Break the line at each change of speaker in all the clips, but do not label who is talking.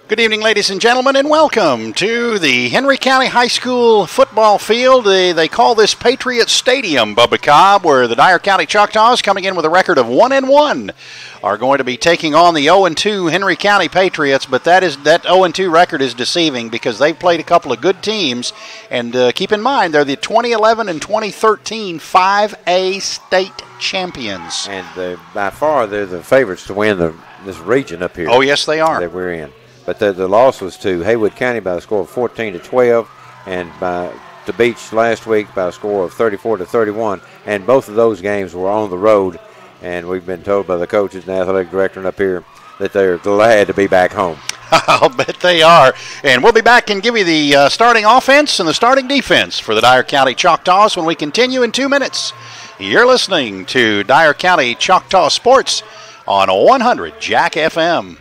Good evening, ladies and gentlemen, and welcome to the Henry County High School football field. They call this Patriots Stadium, Bubba Cobb, where the Dyer County Choctaws, coming in with a record of 1-1, are going to be taking on the 0-2 Henry County Patriots. But that 0-2 record is deceiving because they've played a couple of good teams. And keep in mind, they're the 2011 and 2013 5A state champions.
And by far, they're the favorites to win this region up here.
Oh, yes, they are.
That we're in. But the loss was to Haywood County by a score of 14-12, and to Beach last week by a score of 34-31. And both of those games were on the road, and we've been told by the coaches and athletic director up here that they're glad to be back home.
I'll bet they are. And we'll be back and give you the starting offense and the starting defense for the Dyer County Choctaws when we continue in 2 minutes. You're listening to Dyer County Choctaw Sports on 100 Jack FM.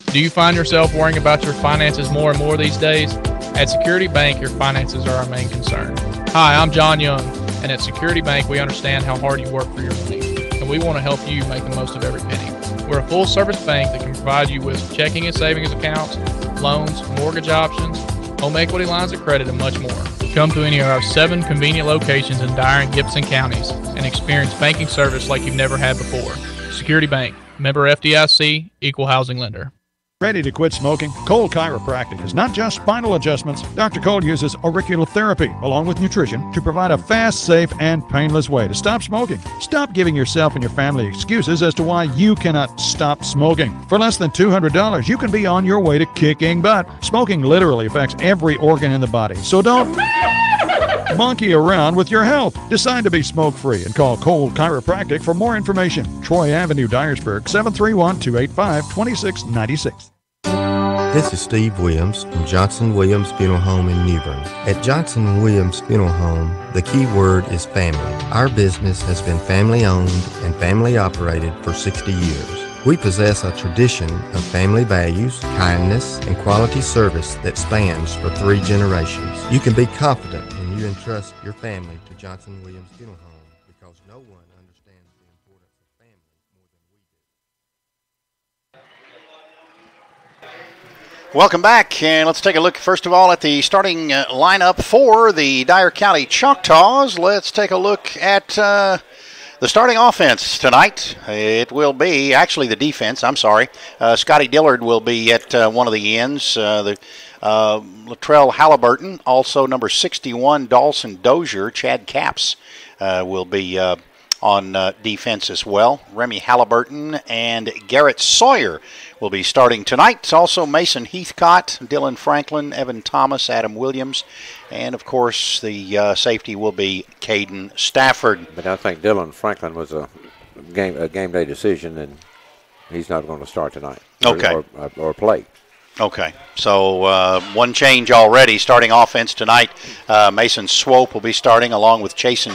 Do you find yourself worrying about your finances more and more these days? At Security Bank, your finances are our main concern. Hi, I'm John Young, and at Security Bank, we understand how hard you work for your money, and we want to help you make the most of every penny. We're a full-service bank that can provide you with checking and savings accounts, loans, mortgage options, home equity lines of credit, and much more. Come to any of our 7 convenient locations in Dyer and Gibson counties and experience banking service like you've never had before. Security Bank, member FDIC, equal housing lender.
Ready to quit smoking? Cole Chiropractic is not just spinal adjustments. Dr. Cole uses auricular therapy along with nutrition to provide a fast, safe, and painless way to stop smoking. Stop giving yourself and your family excuses as to why you cannot stop smoking. For less than $200, you can be on your way to kicking butt. Smoking literally affects every organ in the body, so don't monkey around with your health. Decide to be smoke-free and call Cole Chiropractic for more information. Troy Avenue, Dyersburg, 731-285-2696.
This is Steve Williams from Johnson Williams Funeral Home in New Bern. At Johnson Williams Funeral Home, the key word is family. Our business has been family-owned and family-operated for 60 years. We possess a tradition of family values, kindness, and quality service that spans for 3 generations. You can be confident when you entrust your family to Johnson Williams Funeral Home because no one understands the importance of family more than we do.
Welcome back, and let's take a look first of all at the starting lineup for the Dyer County Choctaws. Let's take a look at the starting offense tonight. It will be, actually the defense, I'm sorry. Scotty Dillard will be at one of the ends. Latrell Halliburton, also number 61, Dawson Dozier. Chad Capps will be on defense as well. Remy Halliburton and Garrett Sawyer will be starting tonight. Also Mason Heathcott, Dylan Franklin, Evan Thomas, Adam Williams, and of course the safety will be Caden Stafford.
But I think Dylan Franklin was a game day decision, and he's not going to start tonight.
Okay.
Or play.
Okay, so one change already. Starting offense tonight, Mason Swope will be starting along with Chase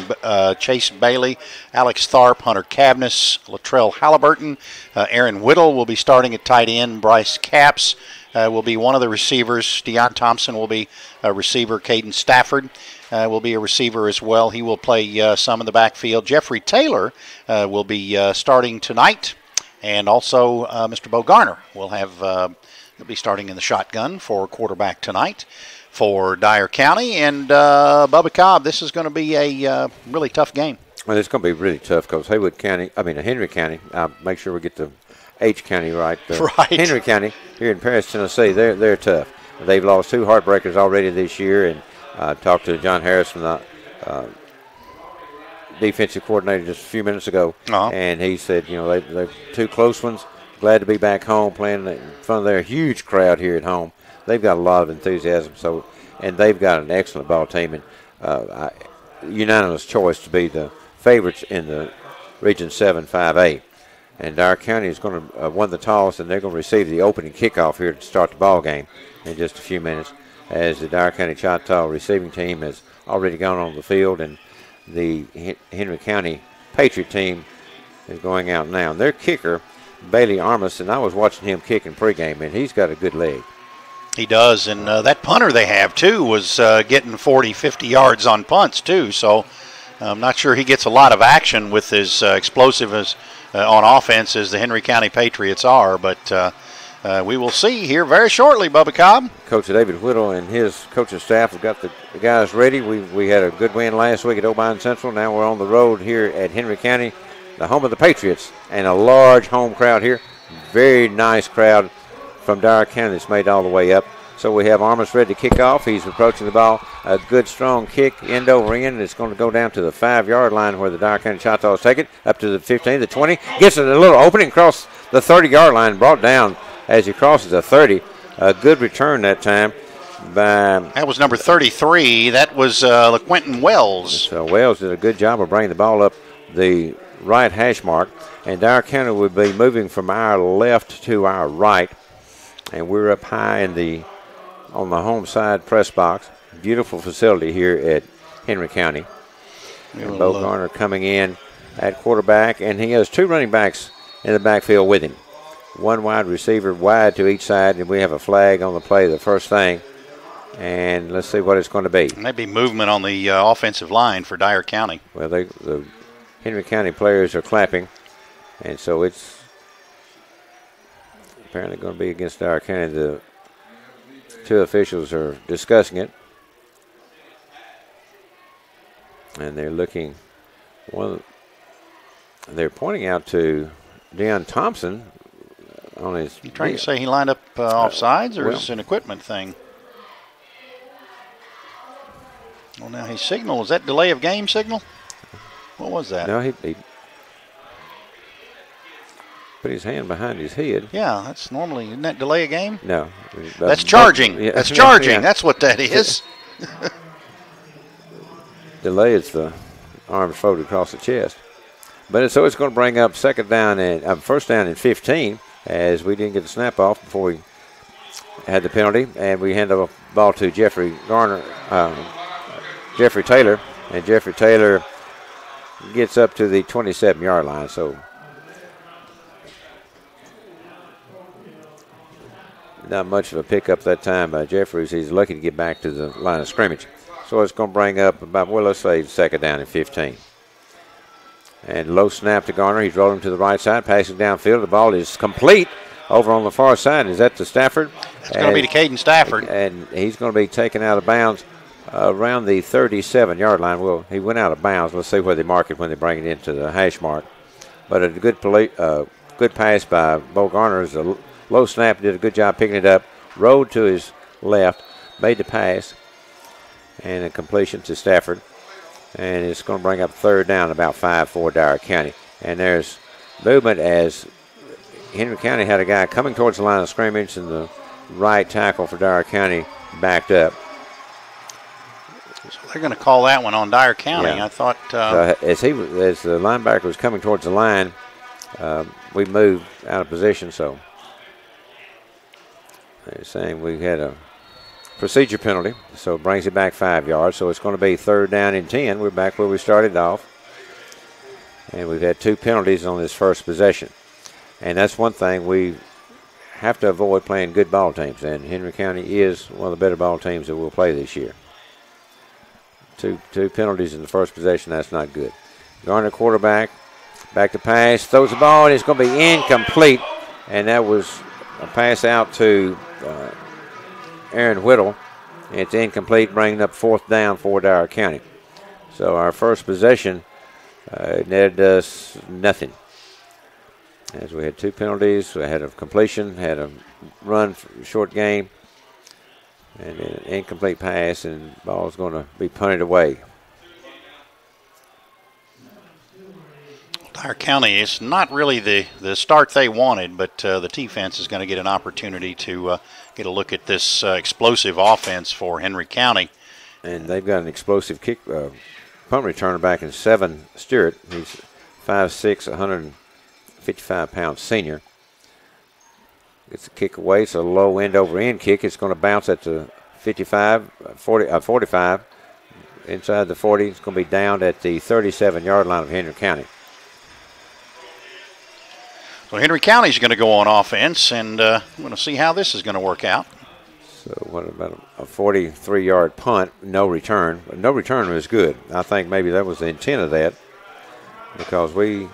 Bailey, Alex Tharp, Hunter Cavness, Latrell Halliburton. Aaron Whittle will be starting at tight end. Bryce Capps will be one of the receivers. Deion Thompson will be a receiver. Caden Stafford will be a receiver as well. He will play some in the backfield. Jeffrey Taylor will be starting tonight. And also Mr. Bo Garner will have... He'll be starting in the shotgun for quarterback tonight for Dyer County. And Bubba Cobb, this is going to be a really tough game.
Well, it's going to be really tough because Henry County, make sure we get the H County right.
Right.
Henry County here in Paris, Tennessee, they're tough. They've lost 2 heartbreakers already this year. And I talked to John Harris from the defensive coordinator just a few minutes ago.
Uh-huh.
And he said, they're 2 close ones. Glad to be back home playing in front of their huge crowd here at home. They've got a lot of enthusiasm, and they've got an excellent ball team. And unanimous choice to be the favorites in the Region 7 5A. And Dyer County is going to win the toss, and they're going to receive the opening kickoff here to start the ball game in just a few minutes, as the Dyer County Choctaw receiving team has already gone on the field, and the Henry County Patriot team is going out now. And their kicker, Bailey Armas, and I was watching him kick in pregame, and he's got a good leg.
He does, and that punter they have, too, was getting 40, 50 yards on punts, too. So I'm not sure he gets a lot of action with his explosiveness on offense as the Henry County Patriots are, but we will see here very shortly, Bubba Cobb.
Coach David Whittle and his coaching staff have got the guys ready. We had a good win last week at Obion Central. Now we're on the road here at Henry County, the home of the Patriots, and a large home crowd here. Very nice crowd from Dyer County that's made all the way up. So we have Armas ready to kick off. He's approaching the ball. A good, strong kick, end over end. It's going to go down to the 5-yard line where the Dyer County Choctaws take it, up to the 15, the 20. Gets it a little opening across the 30-yard line, brought down as he crosses the 30. A good return that time.
That was number 33. That was LaQuentin Wells.
So Wells did a good job of bringing the ball up the right hash mark. And Dyer County will be moving from our left to our right. And we're up high on the home side press box. Beautiful facility here at Henry County. And Bo Garner coming in at quarterback, and he has 2 running backs in the backfield with him. 1 wide receiver wide to each side, and we have a flag on the play, the first thing. And let's see what it's going to be.
Maybe movement on the offensive line for Dyer County.
Well, the Henry County players are clapping, and so it's apparently going to be against Dyer County. The 2 officials are discussing it, and they're looking. They're pointing out to Deion Thompson on his.
You trying to say he lined up offsides, or is it an equipment thing? Well, now he signaled. Was that delay of game signal? What was that?
No, he put his hand behind his head.
Yeah, that's normally, isn't that delay a game?
No.
That's charging.
Yeah.
That's charging.
Yeah.
That's what that is.
Delay is the arms folded across the chest. But so it's going to bring up first down and 15, as we didn't get the snap off before we had the penalty. And we hand the ball to Jeffrey Taylor. And Jeffrey Taylor gets up to the 27-yard line. So not much of a pickup that time by Jeffries. He's lucky to get back to the line of scrimmage. So it's going to bring up about, well, let's say second down and 15. And low snap to Garner. He's rolling to the right side, passing downfield. The ball is complete over on the far side. Is that to Stafford?
It's going to be to Caden Stafford.
And he's going to be taken out of bounds around the 37-yard line. Well, he went out of bounds. Let's see where they mark it when they bring it into the hash mark. But a good pass by Bo Garner. Is a low snap, did a good job picking it up, rolled to his left, made the pass, and a completion to Stafford. And it's going to bring up third down, about 5 for Dyer County. And there's movement as Henry County had a guy coming towards the line of scrimmage, and the right tackle for Dyer County backed up.
So they're going to call that one on Dyer County.
Yeah.
I thought
as the linebacker was coming towards the line, we moved out of position. So they're saying we had a procedure penalty, so it brings it back 5 yards. So it's going to be third down and 10. We're back where we started off. And we've had 2 penalties on this first possession. And that's one thing we have to avoid, playing good ball teams. And Henry County is one of the better ball teams that we'll play this year. Two penalties in the first possession, that's not good. Garner quarterback, back to pass, throws the ball, and it's going to be incomplete. And that was a pass out to Aaron Whittle. It's incomplete, bringing up fourth down for Dyer County. So our first possession netted us nothing. As we had 2 penalties, we had a completion, had a run short game, and an incomplete pass, and the ball's going to be punted away.
Dyer County is not really the start they wanted, but the defense is going to get an opportunity to get a look at this explosive offense for Henry County.
And they've got an explosive punt returner back in Seven Stewart. He's 5'6", 155-pound senior. Gets a kick away. It's a low end-over-end kick. It's going to bounce at the 45. Inside the 40. It's going to be down at the 37-yard line of Henry County.
So Henry County's going to go on offense, and we're going to see how this is going to work out.
So what about a 43-yard punt, no return? No return was good. I think maybe that was the intent of that, because we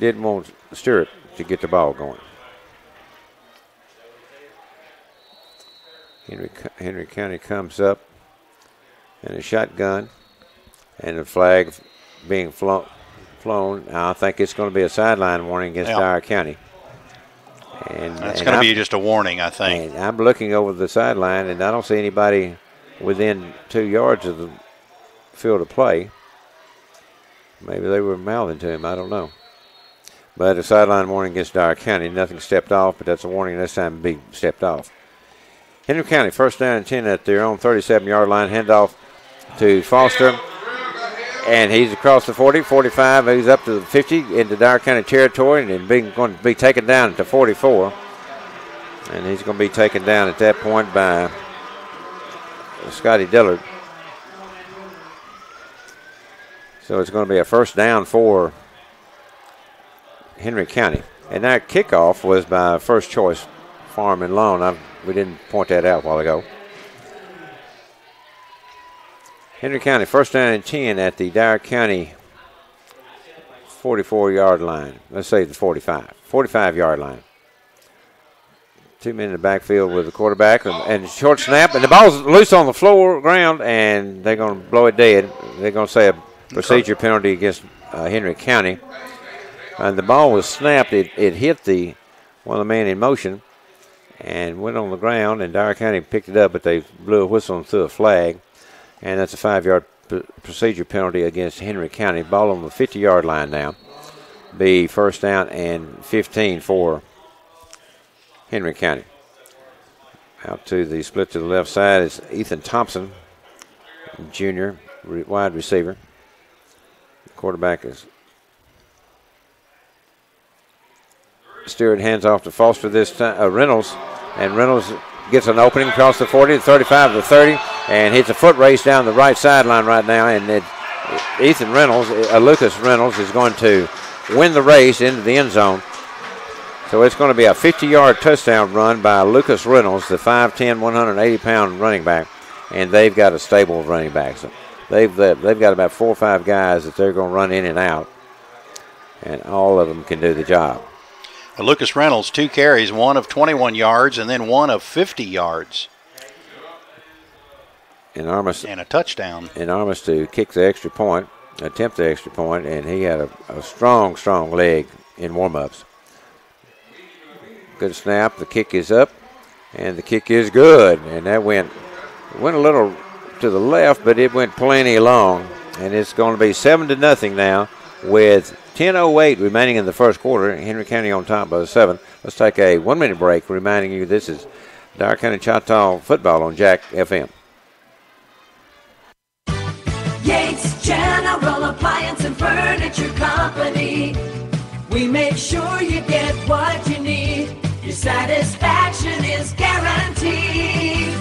didn't want Stewart to get the ball going. Henry County comes up in a shotgun, and the flag being flown. I think it's going to be a sideline warning against Dyer County. And
that's going to be just a warning, I think.
And I'm looking over the sideline, and I don't see anybody within 2 yards of the field of play. Maybe they were mouthing to him. I don't know. But a sideline warning against Dyer County. Nothing stepped off, but that's a warning this time to be stepped off. Henry County, first down and 10 at their own 37-yard line. Handoff to Foster. And he's across the 40, 45. He's up to the 50 into Dyer County territory, and then going to be taken down to 44. And he's going to be taken down at that point by Scotty Dillard. So it's going to be a first down for Henry County. And that kickoff was by First Choice Farm and Loan. We didn't point that out a while ago. Henry County, first down and 10 at the Dyer County 44-yard line. Let's say the 45-yard line. 2 men in the backfield with the quarterback and short snap. And the ball's loose on the floor, ground, and they're going to blow it dead. They're going to say a procedure penalty against Henry County. And the ball was snapped. It hit one of the men in motion and went on the ground, and Dyer County picked it up, but they blew a whistle and threw a flag. And that's a 5-yard procedure penalty against Henry County. Ball on the 50-yard line now. Be first down and 15 for Henry County. Out to the split to the left side is Ethan Thompson, junior, wide receiver. The quarterback is Stewart, hands off to Foster this time. Reynolds. And Reynolds gets an opening across the 40, 35 to 30, and hits a foot race down the right sideline right now. And Ethan Reynolds, Lucas Reynolds, is going to win the race into the end zone. So it's going to be a 50-yard touchdown run by Lucas Reynolds, the 5'10", 180-pound running back. And they've got a stable of running backs. So they've got about 4 or 5 guys that they're going to run in and out, and all of them can do the job.
Well, Lucas Reynolds, 2 carries, one of 21 yards and then one of 50 yards. And a touchdown.
And Armas to kick the extra point, attempt the extra point, and he had a strong leg in warm-ups. Good snap. The kick is up, and the kick is good. And that went a little to the left, but it went plenty long. And it's going to be 7-0 now with 10:08 remaining in the first quarter. Henry County on top by 7. Let's take a 1-minute break, reminding you this is Dyer County Choctaw football on Jack FM.
Yates General Appliance and Furniture Company. We make sure you get what you need. Your satisfaction is guaranteed.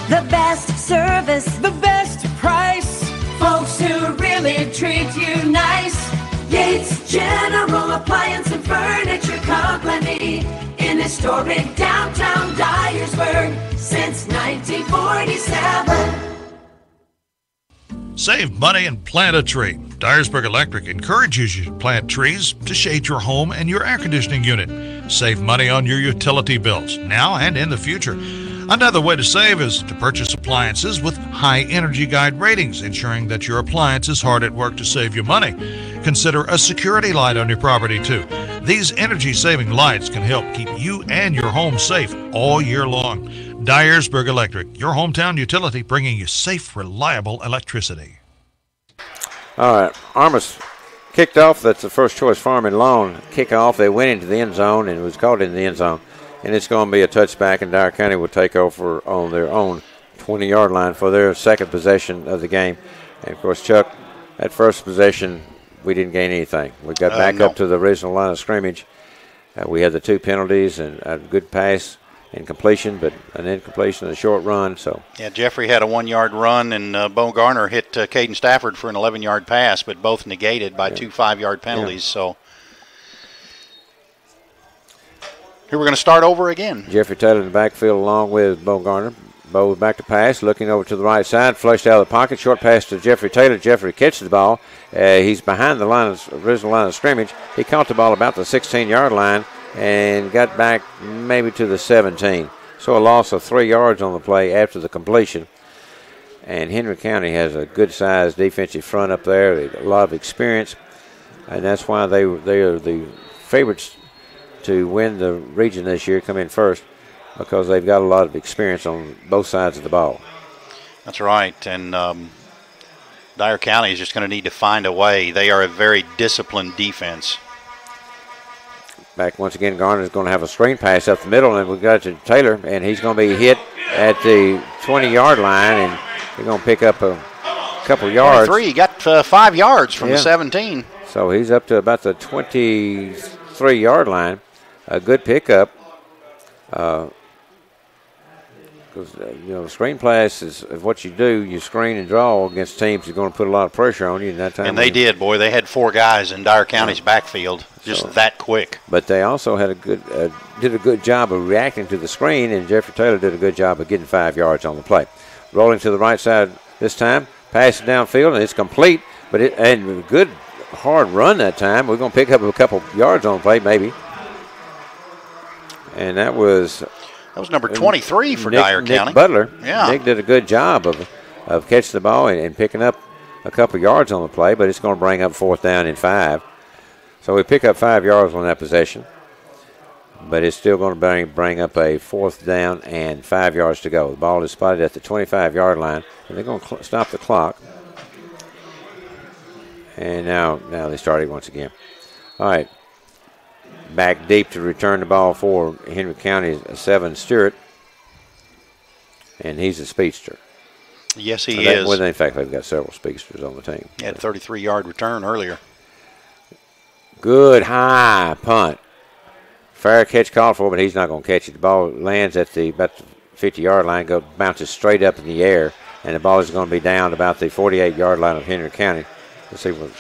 The best service,
the best price. Folks who really treat you nice. Yates General Appliance and Furniture Company in historic downtown Dyersburg since 1947.
Save money and plant a tree. Dyersburg Electric encourages you to plant trees to shade your home and your air conditioning unit. Save money on your utility bills now and in the future. Another way to save is to purchase appliances with high Energy Guide ratings, ensuring that your appliance is hard at work to save you money. Consider a security light on your property too. These energy-saving lights can help keep you and your home safe all year long. Dyersburg Electric, your hometown utility, bringing you safe, reliable electricity.
All right, Armas kicked off. That's the First Choice Farm and Loan kickoff. They went into the end zone and was caught in the end zone. And it's going to be a touchback, and Dyer County will take over on their own 20-yard line for their second possession of the game. And, of course, Chuck, that first possession, we didn't gain anything. We got back up to the original line of scrimmage. We had the 2 penalties and a good pass and completion, but an incompletion and a short run. So
yeah, Jeffrey had a 1-yard run, and Bo Garner hit Caden Stafford for an 11-yard pass, but both negated by 2 5-yard penalties. Yeah. So here we're going to start over again.
Jeffrey Taylor in the backfield along with Bo Garner. Bo back to pass, looking over to the right side, flushed out of the pocket, short pass to Jeffrey Taylor. Jeffrey catches the ball. He's behind the original line of scrimmage. He caught the ball about the 16-yard line and got back maybe to the 17. So a loss of 3 yards on the play after the completion. And Henry County has a good-sized defensive front up there, a lot of experience, and that's why they are the favorites to win the region this year, come in first, because they've got a lot of experience on both sides of the ball.
That's right, and Dyer County is just going to need to find a way. They are a very disciplined defense.
Back once again, Garner's going to have a screen pass up the middle, and we've got to Taylor, and he's going to be hit at the 20-yard line, and they're going to pick up a couple yards.
23, he got 5 yards from the 17.
So he's up to about the 23-yard line. A good pickup. Because, the screen pass is what you do. You screen and draw against teams who are going to put a lot of pressure on you.
And they did, boy. They had 4 guys in Dyer County's backfield just that quick.
But they also had did a good job of reacting to the screen, and Jeffrey Taylor did a good job of getting 5 yards on the play. Rolling to the right side this time. Pass it downfield, and it's complete. And a good, hard run that time. We're going to pick up a couple yards on the play, maybe. And that was
number 23 for Dyer County.
Nick Butler.
Yeah.
Nick did a good job of catching the ball and picking up a couple yards on the play, but it's going to bring up 4th down and 5. So we pick up 5 yards on that possession, but it's still going to bring up a 4th down and 5 yards to go. The ball is spotted at the 25-yard line, and they're going to stop the clock. And now they started once again. All right. Back deep to return the ball for Henry County, 7 Stewart. And he's a speedster.
Yes, he is.
Well, in fact, they've got several speedsters on the team.
He had a 33-yard return earlier.
Good high punt. Fair catch called for, but he's not going to catch it. The ball lands at about the 50-yard line, bounces straight up in the air, and the ball is going to be down about the 48-yard line of Henry County. Let's see what.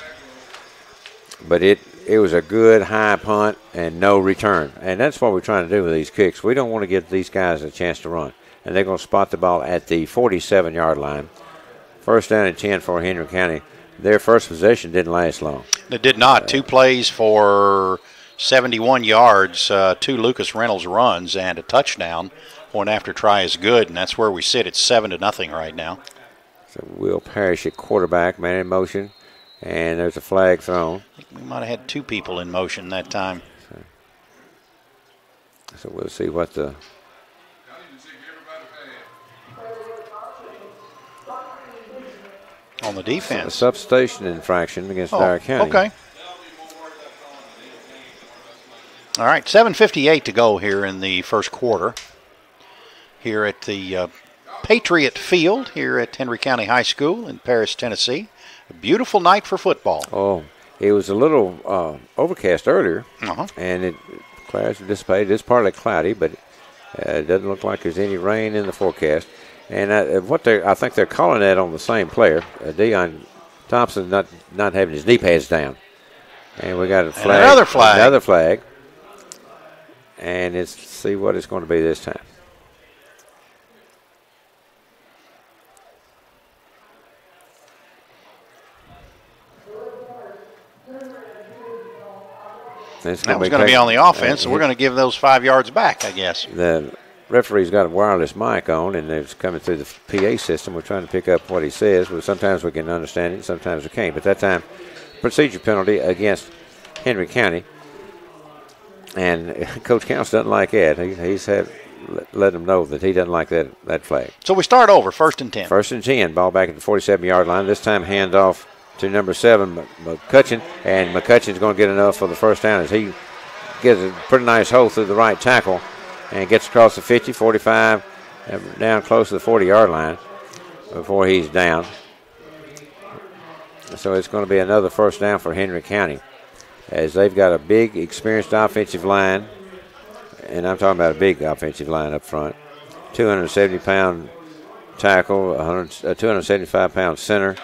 But it was a good high punt and no return. And that's what we're trying to do with these kicks. We don't want to give these guys a chance to run. And they're going to spot the ball at the 47-yard line. 1st down and 10 for Henry County. Their first possession didn't last long.
It did not. 2 plays for 71 yards, 2 Lucas Reynolds runs, and a touchdown. Point after try is good, and that's where we sit. It's 7-0 right now.
So Will Parrish at quarterback, man in motion. And there's a flag thrown.
I think we might have had 2 people in motion that time.
So we'll see what the.
On the defense.
A substation infraction against Dyer County.
Okay. All right, 7:58 to go here in the first quarter. Here at the Patriot Field here at Henry County High School in Paris, Tennessee. A beautiful night for football.
Oh, it was a little overcast earlier, and clouds have dissipated. It's partly cloudy, but it doesn't look like there's any rain in the forecast. And I think they're calling that on the same player, Deion Thompson, not having his knee pads down. And we got a flag. Another flag. And let's see what it's going to be this time.
That was going to be on the offense, so we're going to give those 5 yards back, I guess.
The referee's got a wireless mic on, and it's coming through the PA system. We're trying to pick up what he says. Well, sometimes we can understand it, sometimes we can't. But that time, procedure penalty against Henry County. And Coach Counts doesn't like that. He's let him know that he doesn't like that flag.
So we start over, 1st and 10.
1st and 10, ball back at the 47-yard line. This time hand off to number 7, McCutcheon, and McCutcheon's going to get enough for the 1st down as he gets a pretty nice hole through the right tackle and gets across the 50, 45, down close to the 40-yard line before he's down. So it's going to be another 1st down for Henry County as they've got a big, experienced offensive line, and I'm talking about a big offensive line up front. 270-pound tackle, a 275-pound center,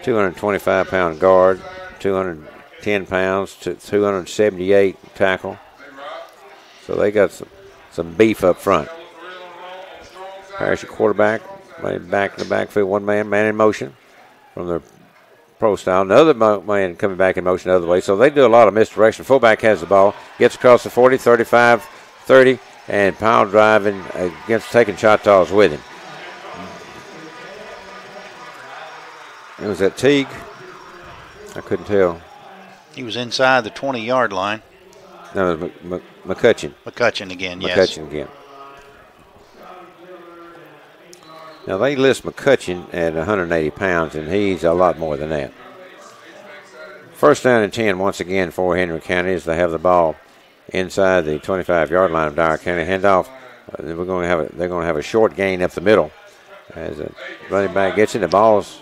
225-pound guard, 210 pounds to 278 tackle. So they got some beef up front. Parrish quarterback, back in the backfield, one man in motion from their pro style. Another man coming back in motion the other way. So they do a lot of misdirection. Fullback has the ball, gets across the 40, 35, 30, and pile driving against taking Choctaws with him. It was that Teague. I couldn't tell.
He was inside the 20-yard line.
No, it was McCutcheon.
McCutcheon again, yes.
McCutcheon again. Now, they list McCutcheon at 180 pounds, and he's a lot more than that. First down and 10 once again for Henry County as they have the ball inside the 25-yard line of Dyer County. Handoff. They're going to have a short gain up the middle as a running back gets it. The ball's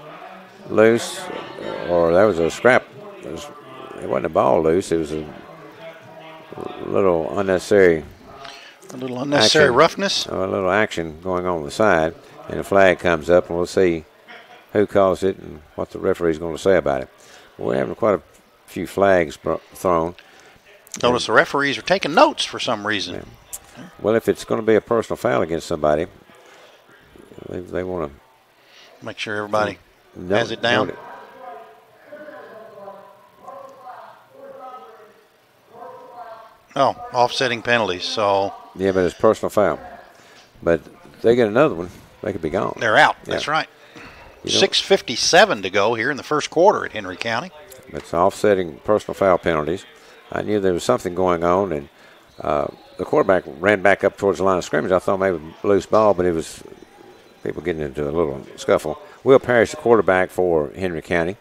loose, or that was a scrap. It wasn't a ball loose. It was a little unnecessary.
A little unnecessary roughness.
A little action going on the side, and a flag comes up, and we'll see who calls it and what the referee's going to say about it. We're having quite a few flags thrown.
Notice the referees are taking notes for some reason.
Yeah. Well, if it's going to be a personal foul against somebody, they want to
make sure everybody has it down. Oh, offsetting penalties. So
yeah, but it's personal foul. But they get another one, they could be gone.
They're out. Yeah. That's right. 6:57 to go here in the first quarter at Henry County.
It's offsetting personal foul penalties. I knew there was something going on, and the quarterback ran back up towards the line of scrimmage. I thought maybe a loose ball, but it was people getting into a little scuffle. Will Parrish, the quarterback for Henry County.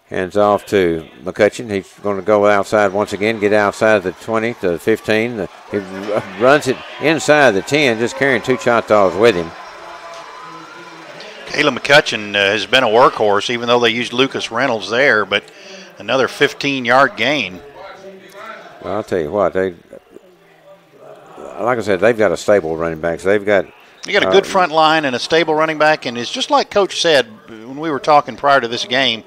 Hands off to McCutcheon. He's going to go outside once again, get outside the 20 to the 15. He runs it inside the 10, just carrying two Choctaws with him.
Caleb McCutcheon has been a workhorse, even though they used Lucas Reynolds there, but another 15-yard gain.
Well, I'll tell you what, like I said, they've got a stable running back. So they got
a good front line and a stable running back, and it's just like Coach said when we were talking prior to this game,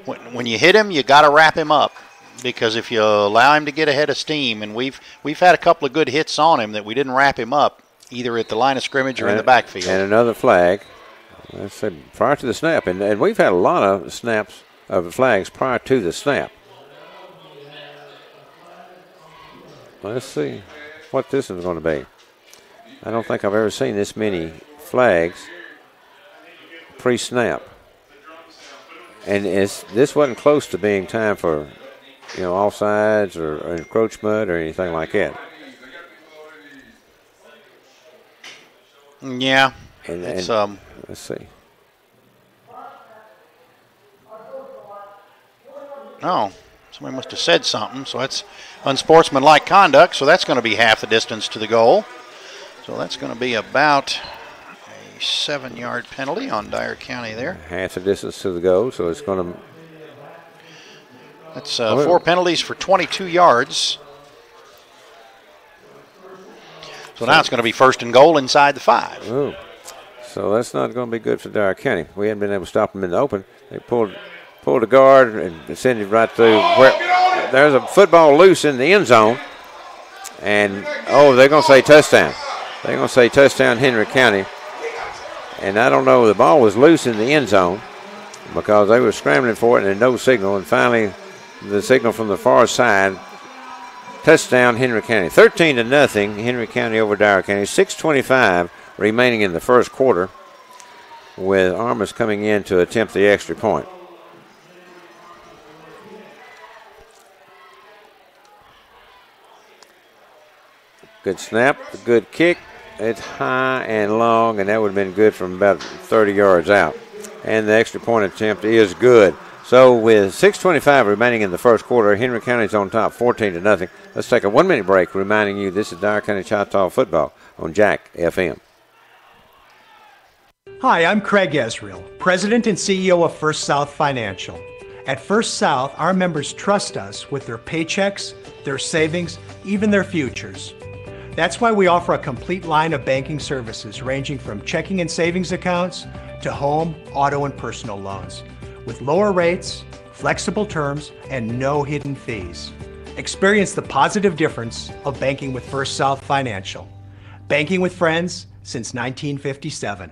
when you hit him, you got to wrap him up, because if you allow him to get ahead of steam, and we've had a couple of good hits on him that we didn't wrap him up, either at the line of scrimmage or in the backfield.
And another flag. Let's say prior to the snap, and we've had a lot of snaps of flags prior to the snap. Let's see what this is going to be. I don't think I've ever seen this many flags pre-snap, and this wasn't close to being time for offsides or encroachment or anything like that.
Yeah.
And let's see.
Oh, somebody must have said something. So that's unsportsmanlike conduct. So that's going to be half the distance to the goal. So that's going to be about a 7-yard penalty on Dyer County there.
Half the distance to the goal. So it's going to.
That's 4 penalties for 22 yards. So now it's going to be 1st and goal inside the 5.
Ooh. So that's not going to be good for Dyer County. We haven't been able to stop them in the open. They pulled a guard and sent it right through. There's a football loose in the end zone. And, they're going to say touchdown. They're going to say touchdown Henry County. And I don't know, the ball was loose in the end zone because they were scrambling for it and no signal. And finally, the signal from the far side, touchdown Henry County. 13-0, Henry County over Dyer County. 6:25 remaining in the first quarter, with Armas coming in to attempt the extra point. Good snap, good kick. It's high and long, and that would have been good from about 30 yards out. And the extra point attempt is good. So with 6:25 remaining in the first quarter, Henry County's on top 14-0. Let's take a 1-minute break, reminding you this is Dyer County Choctaw football on Jack FM.
Hi, I'm Craig Ezreal, President and CEO of First South Financial. At First South, our members trust us with their paychecks, their savings, even their futures. That's why we offer a complete line of banking services ranging from checking and savings accounts to home, auto, and personal loans, with lower rates, flexible terms, and no hidden fees. Experience the positive difference of banking with First South Financial. Banking with friends since 1957.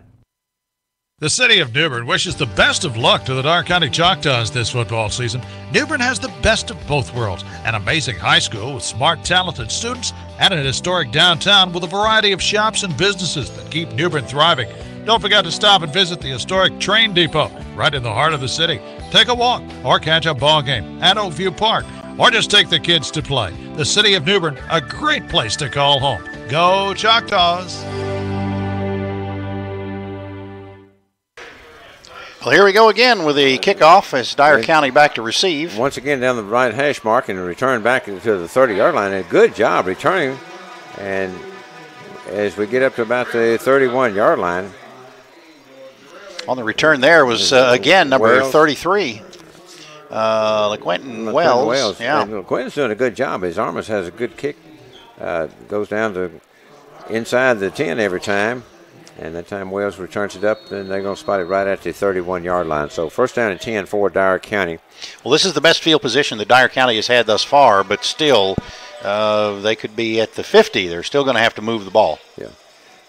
The city of New Bern wishes the best of luck to the Dyer County Choctaws this football season. New Bern has the best of both worlds, an amazing high school with smart, talented students, and an historic downtown with a variety of shops and businesses that keep New Bern thriving. Don't forget to stop and visit the historic train depot right in the heart of the city. Take a walk or catch a ball game at Oakview Park, or just take the kids to play. The city of New Bern, a great place to call home. Go Choctaws!
Well, here we go again with the kickoff as Dyer County back to receive.
Once again down the right hash mark and return back to the 30-yard line. A good job returning. And as we get up to about the 31-yard line.
On the return there was, again, number 33, LeQuentin Wells. Yeah.
And LeQuentin's doing a good job. His arm has a good kick. Goes down to inside the 10 every time. And that time Wells returns it up, then they're going to spot it right at the 31-yard line. So first down and 10 for Dyer County.
Well, this is the best field position that Dyer County has had thus far, but still they could be at the 50. They're still going to have to move the ball.
Yeah.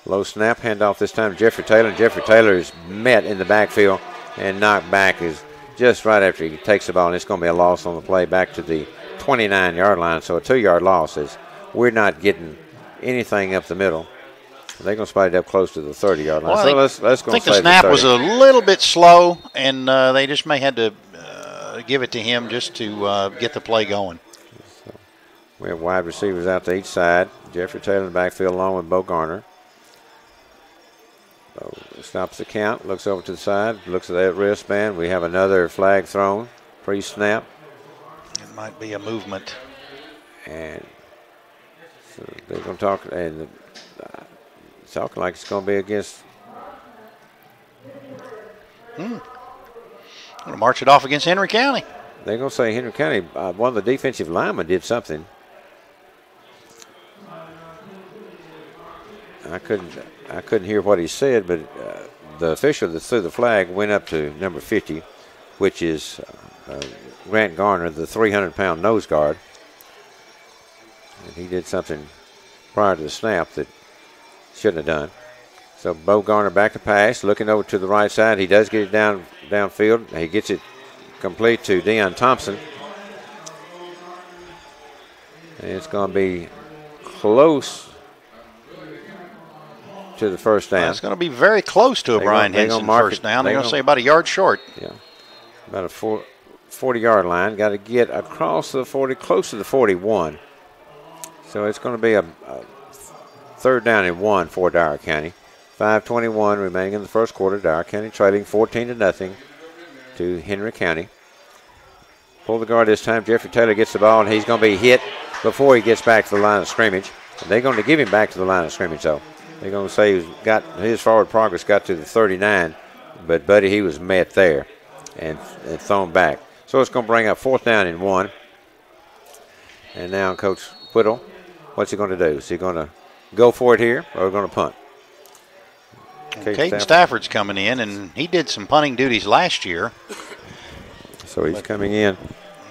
Low snap, handoff this time to Jeffrey Taylor. Jeffrey Taylor is met in the backfield and knocked back is just right after he takes the ball, and it's going to be a loss on the play back to the 29-yard line. So a 2-yard loss is we're not getting anything up the middle. They're going to spot it up close to the 30-yard line.
Well,
so let's go.
I think the snap was a little bit slow, and they just may have to give it to him just to get the play going.
So we have wide receivers out to each side. Jeffrey Taylor in the backfield along with Bo Garner. So stops the count, looks over to the side, looks at that wristband. We have another flag thrown, pre-snap.
It might be a movement.
And so they're going to talk, and it's talking like it's going to be against.
Going to march it off against Henry County.
They're going to say Henry County, one of the defensive linemen did something. I couldn't hear what he said, but the official that threw the flag went up to number 50, which is Grant Garner, the 300-pound nose guard. And he did something prior to the snap that shouldn't have done. So Bo Garner back to pass, looking over to the right side. He does get it downfield. He gets it complete to Deion Thompson. And it's going to be close to the first down.
Well, it's going to be very close to a Brian Henson first down. They're going to say about a yard short.
Yeah, about a 40-yard line. Got to get across the 40, close to the 41. So it's going to be a third down and 1 for Dyer County. 5:21 remaining in the first quarter. Dyer County trailing 14-0 to Henry County. Pull the guard this time. Jeffrey Taylor gets the ball, and he's going to be hit before he gets back to the line of scrimmage. And they're going to give him back to the line of scrimmage, though. They're going to say his forward progress got to the 39, but Buddy, he was met there and thrown back. So it's going to bring up 4th down and 1. And now Coach Whittle, what's he going to do? Is he going to go for it here or going to punt?
Caden Stafford's coming in, and he did some punting duties last year.
So he's coming in.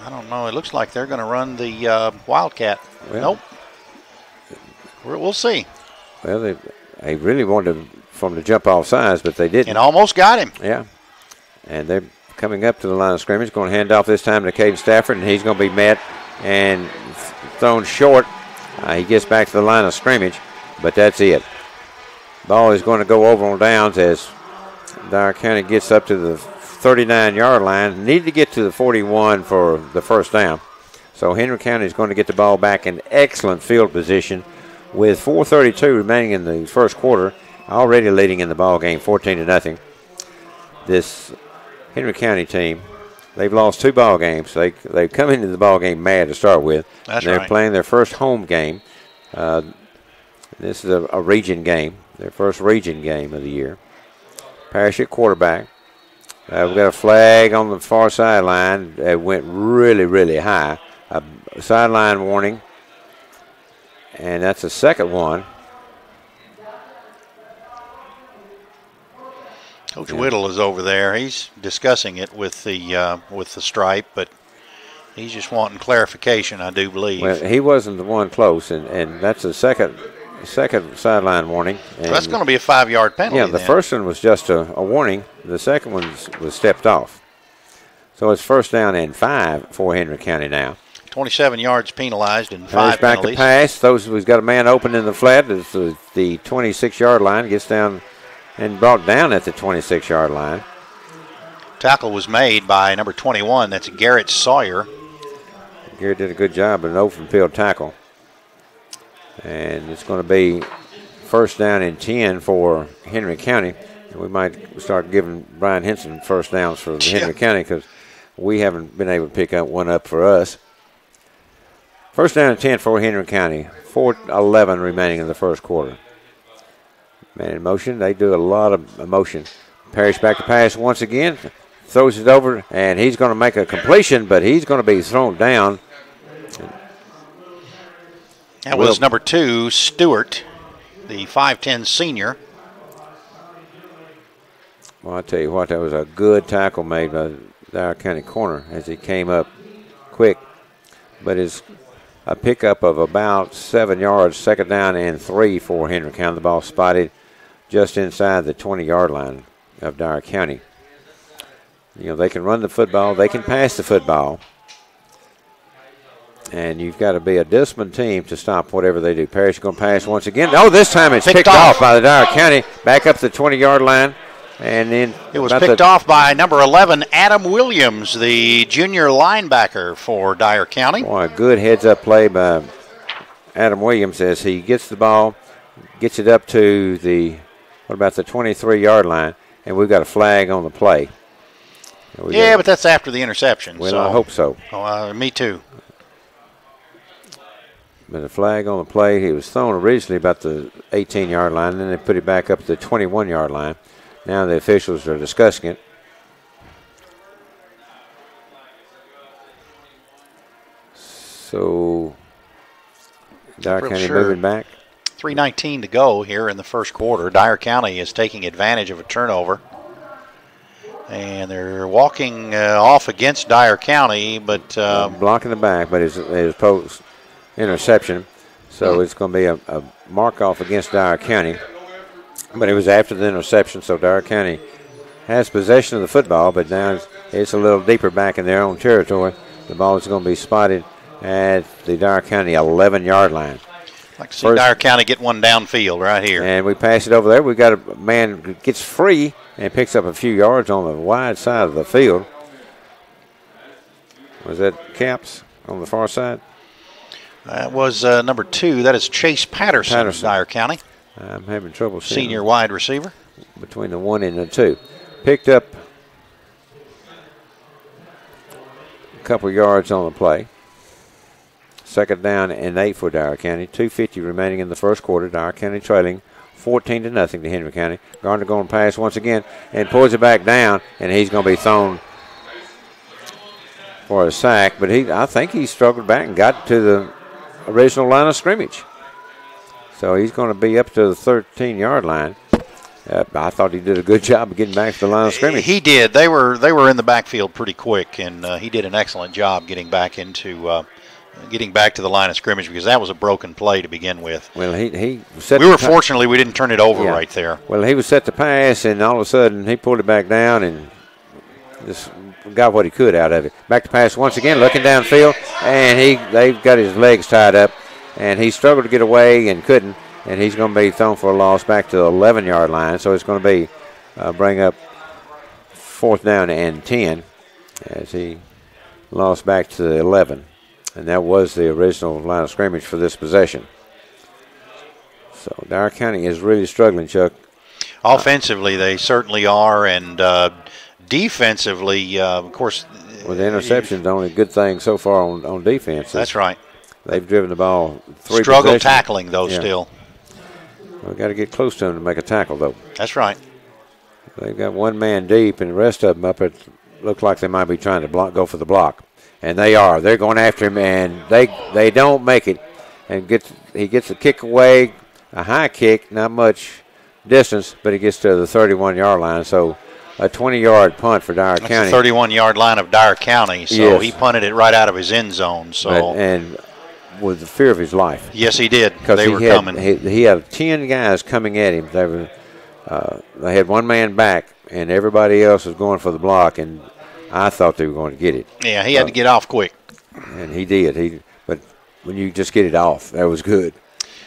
I don't know. It looks like they're going to run the Wildcat.
Well,
nope. We'll see.
Well, they really wanted from the jump off sides, but they didn't.
And almost got him.
Yeah. And they're coming up to the line of scrimmage. Going to hand off this time to Caden Stafford, and he's going to be met and thrown short. He gets back to the line of scrimmage, but that's it. Ball is going to go over on downs as Dyer County gets up to the 39-yard line. Need to get to the 41 for the first down. So Henry County is going to get the ball back in excellent field position with 4:32 remaining in the first quarter, already leading in the ball game 14-0. This Henry County team, they've lost 2 ball games. They've come into the ball game mad to start with. They're playing their first home game. This is a region game, their first region game of the year. Parrish at quarterback. We've got a flag on the far sideline that went really, really high. A sideline warning. And that's the second one.
Coach Whittle is over there. He's discussing it with the stripe, but he's just wanting clarification, I do believe.
Well, he wasn't the one close, and that's the second second sideline warning.
So that's going to be a 5-yard penalty.
Yeah, the first one was just a warning. The second one was stepped off. So it's 1st down and 5 for Henry County now.
27 yards penalized and 5
back
penalties.
to pass. We've got a man open in the flat. It's the 26-yard line. Gets down and brought down at the 26-yard line.
Tackle was made by number 21. That's Garrett Sawyer.
Garrett did a good job of an open field tackle. And it's going to be 1st down and 10 for Henry County. We might start giving Brian Henson 1st downs for Henry County because we haven't been able to pick up one up for us. 1st down and 10 for Henry County. 4:11 remaining in the first quarter. Man in motion. They do a lot of motion. Parrish back to pass once again. Throws it over, and he's going to make a completion, but he's going to be thrown down.
That was number 2, Stewart, the 5'10 senior.
Well, I tell you what, that was a good tackle made by the Dyer County corner as he came up quick. But it's a pickup of about 7 yards, 2nd down and 3 for Henry County. The ball spotted just inside the 20-yard line of Dyer County. You know, they can run the football. They can pass the football. And you've got to be a disciplined team to stop whatever they do. Parrish is going to pass once again. Oh, this time it's picked off by the Dyer County. Back up the 20-yard line. And then
it was picked off by number 11, Adam Williams, the junior linebacker for Dyer County.
Boy, a good heads-up play by Adam Williams as he gets the ball, gets it up to the 23-yard line, and we've got a flag on the play.
But that's after the interception.
Well, I hope so.
Me too.
But a flag on the play. He was thrown originally about the 18-yard line, and then they put it back up to the 21-yard line. Now the officials are discussing it. So Dyer County moving back.
3:19 to go here in the first quarter. Dyer County is taking advantage of a turnover. And they're walking off against Dyer County, but
blocking the back, but it's post interception. So it's going to be a mark off against Dyer County. But it was after the interception, so Dyer County has possession of the football, but now it's a little deeper back in their own territory. The ball is going to be spotted at the Dyer County 11-yard line.
Like to see Dyer County get one downfield right here.
And we pass it over there. We got a man who gets free and picks up a few yards on the wide side of the field. Was that Caps on the far side?
That was number 2. That is Chase Patterson. Dyer County.
I'm having trouble seeing
senior wide receiver.
Between the 1 and the 2. Picked up a couple yards on the play. 2nd down and 8 for Dyer County. 2:50 remaining in the first quarter. Dyer County trailing 14-0 to Henry County. Gardner going to pass once again and pulls it back down, and he's going to be thrown for a sack. But I think he struggled back and got to the original line of scrimmage. So he's going to be up to the 13-yard line. I thought he did a good job of getting back to the line of scrimmage.
He did. They were in the backfield pretty quick, and he did an excellent job getting back to the line of scrimmage because that was a broken play to begin with.
Well,
fortunately we didn't turn it over right there.
Well, he was set to pass, and all of a sudden he pulled it back down and just got what he could out of it. Back to pass once again, looking downfield, and they've got his legs tied up. And he struggled to get away and couldn't, and he's going to be thrown for a loss back to the 11-yard line. So it's going to be bring up 4th down and 10 as he lost back to the 11. And that was the original line of scrimmage for this possession. So Dyer County is really struggling, Chuck.
Offensively, they certainly are, and defensively, of course.
Well, the interception's the only good thing so far on defense.
That's right.
They've driven the ball 3
Struggle tackling, though, still.
We've got to get close to them to make a tackle, though.
That's right.
They've got one man deep, and the rest of them up at look like they might be trying to go for the block. And they are. They're going after him, and they don't make it. And he gets a kick away, a high kick, not much distance, but he gets to the 31-yard line. So a 20-yard punt for Dyer County.
That's the 31-yard line of Dyer County, so he punted it right out of his end zone. So
and with the fear of his life.
Yes, he did. They were coming.
He had 10 guys coming at him. They had one man back, and everybody else was going for the block, and I thought they were going to get it.
Yeah, he had to get off quick.
And he did. But when you just get it off, that was good.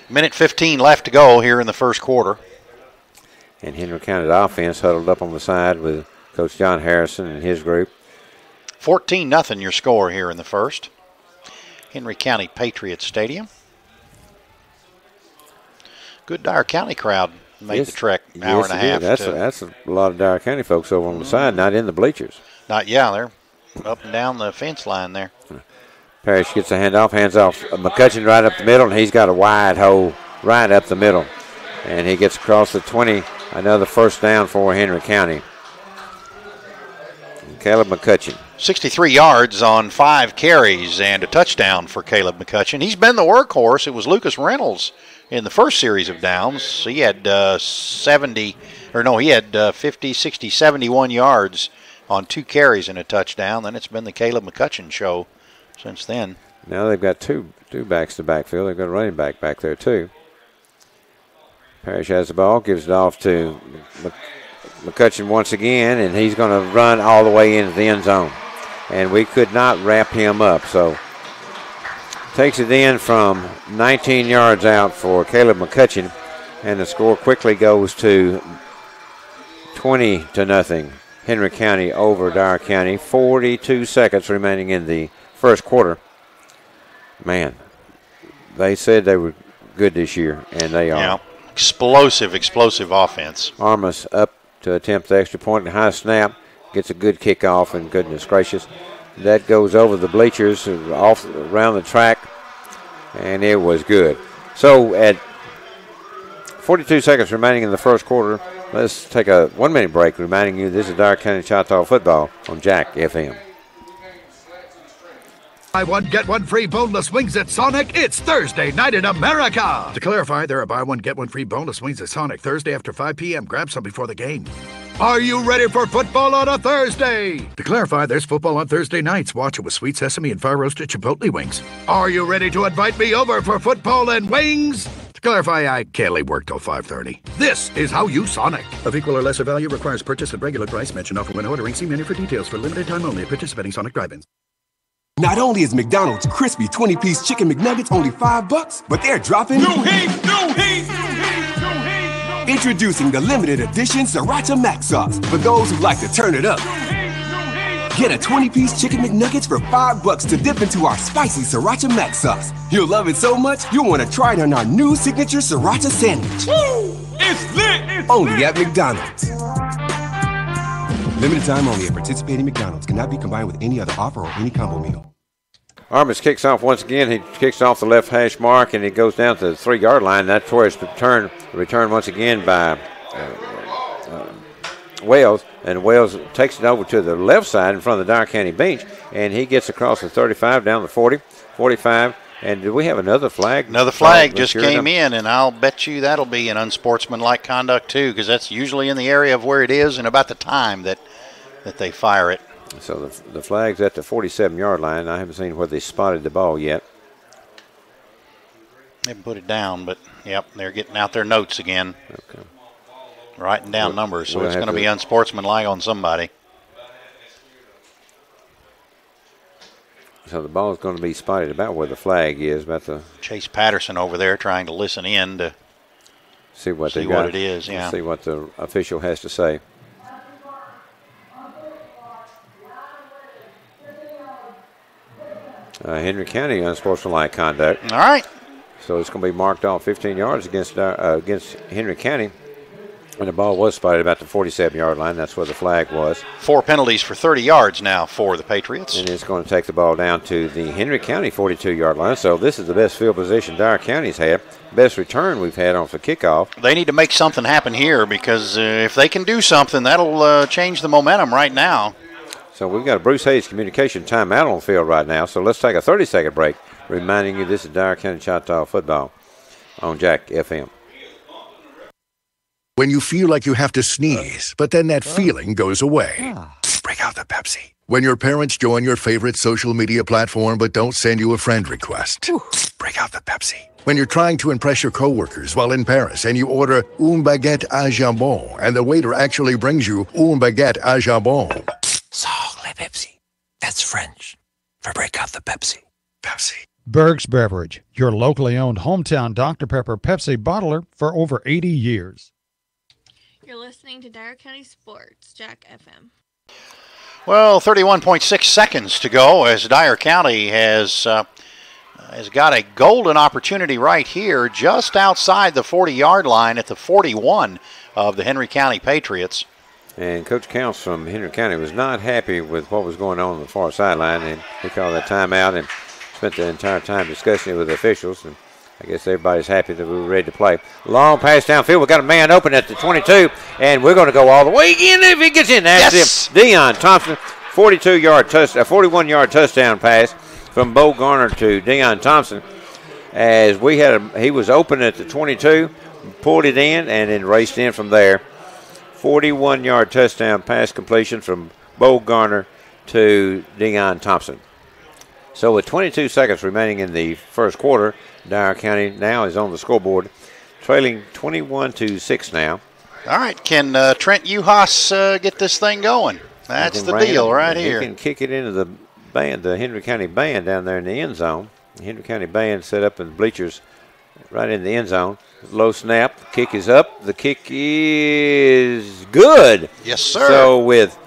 Minute 15 left to go here in the first quarter.
And Henry County's offense huddled up on the side with Coach John Harrison and his group.
14-0 your score here in the first. Henry County Patriots Stadium. Good Dyer County crowd made the trek an hour and a half.
That's a lot of Dyer County folks over on the side, not in the bleachers.
They're up and down the fence line there.
Parrish gets a handoff, hands off McCutcheon right up the middle, and he's got a wide hole right up the middle. And he gets across the 20, another first down for Henry County. And Caleb McCutcheon.
63 yards on 5 carries and a touchdown for Caleb McCutcheon. He's been the workhorse. It was Lucas Reynolds in the first series of downs. He had 50, 60, 71 yards on 2 carries and a touchdown. Then it's been the Caleb McCutcheon show since then.
Now they've got two backs to backfield. They've got a running back there too. Parrish has the ball, gives it off to McCutcheon once again, and he's going to run all the way into the end zone. And we could not wrap him up, so takes it in from 19 yards out for Caleb McCutcheon, and the score quickly goes to 20-0. Henry County over Dyer County. 42 seconds remaining in the first quarter. Man, they said they were good this year, and they are.
Yeah. Explosive offense.
Armas up to attempt the extra point. High snap. Gets a good kickoff, and goodness gracious. That goes over the bleachers, off around the track, and it was good. So at 42 seconds remaining in the first quarter, let's take a 1-minute break, reminding you this is Dyer County Choctaw football on Jack FM.
Buy one, get one free boneless wings at Sonic. It's Thursday night in America. To clarify, there are buy one, get one free boneless wings at Sonic Thursday after 5 p.m. Grab some before the game. Are you ready for football on a Thursday? To clarify, there's football on Thursday nights. Watch it with sweet sesame and fire-roasted chipotle wings. Are you ready to invite me over for football and wings? To clarify, I can't leave work till 5:30. This is how you Sonic. Of equal or lesser value requires purchase at regular price. Mention offer when ordering. See menu for details. For limited time only at participating Sonic drive-ins.
Not only is McDonald's crispy 20-piece chicken McNuggets only $5, but they're dropping new heat. Introducing the limited edition Sriracha Mac Sauce for those who like to turn it up. Get a 20-piece chicken McNuggets for $5 to dip into our spicy Sriracha Mac Sauce. You'll love it so much, you'll want to try it on our new signature Sriracha sandwich. Woo! It's lit! Only at McDonald's. Limited time only at participating McDonald's. Cannot be combined with any other offer or any combo meal.
Armas kicks off once again. He kicks off the left hash mark, and it goes down to the 3-yard line. That's where it's returned once again by Wells. And Wells takes it over to the left side in front of the Dyer County bench, and he gets across the 35 down the 40, 45. And do we have another flag?
Another flag just came in, and I'll bet you that'll be an unsportsmanlike conduct too, because that's usually in the area of where it is and about the time that they fire it.
So the flag's at the 47-yard line. I haven't seen where they spotted the ball yet.
They haven't put it down, but, yep, they're getting out their notes again.
Okay.
Writing down numbers, so it's going to be unsportsmanlike on somebody.
So the ball is going to be spotted about where the flag is. About the
Chase Patterson over there trying to listen in to
see what
it is, yeah.
See what the official has to say. Henry County unsportsmanlike conduct.
All right.
So it's going to be marked off 15 yards against Henry County. And the ball was spotted about the 47-yard line. That's where the flag was.
4 penalties for 30 yards now for the Patriots.
And it's going to take the ball down to the Henry County 42-yard line. So this is the best field position Dyer County's had. Best return we've had off the kickoff.
They need to make something happen here because if they can do something, that'll change the momentum right now.
So we've got a Bruce Hayes communication timeout on the field right now. So let's take a 30-second break, reminding you this is Dyer County Choctaw football on Jack FM.
When you feel like you have to sneeze, but then that feeling goes away. Break out the Pepsi. When your parents join your favorite social media platform but don't send you a friend request. Break out the Pepsi. When you're trying to impress your coworkers while in Paris and you order une baguette à jambon and the waiter actually brings you une baguette à jambon.
Sors la Pepsi. That's French for break out the Pepsi.
Pepsi.
Berg's Beverage, your locally owned hometown Dr. Pepper Pepsi bottler for over 80 years.
You're listening to Dyer County Sports, Jack FM.
Well, 31.6 seconds to go as Dyer County has got a golden opportunity right here just outside the 40-yard line at the 41 of the Henry County Patriots.
And Coach Counts from Henry County was not happy with what was going on the far sideline, and he called that timeout and spent the entire time discussing it with the officials. And I guess everybody's happy that we were ready to play. Long pass downfield. We got a man open at the 22, and we're going to go all the way again if he gets in. That's
yes.
it. Deion Thompson, 41-yard touchdown pass from Bo Garner to Deion Thompson. As he was open at the 22, pulled it in, and then raced in from there. 41-yard touchdown pass completion from Bo Garner to Deion Thompson. So with 22 seconds remaining in the first quarter, Dyer County now is on the scoreboard, trailing 21-6 now.
All right, can Trent Uhas get this thing going? That's the deal right here.
He can kick it into the band, the Henry County band down there in the end zone. The Henry County band set up in the bleachers right in the end zone. Low snap, the kick is up. The kick is good.
Yes, sir.
So with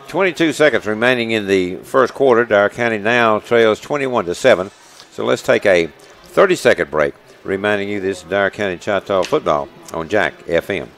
22 seconds remaining in the first quarter, Dyer County now trails 21-7. So let's take a 30-second break, reminding you this is Dyer County Choctaw football on Jack FM.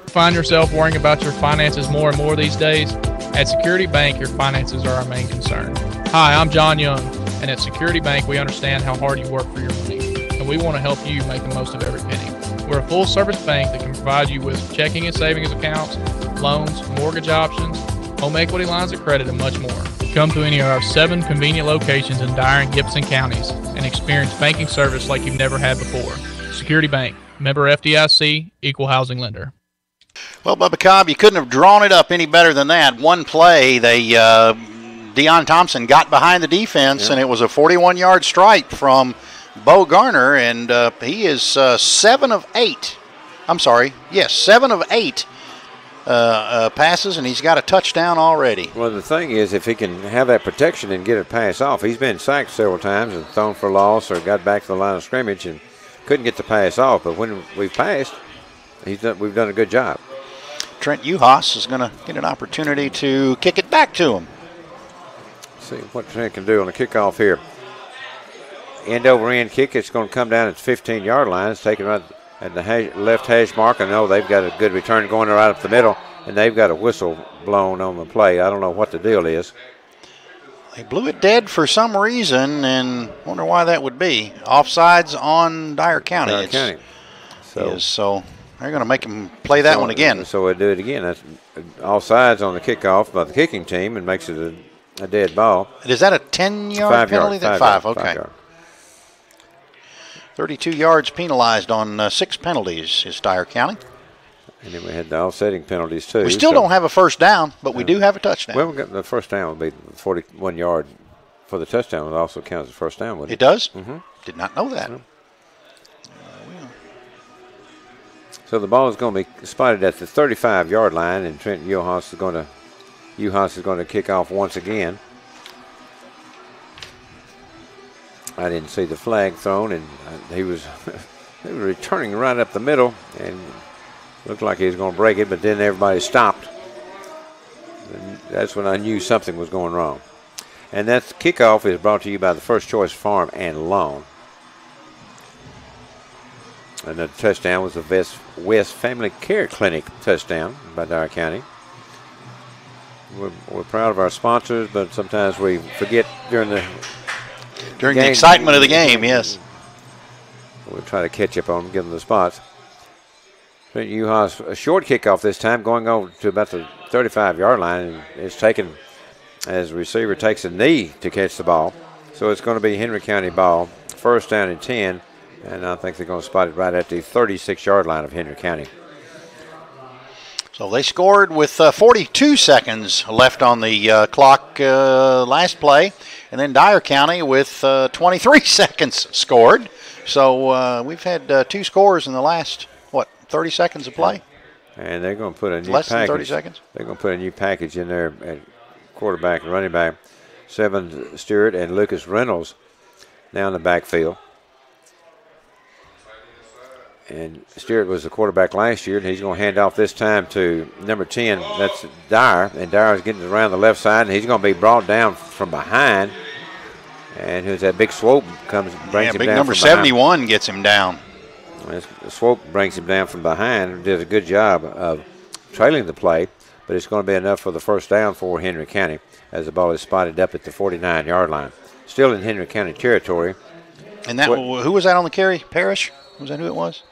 Find yourself worrying about your finances more and more these days? At Security Bank, your finances are our main concern. Hi, I'm John Young, and at Security Bank, we understand how hard you work for your money, and we want to help you make the most of every penny. We're a full-service bank that can provide you with checking and savings accounts, loans, mortgage options, home equity lines of credit, and much more. Come to any of our 7 convenient locations in Dyer and Gibson counties and experience banking service like you've never had before. Security Bank, member FDIC, equal housing lender.
Well, Bubba Cobb, you couldn't have drawn it up any better than that. One play, Deion Thompson got behind the defense, and it was a 41-yard strike from Bo Garner, and he is 7 of 8 passes, and he's got a touchdown already.
Well, the thing is, if he can have that protection and get a pass off, he's been sacked several times and thrown for loss or got back to the line of scrimmage and couldn't get the pass off. But when we've passed, we've done a good job.
Trent Uhas is going to get an opportunity to kick it back to him.
See what Trent can do on the kickoff here. End over end kick. It's going to come down at the 15-yard line. It's taken right at the left hash mark. I know they've got a good return going right up the middle, and they've got a whistle blown on the play. I don't know what the deal is.
They blew it dead for some reason, and wonder why that would be. Offsides on Dyer County. So they're going to make them play that one again.
So we'll do it again. That's offsides on the kickoff by the kicking team and makes it a dead ball.
Is that a 10-yard penalty? 5. Okay.
5 yard.
32 yards penalized on 6 penalties is Dyer County.
And then we had the offsetting penalties, too.
We still don't have a first down, but we do have a touchdown.
Well, the first down would be 41 yard for the touchdown. It also counts as first down, wouldn't it?
It does?
Mm-hmm.
Did not know that.
So the ball is going to be spotted at the 35-yard line, and Trent Uhas is going to kick off once again. I didn't see the flag thrown, and he was returning right up the middle, and looked like he was going to break it, but then everybody stopped. And that's when I knew something was going wrong. And that kickoff is brought to you by the First Choice Farm and Loan. And the touchdown was the West Family Care Clinic touchdown by Dyer County. We're proud of our sponsors, but sometimes we forget during the
excitement of the game, yes.
We'll try to catch up on them, give them the spots. Trent Uhas, a short kickoff this time, going over to about the 35-yard line, and it's taken as the receiver takes a knee to catch the ball. So it's going to be Henry County ball, first down and 10, and I think they're going to spot it right at the 36-yard line of Henry County.
So they scored with 42 seconds left on the clock last play. And then Dyer County with 23 seconds scored. So we've had 2 scores in the last, 30 seconds of play?
And they're going to put a new
Less
package.
than 30 seconds?
They're going to put a new package in there at quarterback and running back. Seven Stewart and Lucas Reynolds down the backfield. And Stewart was the quarterback last year, and he's going to hand off this time to number 10. That's Dyer, and Dyer's getting around the left side, and he's going to be brought down from behind. And who's that big Swope brings him down
big number
from behind.
71 gets him down.
Swope brings him down from behind. Did a good job of trailing the play, but it's going to be enough for the first down for Henry County as the ball is spotted up at the 49-yard line. Still in Henry County territory.
And that who was that on the carry? Parrish? Was that who it was?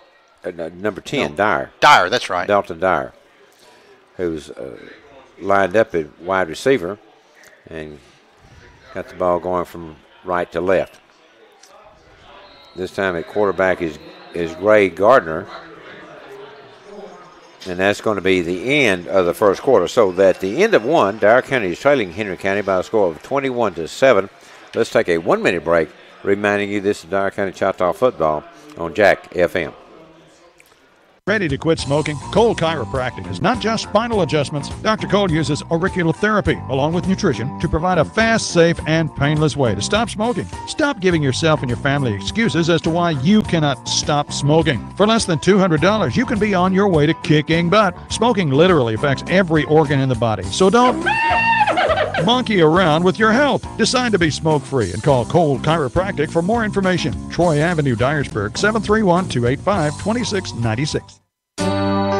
Number 10, Dyer.
Dyer, that's right.
Dalton Dyer, who's lined up at wide receiver and got the ball going from right to left. This time at quarterback is Ray Gardner. And that's going to be the end of the first quarter. So at the end of one, Dyer County is trailing Henry County by a score of 21-7. Let's take a 1-minute break, reminding you this is Dyer County Choctaw football on Jack FM.
Ready to quit smoking? Cole Chiropractic is not just spinal adjustments. Dr. Cole uses auricular therapy along with nutrition to provide a fast, safe, and painless way to stop smoking. Stop giving yourself and your family excuses as to why you cannot stop smoking. For less than $200, you can be on your way to kicking butt. Smoking literally affects every organ in the body, so don't monkey around with your health. Decide to be smoke-free and call Cole Chiropractic for more information. Troy Avenue, Dyersburg, 731-285-2696.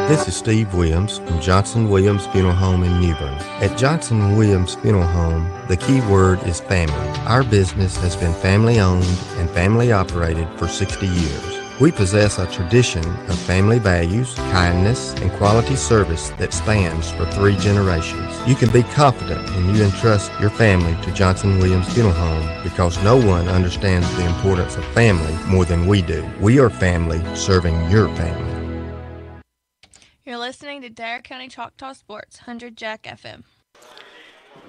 This is Steve Williams from Johnson Williams Funeral Home in New Bern. At Johnson Williams Funeral Home, the key word is family. Our business has been family-owned and family-operated for 60 years. We possess a tradition of family values, kindness, and quality service that spans for 3 generations. You can be confident when you entrust your family to Johnson Williams Funeral Home because no one understands the importance of family more than we do. We are family serving your family.
You're listening to Dyer County Choctaw Sports, 100 Jack FM.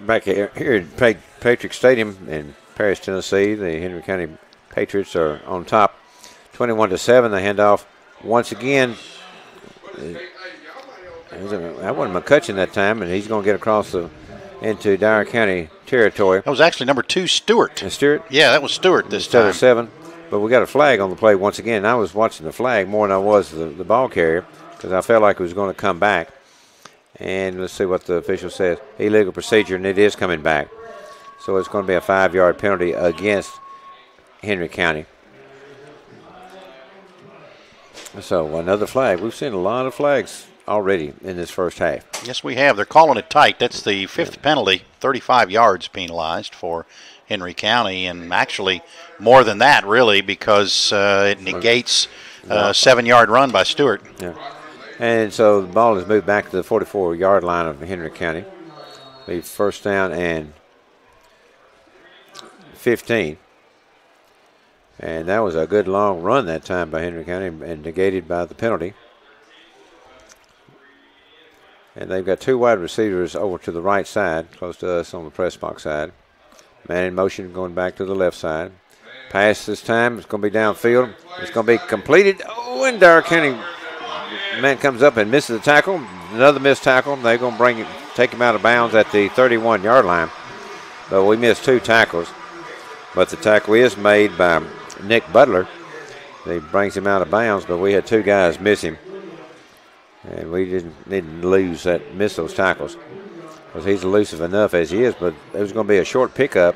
Back here at Patriots Stadium in Paris, Tennessee, the Henry County Patriots are on top. 21-7, the handoff once again. That wasn't McCutcheon that time, and he's going to get across into Dyer County territory.
That was actually number 2, Stewart.
Stewart?
Yeah, that was Stewart this
instead
time.
Of 7, but we got a flag on the play once again. I was watching the flag more than I was the ball carrier because I felt like it was going to come back. And let's see what the official says. Illegal procedure, and it is coming back. So it's going to be a 5-yard penalty against Henry County. So another flag. We've seen a lot of flags already in this first half.
Yes, we have. They're calling it tight. That's the 5th penalty, 35 yards penalized for Henry County, and actually more than that, really, because it negates a 7-yard run by Stewart.
Yeah. And so the ball is moved back to the 44-yard line of Henry County. The first down and 15. And that was a good long run that time by Henry County and negated by the penalty. And they've got 2 wide receivers over to the right side, close to us on the press box side. Man in motion going back to the left side. Pass this time. It's going to be downfield. It's going to be completed. Oh, and Dyer County man comes up and misses the tackle. Another missed tackle. They're going to take him out of bounds at the 31-yard line. But we missed 2 tackles. But the tackle is made by Nick Butler. He brings him out of bounds, but we had 2 guys miss him. And we didn't miss those tackles because he's elusive enough as he is, but it was going to be a short pickup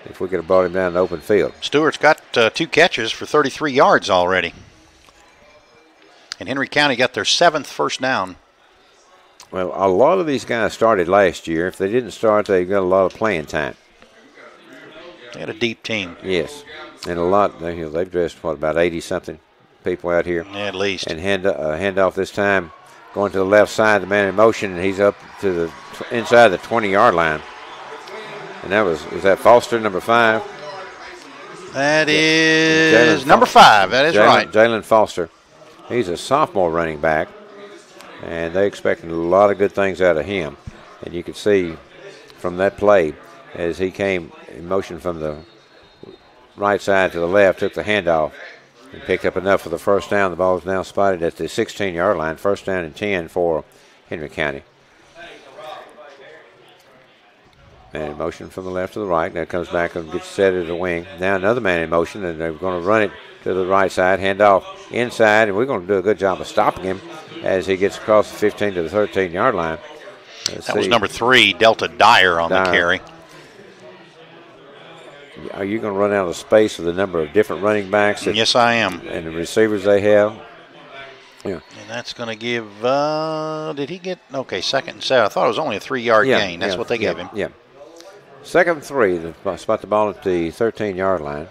if we could have brought him down the open field.
Stewart's got 2 catches for 33 yards already. And Henry County got their 7th first down.
Well, a lot of these guys started last year. If they didn't start, they got a lot of playing time.
They had a deep team.
Yes, and a lot. They've dressed about 80-something people out here.
Yeah, at least.
And handoff this time, going to the left side. The man in motion, and he's up to the inside the 20-yard line. And is that Foster, number 5?
That is number 5. That is right.
Jalen Foster. He's a sophomore running back. and they're expecting a lot of good things out of him. And you can see from that play as he came in motion from the right side to the left, took the handoff, and picked up enough for the first down. The ball is now spotted at the 16-yard line. First down and 10 for Henry County. Man in motion from the left to the right. Now comes back and gets set at the wing. Now another man in motion, and they're going to run it to the right side. Handoff inside, and we're going to do a good job of stopping him as he gets across the 15 to the 13-yard line.
That was number 3, Delta Dyer on the carry.
Are you going to run out of space with the number of different running backs?
Yes, I am.
And the receivers they have? Yeah.
And that's going to give, did he get, okay, 2nd and 7. I thought it was only a 3-yard gain. That's what they gave him.
Yeah. 2nd and 3, they spot the ball at the 13-yard line.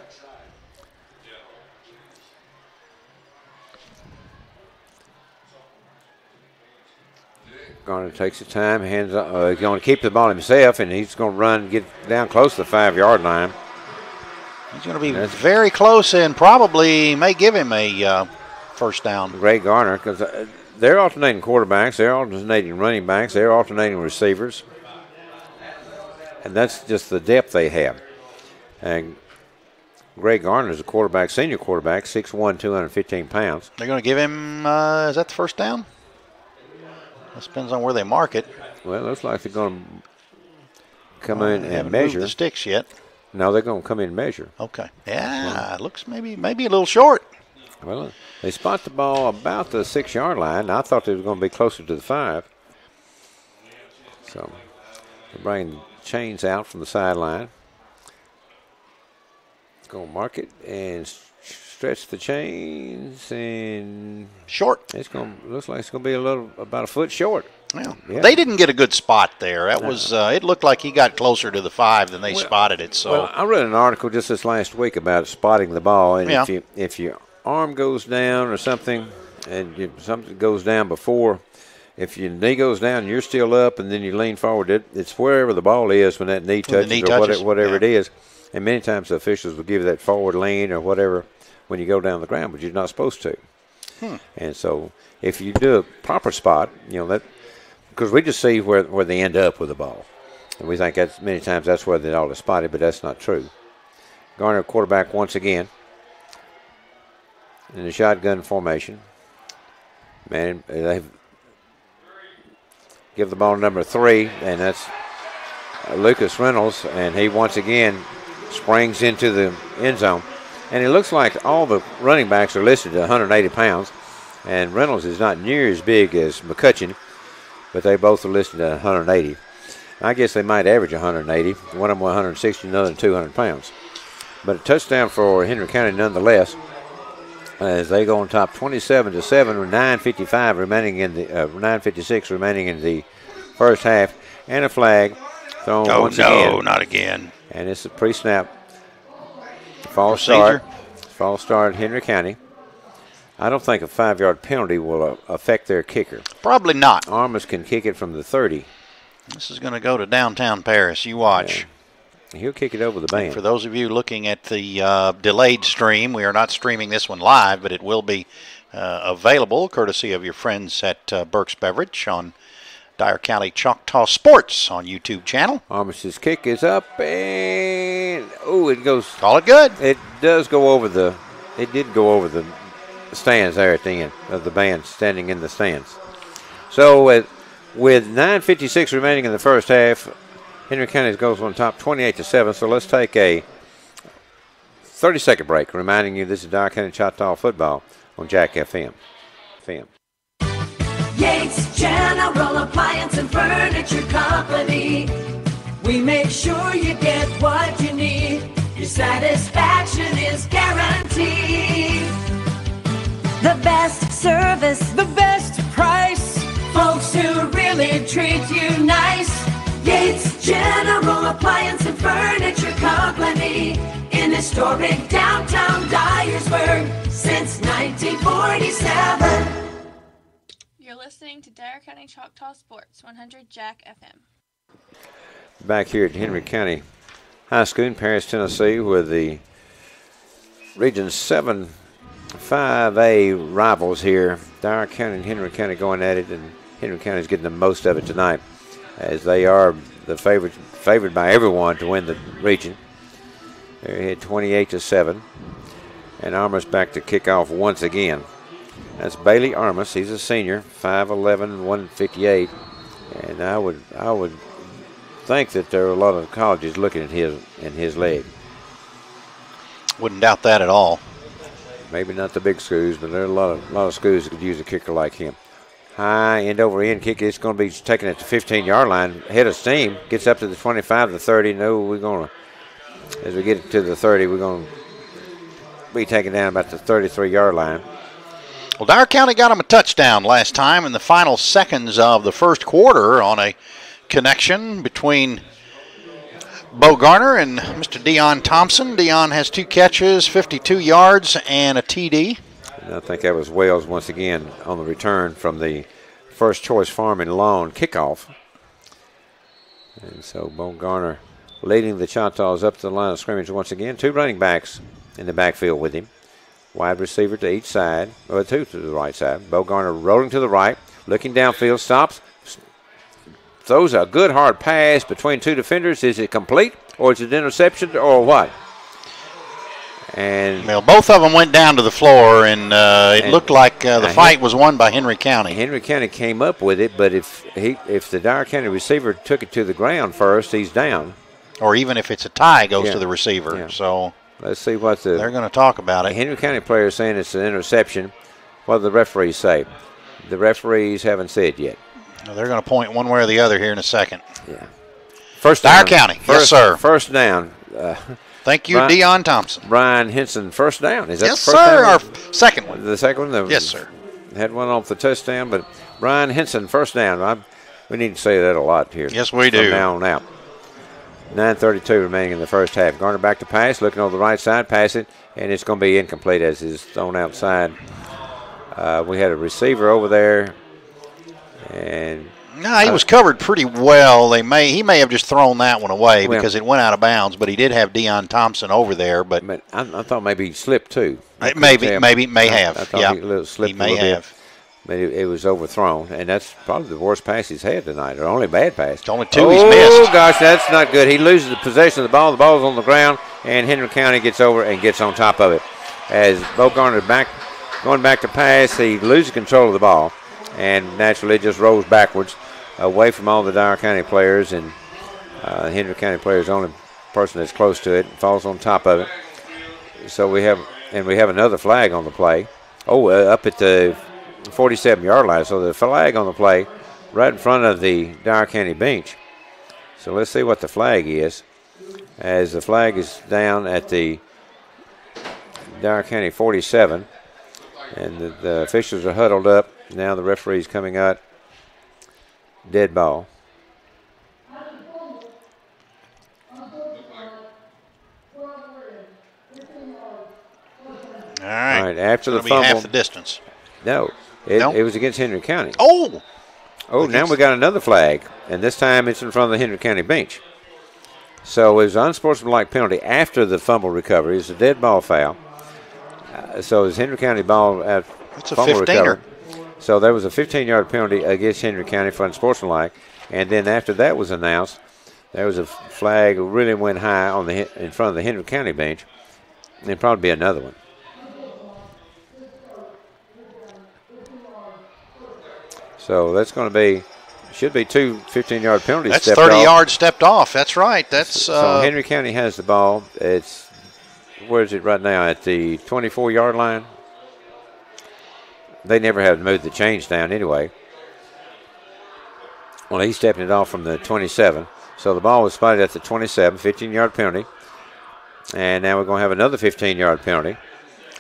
Garner takes his time, he's going to keep the ball himself, and he's going to run, get down close to the 5-yard line.
He's going to be very close and probably may give him a first down.
Greg Garner, because they're alternating quarterbacks, they're alternating running backs, they're alternating receivers. And that's just the depth they have. And Greg Garner is a quarterback, senior quarterback, 6'1", 215 pounds.
They're going to give him, is that the first down? That depends on where they mark it.
Well, it looks like they're going to come in and measure.
The sticks yet?
No, they're going to come in and measure.
Okay. Yeah, it looks maybe a little short.
Well, they spot the ball about the 6-yard line. I thought they were going to be closer to the 5. So they're bringing chains out from the sideline. Going to mark it and stretch the chains and
short.
Looks like it's going to be about a foot short.
Yeah. They didn't get a good spot there. That was it looked like he got closer to the 5 than they spotted it. So
I read an article just this last week about spotting the ball, and if your arm goes down or something, and something goes down before. If your knee goes down and you're still up and then you lean forward, it's wherever the ball is when that knee touches, whatever it is. And many times the officials will give you that forward lean or whatever when you go down the ground, but you're not supposed to. And so if you do a proper spot, that because we just see where they end up with the ball. And we think many times that's where they ought to spot it, but that's not true. Garner quarterback once again in the shotgun formation. Man, they've give the ball to number 3, and that's Lucas Reynolds, and he once again springs into the end zone. And it looks like all the running backs are listed at 180 pounds, and Reynolds is not near as big as McCutcheon, but they both are listed at 180. I guess they might average 180. One of them 160, another 200 pounds. But a touchdown for Henry County nonetheless, as they go on top 27-7 with 9:56 remaining in the first half, and a flag thrown once again.
No, not again.
And it's a pre-snap false start at Henry County. I don't think a 5-yard penalty will affect their kicker.
Probably not.
Armas can kick it from the 30.
This is going to go to downtown Paris. You watch.
Yeah. He'll kick it over the band.
And for those of you looking at the delayed stream, we are not streaming this one live, but it will be available courtesy of your friends at Burke's Beverage on Dyer County Choctaw Sports on YouTube channel.
Armis's kick is up, and it goes.
Call it good.
It did go over the stands there at the end of the band standing in the stands. So with 9:56 remaining in the first half, Henry County goes on top 28-7. So let's take a 30-second break, reminding you this is Dyer County Choctaw football on Jack FM.
Yates General Appliance and Furniture Company. We make sure you get what you need. Your satisfaction is guaranteed.
The best service,
the best price. Folks who really treat you nice. Yates General Appliance and Furniture Company in historic downtown Dyersburg since 1947.
You're listening to Dyer County Choctaw Sports, 100 Jack FM.
Back here at Henry County High School in Paris, Tennessee, with the Region 7 5A rivals here. Dyer County and Henry County going at it, and Henry County's getting the most of it tonight, as they are the favored by everyone to win the region. They're hit 28-7, and Armas back to kick off once again. That's Bailey Armas. He's a senior, 5'11", 158, and I would think that there are a lot of colleges looking at his leg.
Wouldn't doubt that at all.
Maybe not the big schools, but there are a lot of schools that could use a kicker like him. High end over end kick. It's going to be taken at the 15-yard line. Head of steam. Gets up to the 25, the 30. No, we're going to, as we get to the 30, we're going to be taken down about the 33-yard line.
Well, Dyer County got him a touchdown last time in the final seconds of the first quarter on a connection between Bo Garner and Mr. Dion Thompson. Dion has 2 catches, 52 yards, and a TD.
And I think that was Wells once again on the return from the First Choice Farm and Lawn kickoff. And so Bo Garner leading the Choctaws up to the line of scrimmage once again. 2 running backs in the backfield with him. Wide receiver to each side, or 2 to the right side. Bo Garner rolling to the right, looking downfield, stops, throws a good hard pass between 2 defenders. Is it complete, or is it interception, or what? And
well, both of them went down to the floor, and it looked like the fight was won by Henry County.
Henry County came up with it, but if the Dyer County receiver took it to the ground first, he's down.
Or even if it's a tie, goes to the receiver.
Yeah.
So
let's see what
they're going to talk about it.
Henry County player is saying it's an interception. What do the referees say? The referees haven't said yet.
They're going to point one way or the other here in a second.
Yeah. First down.
Dyer County. Yes, sir.
First down.
Thank you, Dion Thompson.
Brian Henson, first down. Is that
yes,
the first
sir.
down?
Our second one.
The second one?
Yes, sir.
Had one off the touchdown, but Brian Henson, first down. We need to say that a lot here.
Yes, we do.
From now on out. 9:32 remaining in the first half. Garner back to pass, looking over the right side, pass it, and it's going to be incomplete as it's thrown outside. We had a receiver over there, and
no, he was covered pretty well. He may have just thrown that one away because it went out of bounds, but he did have Dion Thompson over there. But
I thought maybe he slipped too.
May have.
I thought he slipped
he may have.
But it was overthrown, and that's probably the worst pass he's had tonight, or only bad pass.
It's only 2 he's missed.
Oh, gosh, that's not good. He loses the possession of the ball. The ball's on the ground, and Henry County gets over and gets on top of it. As Bo Garner going back to pass, he loses control of the ball, and naturally just rolls backwards away from all the Dyer County players, and Henry County player is the only person that's close to it, falls on top of it. So we have another flag on the play. Up at the 47-yard line. So the flag on the play right in front of the Dyer County bench. So let's see what the flag is. As the flag is down at the Dyer County 47, and the officials are huddled up. Now the referee's coming out. Dead ball.
All right.
After the
be
fumble,
half the distance.
No, it was against Henry County.
Oh,
now we got another flag, and this time it's in front of the Henry County bench. So it was an unsportsmanlike penalty after the fumble recovery. It's a dead ball foul. So it's Henry County ball at
it's a
fumble
15er.
recovery. So there was a 15-yard penalty against Henry County for unsportsmanlike, and then after that was announced, there was a flag that really went high in front of the Henry County bench. There'd probably be another one. So that's going to should be 2 15-yard penalties.
That's 30 yards stepped off. That's right.
So Henry County has the ball. Where is it right now? At the 24-yard line. They never have moved the chains down anyway. Well, he's stepping it off from the 27. So the ball was spotted at the 27, 15-yard penalty. And now we're going to have another 15-yard penalty.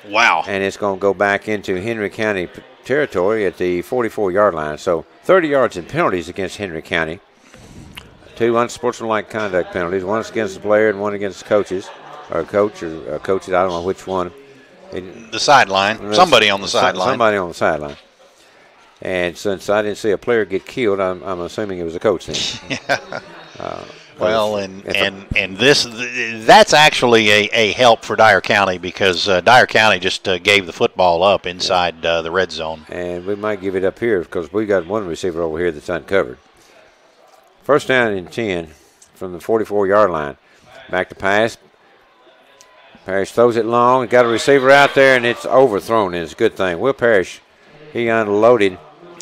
Wow.
And it's going to go back into Henry County territory at the 44-yard line. So 30 yards in penalties against Henry County. 2 unsportsmanlike conduct penalties. One against the player and one against the coaches. Or coaches, I don't know which one.
The sideline. Somebody on the sideline.
Somebody on the sideline. And since I didn't see a player get killed, I'm assuming it was a coach then.
Yeah. Well, and that's actually a help for Dyer County because Dyer County just gave the football up inside the red zone.
And we might give it up here because we got one receiver over here that's uncovered. First down and 10 from the 44-yard line. Back to pass. Parrish throws it long. Got a receiver out there, and it's overthrown, and it's a good thing. Will Parrish, he unloaded,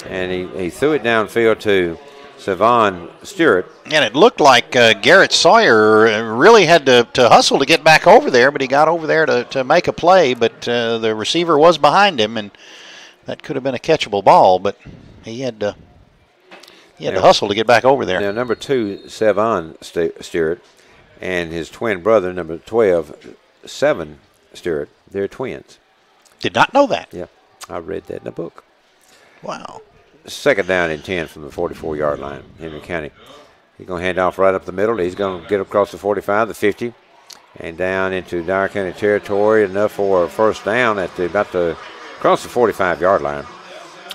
and he threw it downfield to Savon Stewart.
And it looked like Garrett Sawyer really had to hustle to get back over there, but he got over there to make a play, but the receiver was behind him, and that could have been a catchable ball, but he had to hustle to get back over there.
Now, number 2, Savon Stewart, and his twin brother, number 12, 7 Stewart, they're twins.
Did not know that.
Yeah, I read that in a book.
Wow.
Second down and 10 from the 44-yard line, Henry County. He's going to hand off right up the middle. He's going to get across the 45, the 50, and down into Dyer County territory, enough for a first down at about to cross the 45-yard line.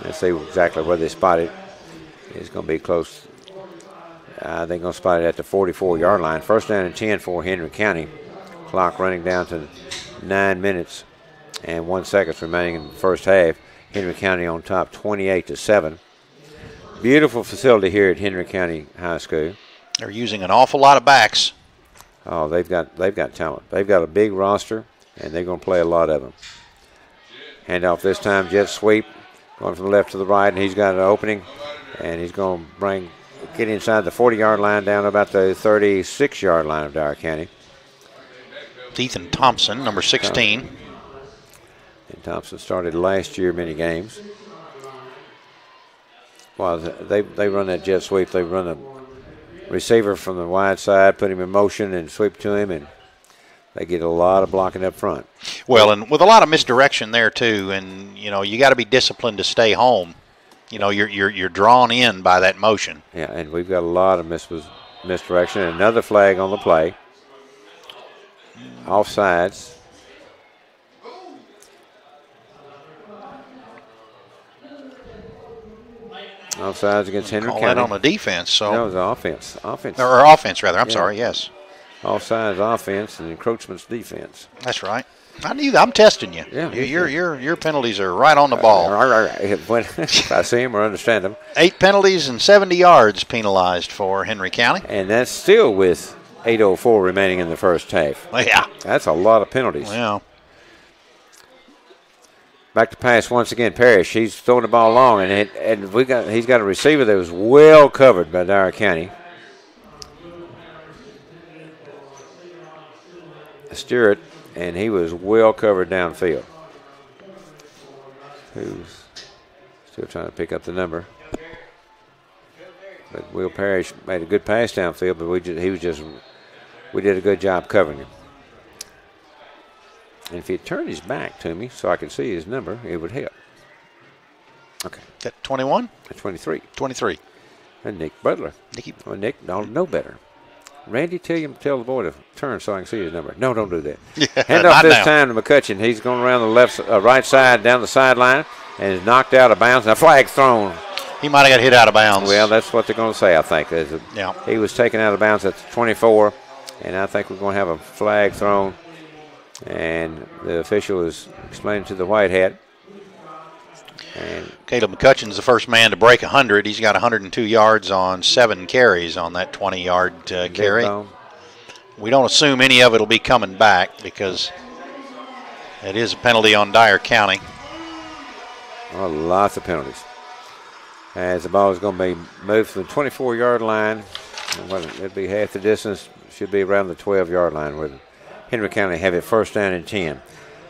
Let's see exactly where they spot it. It's going to be close. They're going to spot it at the 44-yard line. First down and 10 for Henry County. Clock running down to 9 minutes and 1 second remaining in the first half. Henry County on top, 28-7. Beautiful facility here at Henry County High School.
They're using an awful lot of backs.
Oh, they've got talent. They've got a big roster, and they're going to play a lot of them. Handoff this time, jet sweep, going from the left to the right, and he's got an opening, and he's going to get inside the 40-yard line down about the 36-yard line of Dyer County.
Ethan Thompson, number 16.
And Thompson started last year many games. Well, they run that jet sweep. They run a receiver from the wide side, put him in motion, and sweep to him, and they get a lot of blocking up front.
Well, and with a lot of misdirection there too, and you got to be disciplined to stay home. You're drawn in by that motion.
Yeah, and we've got a lot of misdirection. Another flag on the play. Offsides. Offsides against Henry County.
Call that on the defense. So
no, it was offense.
Or offense, rather. I'm sorry, yes.
Offsides offense and encroachments defense.
That's right. I knew that. I'm testing you.
Yeah,
your penalties are right on the ball.
If I see them or understand them.
8 penalties and 70 yards penalized for Henry County.
And that's still with 8:04 remaining in the first half.
Yeah.
That's a lot of penalties.
Yeah.
Back to pass once again, Parrish. He's throwing the ball long, and he's got a receiver that was well covered by Dyer County. Stewart, and he was well covered downfield. Who's still trying to pick up the number. But Will Parrish made a good pass downfield, but we did a good job covering him. And if he turned his back to me so I could see his number, it would help. Okay.
That 21?
23.
23.
And Nick Butler. Well, Nick don't know better. Randy, tell the boy to turn so I can see his number. No, don't do that.
Yeah,
hand off this time to McCutcheon. He's going around the right side down the sideline and is knocked out of bounds. And a flag thrown.
He might have got hit out of bounds.
Well, that's what they're going to say, I think.
Yeah.
He was taken out of bounds at 24, and I think we're going to have a flag thrown. And the official is explaining to the white hat. And
Caleb McCutcheon's the first man to break 100. He's got 102 yards on 7 carries on that 20-yard carry. We don't assume any of it will be coming back because it is a penalty on Dyer County.
Oh, lots of penalties. As the ball is going to be moved from the 24-yard line. It'll be half the distance. Should be around the 12-yard line where Henry County have it first down and 10.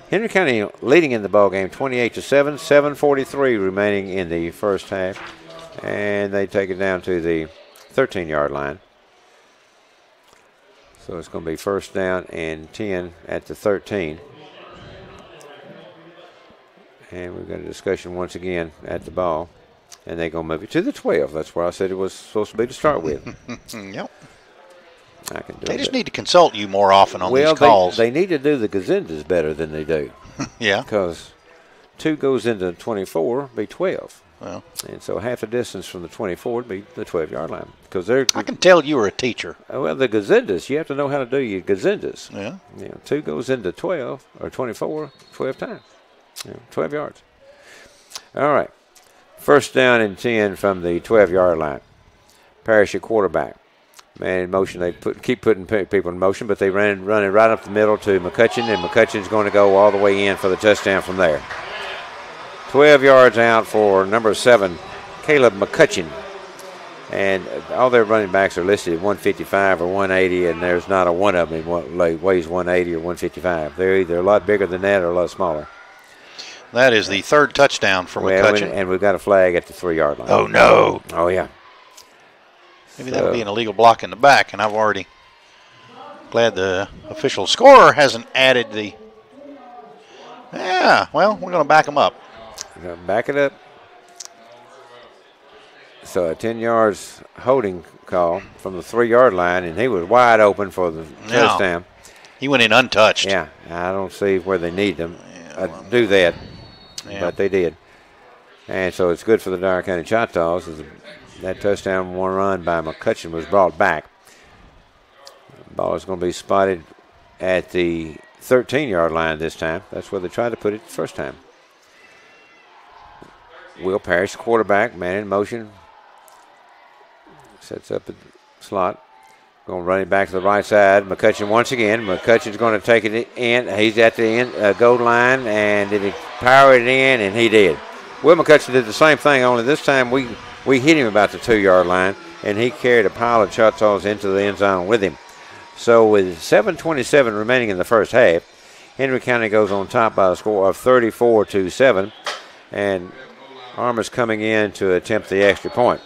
Henry County leading in the ball game 28-7, 7:43 remaining in the first half. And they take it down to the 13-yard line. So it's going to be first down and 10 at the 13. And we've got a discussion once again at the ball. And they're going to move it to the 12. That's where I said it was supposed to be to start with.
Yep.
I can do
they
it.
just need to consult you more often on these calls.
They need to do the gazendas better than they do.
Yeah.
Because 2 goes into 24, be 12.
Well,
and so half the distance from the 24 would be the 12-yard line. Because they're,
I can tell you were a teacher.
Well, the gazindas, you have to know how to do your gazindas.
Yeah.
2 goes into 12 or 24, 12 times. 12 yards. All right. First down and 10 from the 12-yard line. Parrish, your quarterback. Man in motion. They keep putting people in motion, but they running right up the middle to McCutcheon, and McCutcheon's going to go all the way in for the touchdown from there. 12 yards out for number 7, Caleb McCutcheon. And all their running backs are listed at 155 or 180, and there's not a one of them that weighs 180 or 155. They're either a lot bigger than that or a lot smaller.
That is the third touchdown for McCutcheon.
And we've got a flag at the 3-yard line.
Oh, no.
Oh, yeah.
Maybe that'll be an illegal block in the back, and I've already glad the official scorer hasn't added the. Yeah, well, we're going to back them up.
Back it up. So a 10 yards holding call from the 3-yard line, and he was wide open for the touchdown.
He went in untouched.
Yeah, I don't see where they need them do that, but they did. And so it's good for the Dyer County Choctaws. That touchdown one run by McCutcheon was brought back. The ball is going to be spotted at the 13-yard line this time. That's where they tried to put it the first time. Will Parrish, quarterback, man in motion. Sets up the slot. Going to run it back to the right side. McCutcheon once again. McCutcheon's going to take it in. He's at the end, goal line, and did he power it in? And he did. Will McCutcheon did the same thing, only this time we hit him about the 2-yard line, and he carried a pile of Choctaws into the end zone with him. So with 7:27 remaining in the first half, Henry County goes on top by a score of 34-7, and Armour's coming in to attempt the extra point.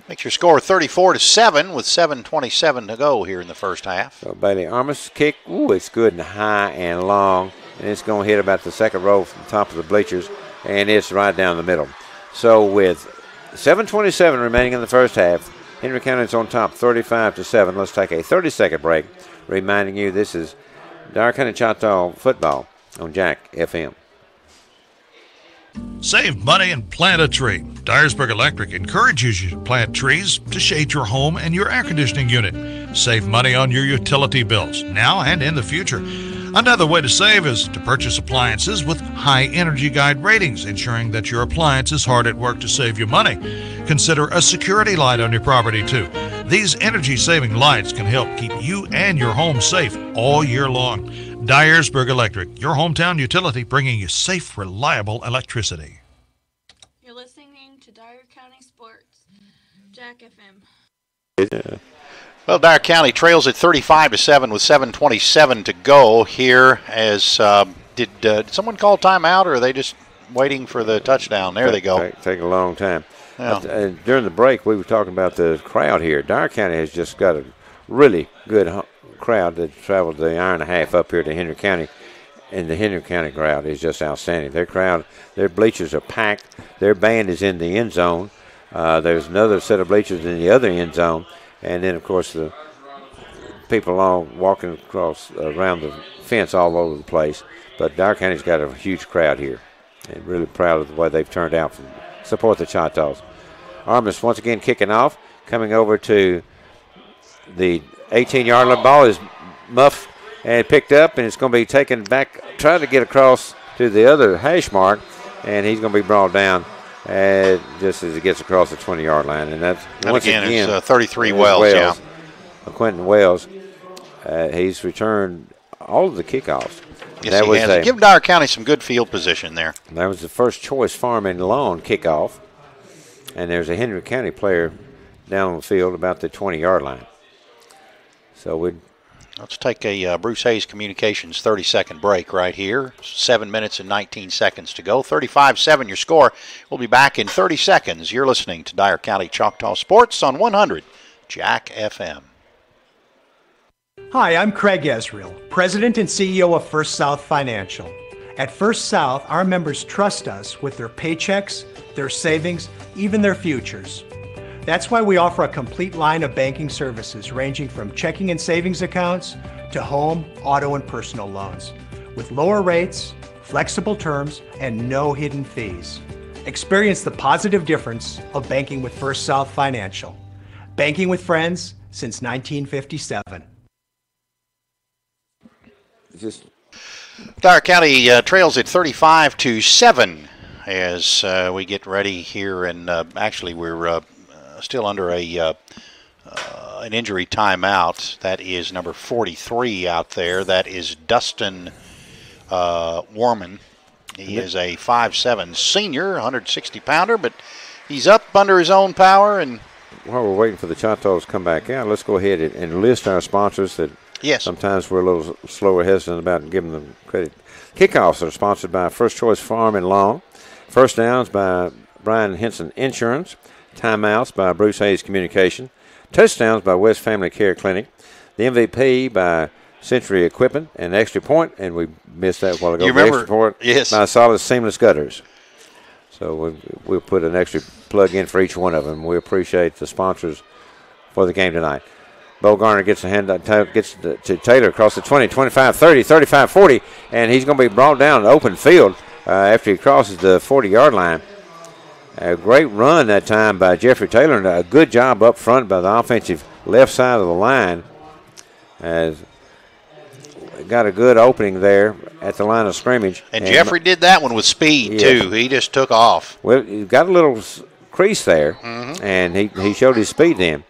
Makes your score 34-7 with 7:27 to go here in the first half.
So Bailey Armour's kick, it's good and high and long, and it's going to hit about the second row from the top of the bleachers, and it's right down the middle. So with 7:27 remaining in the first half, Henry County's on top 35-7. Let's take a 30-second break, reminding you this is Dyer County Choctaw football on Jack FM.
Save money and plant a tree. Dyersburg Electric encourages you to plant trees to shade your home and your air conditioning unit. Save money on your utility bills now and in the future. Another way to save is to purchase appliances with high energy guide ratings, ensuring that your appliance is hard at work to save you money. Consider a security light on your property too. These energy-saving lights can help keep you and your home safe all year long. Dyersburg Electric, your hometown utility, bringing you safe, reliable electricity.
You're listening to Dyer County Sports, Jack FM.
Yeah.
Well, Dyer County trails at 35-7 with 7:27 to go here. As did someone call timeout, or are they just waiting for the touchdown? There they go.
Take a long time.
Yeah.
During the break, we were talking about the crowd here. Dyer County has just got a really good crowd that traveled the hour and a half up here to Henry County, and the Henry County crowd is just outstanding. Their bleachers are packed. Their band is in the end zone. There's another set of bleachers in the other end zone, and then of course the people all walking across around the fence all over the place. But Dyer County's got a huge crowd here, and really proud of the way they've turned out to support the Choctaws. Armis once again kicking off, coming over to the 18-yard line. Ball is muffed and picked up, and it's going to be taken back, trying to get across to the other hash mark, and he's going to be brought down just as he gets across the 20-yard line. And that's once again
it's 33 Wells.
Quentin Wells. He's returned all of the kickoffs.
Yes, he has. Give Dyer County some good field position there.
That was the first choice farm and lawn kickoff. And there's a Henry County player down on the field about the 20-yard line. So
let's take a Bruce Hayes Communications 30-second break right here. 7 minutes and 19 seconds to go. 35-7 your score. We'll be back in 30 seconds. You're listening to Dyer County Choctaw Sports on 100 Jack FM.
Hi, I'm Craig Ezreal, President and CEO of First South Financial. At First South, our members trust us with their paychecks, their savings, even their futures. That's why we offer a complete line of banking services ranging from checking and savings accounts to home, auto, and personal loans. with lower rates, flexible terms, and no hidden fees. Experience the positive difference of banking with First South Financial. Banking with friends since 1957.
Dyer County trails at 35-7 as we get ready here, and actually we're still under an injury timeout. That is number 43 out there. That is Dustin Warman. He is a 5'7" senior, 160-pounder, but he's up under his own power. And
while we're waiting for the Choctaws to come back out, let's go ahead and list our sponsors that sometimes we're a little slower hesitant about giving them credit. Kickoffs are sponsored by First Choice Farm and Lawn. First Downs by Brian Henson Insurance. Timeouts by Bruce Hayes Communication. Touchdowns by West Family Care Clinic. The MVP by Century Equipment and Extra Point, and we missed that a while ago.
You remember?
Extra Point
Yes.
by Solid Seamless Gutters. So we'll put an extra plug in for each one of them. We appreciate the sponsors for the game tonight. Bo Garner gets a hand gets to Taylor across the 20, 25, 30, 35, 40, and he's going to be brought down the open field after he crosses the 40-yard line. A great run that time by Jeffrey Taylor, and a good job up front by the offensive left side of the line. As got a good opening there at the line of scrimmage.
And Jeffrey did that one with speed, too. He just took off.
Well, he got a little crease there, and he showed his speed then.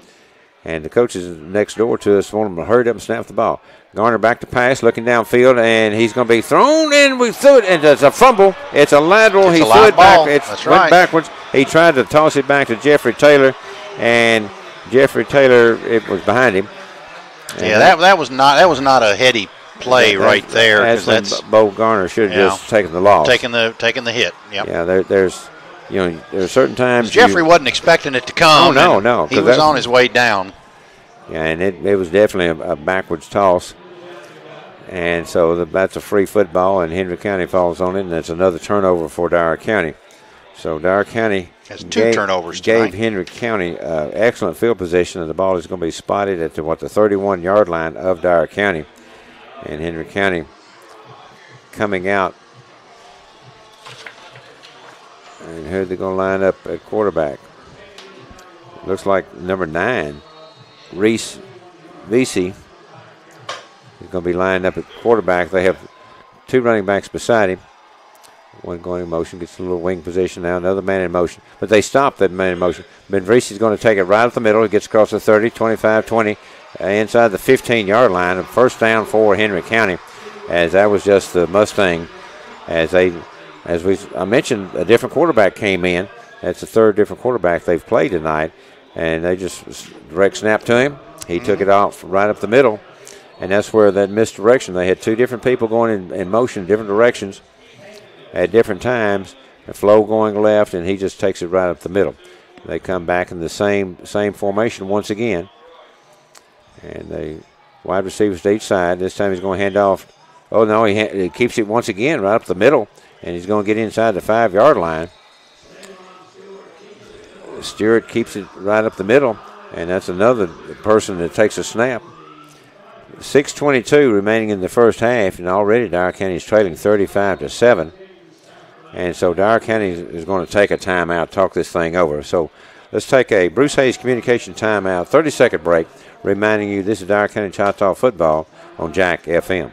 And the coaches next door to us want him to hurry up and snap the ball. Garner back to pass, looking downfield, and he's going to be thrown in. We threw it, and it's a fumble. It's a lateral. He threw it back. It went backwards. He tried to toss it back to Jeffrey Taylor, and Jeffrey Taylor, it was behind him. And
that was not a heady play right there.
That's Bo Garner should have just taken the loss.
Taking the hit. Yep.
Yeah, there's certain times
Jeffrey wasn't expecting it to come.
Oh, no.
He was on his way down.
Yeah, and it was definitely a backwards toss. And so that's a free football, and Henry County falls on it, and that's another turnover for Dyer County. So Dyer County
has two turnovers
tonight. Gave Henry County excellent field position, and the ball is going to be spotted at the 31-yard line of Dyer County. And Henry County coming out. And who are they going to line up at quarterback? Looks like number 9, Reese Vesey. He's going to be lined up at quarterback. They have two running backs beside him. One going in motion, gets a little wing position now. Another man in motion. But they stop that man in motion. Ben Vesey is going to take it right up the middle. He gets across the 30, 25, 20, inside the 15-yard line. First down for Henry County, as that was just the Mustang. I mentioned, a different quarterback came in. That's the third different quarterback they've played tonight. And they just direct snap to him. He took it off right up the middle. And that's where that misdirection. They had two different people going in motion, different directions at different times. The flow going left, and he just takes it right up the middle. They come back in the same formation once again. And they wide receivers to each side. This time he's going to hand off. Oh, no, he keeps it once again right up the middle, and he's going to get inside the 5-yard line. Stewart keeps it right up the middle, and that's another person that takes a snap. 6:22 remaining in the first half, and already Dyer County is trailing 35-7. And so Dyer County is going to take a timeout, talk this thing over. So let's take a Bruce Hayes Communication timeout, 30-second break, reminding you this is Dyer County Choctaw football on Jack FM.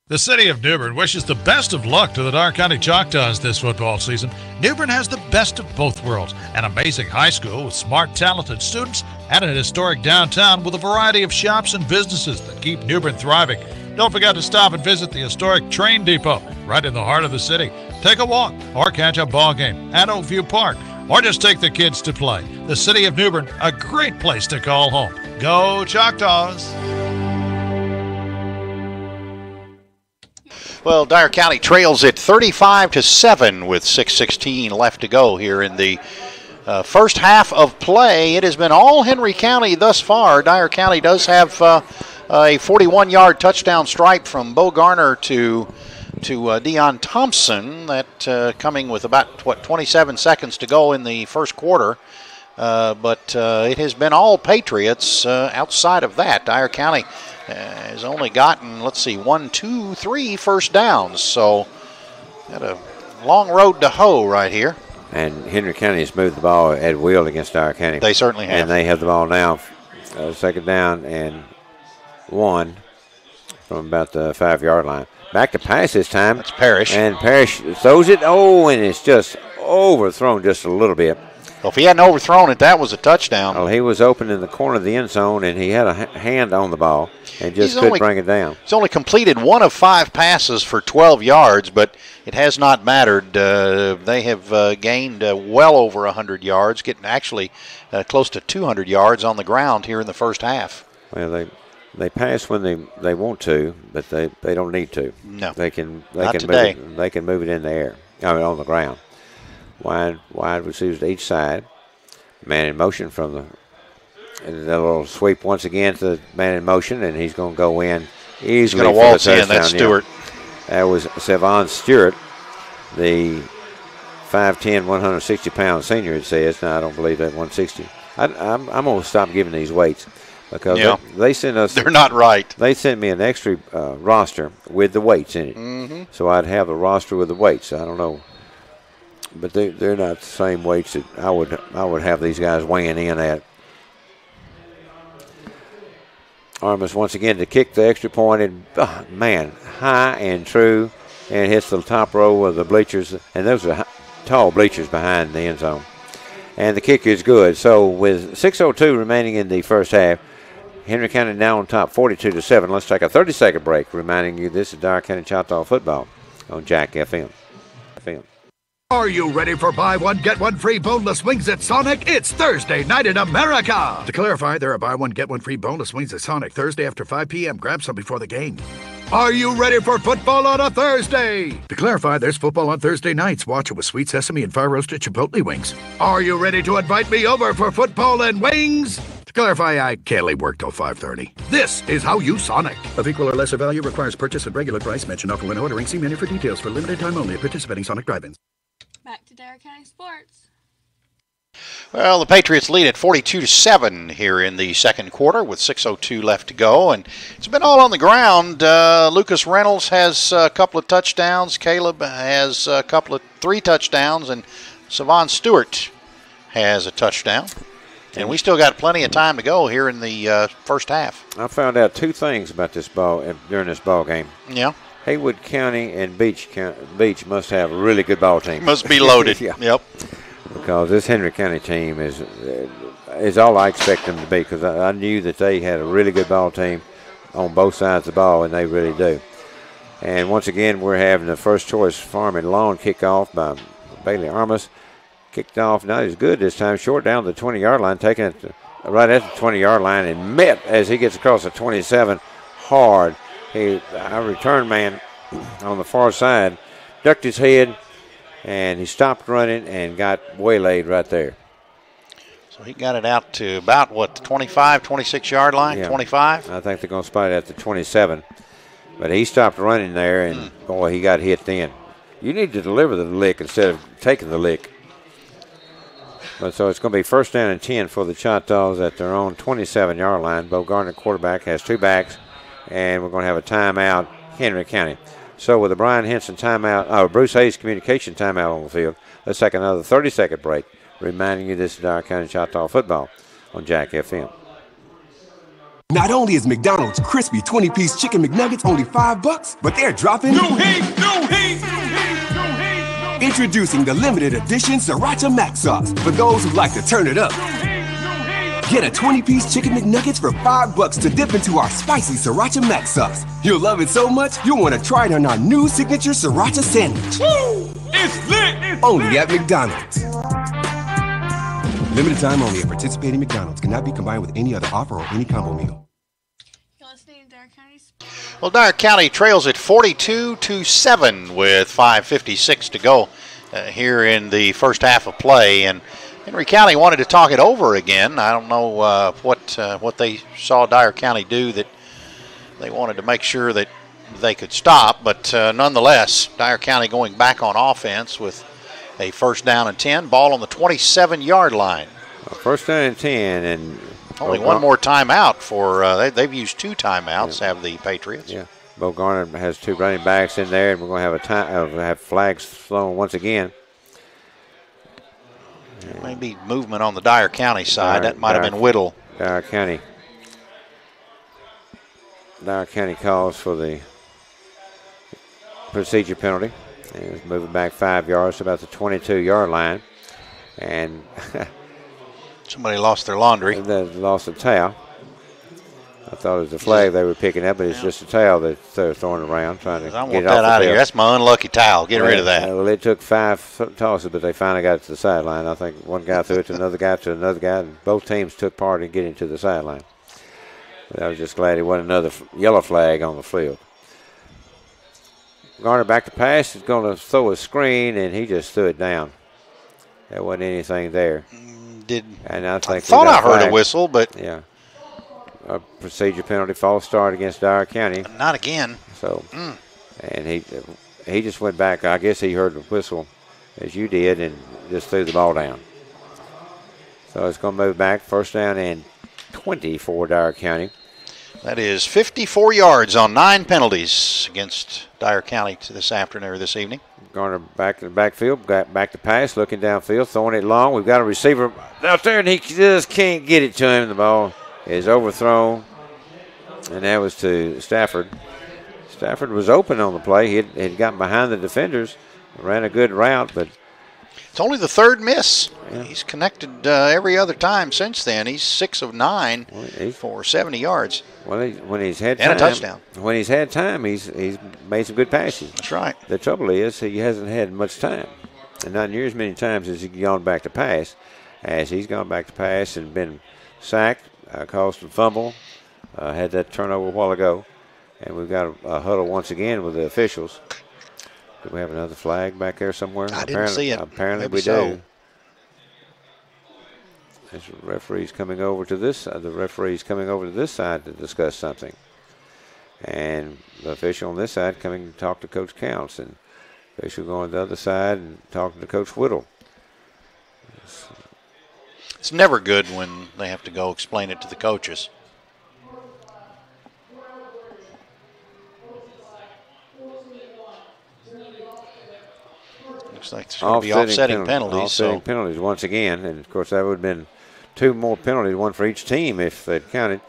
The city of New Bern wishes the best of luck to the Dyer County Choctaws this football season. New Bern has the best of both worlds, an amazing high school with smart, talented students, and an historic downtown with a variety of shops and businesses that keep New Bern thriving. Don't forget to stop and visit the historic train depot right in the heart of the city. Take a walk or catch a ball game at Oakview Park, or just take the kids to play. The city of New Bern, a great place to call home. Go Choctaws!
Well, Dyer County trails at 35-7 with 6:16 left to go here in the first half of play. It has been all Henry County thus far. Dyer County does have a 41-yard touchdown stripe from Bo Garner to Deion Thompson. That coming with about 27 seconds to go in the first quarter. but it has been all Patriots outside of that. Dyer County has only gotten, 1, 2, 3 first downs. So got a long road to hoe right here.
And Henry County has moved the ball at will against Dyer County.
They certainly have.
And they have the ball now, second down and 1 from about the 5-yard line. Back to pass this time.
That's Parrish.
And Parrish throws it. Oh, and it's just overthrown just a little bit.
Well, if he hadn't overthrown it, that was a touchdown.
Well, he was open in the corner of the end zone, and he had a hand on the ball and just couldn't bring it down.
He's only completed 1 of 5 passes for 12 yards, but it has not mattered. They have gained well over 100 yards, getting actually close to 200 yards on the ground here in the first half.
Well, they pass when they want to, but they don't need to.
No,
they can
today.
They can move it in the air, on the ground. Wide receivers to each side. Man in motion from the little sweep once again to the man in motion, and he's going to go in easily.
He's going to waltz in. That's Stewart.
That was Savon Stewart, the 5'10", 160-pound senior. It says. Now I don't believe that 160. I'm going to stop giving these weights because they send us.
They're not right.
They sent me an extra roster with the weights in it, so I'd have a roster with the weights. I don't know. But they're not the same weights that I would have these guys weighing in at. Armas once again to kick the extra point, and high and true, and hits the top row of the bleachers, and those are tall bleachers behind the end zone. And the kick is good. So with 6:02 remaining in the first half, Henry County now on top 42-7. Let's take a 30-second break, reminding you this is Dyer County Choctaw football on Jack FM.
Are you ready for buy one, get one free boneless wings at Sonic? It's Thursday night in America. To clarify, there are buy one, get one free boneless wings at Sonic Thursday after 5 p.m. Grab some before the game. Are you ready for football on a Thursday? To clarify, there's football on Thursday nights. Watch it with sweet sesame and fire-roasted chipotle wings. Are you ready to invite me over for football and wings? To clarify, I can't leave work till 5:30. This is how you Sonic. Of equal or lesser value requires purchase at regular price. Mention offer when ordering. See menu for details for limited time only at participating Sonic drive-ins.
Back to Dyer County Sports.
Well, the Patriots lead at 42-7 here in the second quarter with 6:02 left to go, and it's been all on the ground. Lucas Reynolds has a couple of touchdowns. Caleb has a couple of 3 touchdowns, and Savon Stewart has a touchdown. And we still got plenty of time to go here in the first half.
I found out 2 things about this ball during this ball game.
Yeah.
Haywood County and Beach must have a really good ball team.
Must be loaded.
Yeah.
Yep.
Because this Henry County team is all I expect them to be. Because I knew that they had a really good ball team on both sides of the ball, and they really do. And once again, we're having the first choice farm and lawn kickoff by Bailey Armas. Kicked off not as good this time, short down the 20-yard line, taking it right at the 20-yard line, and met as he gets across the 27 hard. Our return man on the far side ducked his head, and he stopped running and got waylaid right there.
So he got it out to about, the 25, 26-yard line,
yeah.
25?
I think they're going to spot it at the 27. But he stopped running there, and, boy, he got hit then. You need to deliver the lick instead of taking the lick. But so it's going to be first down and 10 for the Choctaws at their own 27-yard line. Bo Gardner, quarterback, has 2 backs, and we're going to have a timeout, Henry County. So with the Brian Henson timeout, Bruce Hayes communication timeout on the field, let's take another 30-second break, reminding you this is Dyer County Choctaw football on Jack FM.
Not only is McDonald's crispy 20-piece chicken McNuggets only $5, but they're dropping
No heat, no heat, no heat, no heat.
Introducing the limited edition Sriracha Mac Sauce for those who like to turn it up. Get a 20-piece chicken McNuggets for $5 to dip into our spicy Sriracha Mac Sauce. You'll love it so much, you'll want to try it on our new signature Sriracha sandwich.
Woo! It's lit! It's
only
lit.
at McDonald's. Limited time only at participating McDonald's. Cannot be combined with any other offer or any combo meal.
You're listening to Dyer County Sports.
Well, Dyer County trails at 42-7 with 5:56 to go here in the first half of play, and Henry County wanted to talk it over again. I don't know what they saw Dyer County do that they wanted to make sure that they could stop, but nonetheless, Dyer County going back on offense with a first down and 10, ball on the 27-yard line.
First down and 10, and
only one more timeout for they've used 2 timeouts. Have the Patriots?
Yeah. Bo Garner has 2 running backs in there, and we're going to have flags thrown once again.
Maybe movement on the Dyer County side. That might have been Whittle.
Dyer County calls for the procedure penalty. And it's moving back 5 yards to about the 22-yard line. And
somebody lost their laundry.
They lost a towel. I thought it was a flag they were picking up, but it's just a towel that they're throwing around, trying to get it off
out
the
of here. That's my unlucky towel. Get rid of that.
Well, it took 5 tosses, but they finally got it to the sideline. I think one guy threw it to another guy, and both teams took part in getting to the sideline. But I was just glad it wasn't another yellow flag on the field. Garner back to pass. He's going to throw a screen, and he just threw it down. There wasn't anything there. I
thought I heard a whistle, but
yeah. A procedure penalty, false start against Dyer County.
Not again.
So, and he just went back. I guess he heard the whistle, as you did, and just threw the ball down. So it's going to move back. First down and 20 for Dyer County.
That is 54 yards on 9 penalties against Dyer County this afternoon or this evening.
Garner back in the backfield, got back to pass, looking downfield, throwing it long. We've got a receiver out there, and he just can't get it to him. The ball is overthrown, and that was to Stafford. Stafford was open on the play. He had gotten behind the defenders, ran a good route, but
it's only the 3rd miss. Yeah. He's connected every other time since then. He's 6 of 9 for 70 yards.
Well, when he's had time,
and a touchdown.
When he's had time, he's made some good passes.
That's right.
The trouble is he hasn't had much time, and not near as many times as he's gone back to pass. As he's gone back to pass and been sacked, caused a fumble, had that turnover a while ago, and we've got a huddle once again with the officials. Do we have another flag back there somewhere?
I didn't see it.
Apparently
Maybe
we
so.
do. The referee's coming over to this side. The referee's coming over to this side to discuss something, and the official on this side coming to talk to Coach Counts, and the official going to the other side and talking to Coach Whittle.
It's never good when they have to go explain it to the coaches. Looks like there's going to be offsetting penalties.
Offsetting penalties once again, and of course that would have been 2 more penalties, 1 for each team if they'd counted.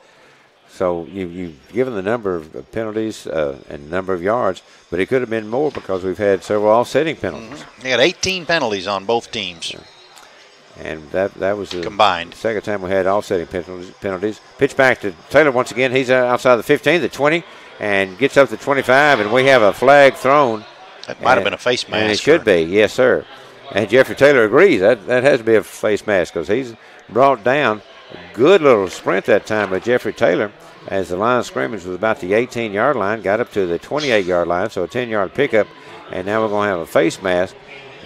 So you've given the number of penalties and number of yards, but it could have been more because we've had several offsetting penalties.
Mm-hmm. They had 18 penalties on both teams.
Yeah. And that was the
combined
second time we had offsetting penalties. Pitch back to Taylor once again. He's outside the 15, the 20, and gets up to 25, and we have a flag thrown.
That might have been a face mask.
And it should be, yes, sir. And Jeffrey Taylor agrees. That has to be a face mask because he's brought down. Good little sprint that time by Jeffrey Taylor as the line of scrimmage was about the 18-yard line, got up to the 28-yard line, so a 10-yard pickup, and now we're going to have a face mask,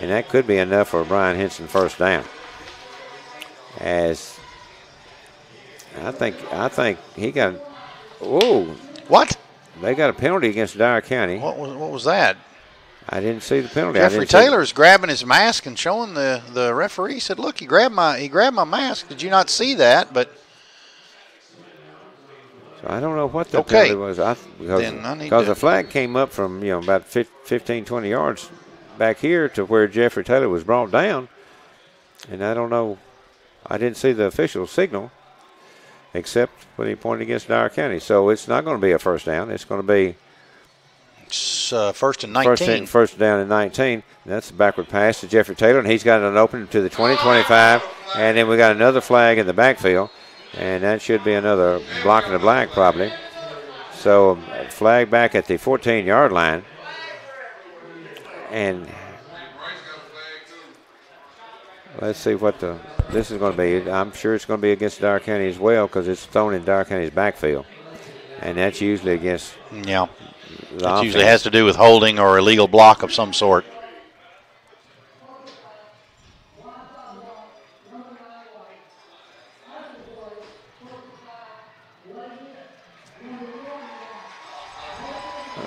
and that could be enough for Brian Henson first down. As I think he got. Whoa!
What?
They got a penalty against Dyer County.
What was that?
I didn't see the penalty.
Jeffrey Taylor's grabbing his mask and showing the referee. He said, "Look, he grabbed my mask. Did you not see that?" But
so I don't know what the penalty was. Because the flag came up from about 15, 20 yards back here to where Jeffrey Taylor was brought down, and I don't know. I didn't see the official signal except when he pointed against Dyer County. So it's not going to be a first down. It's going to be
first and 19.
First down and 19. That's a backward pass to Jeffrey Taylor, and he's got an open to the 20, 25. And then we got another flag in the backfield, and that should be another block in the black probably. So flag back at the 14-yard line. And let's see what this is going to be. I'm sure it's going to be against Dyer County as well because it's thrown in Dyer County's backfield. And that's usually against.
Yeah. That usually has to do with holding or illegal block of some sort.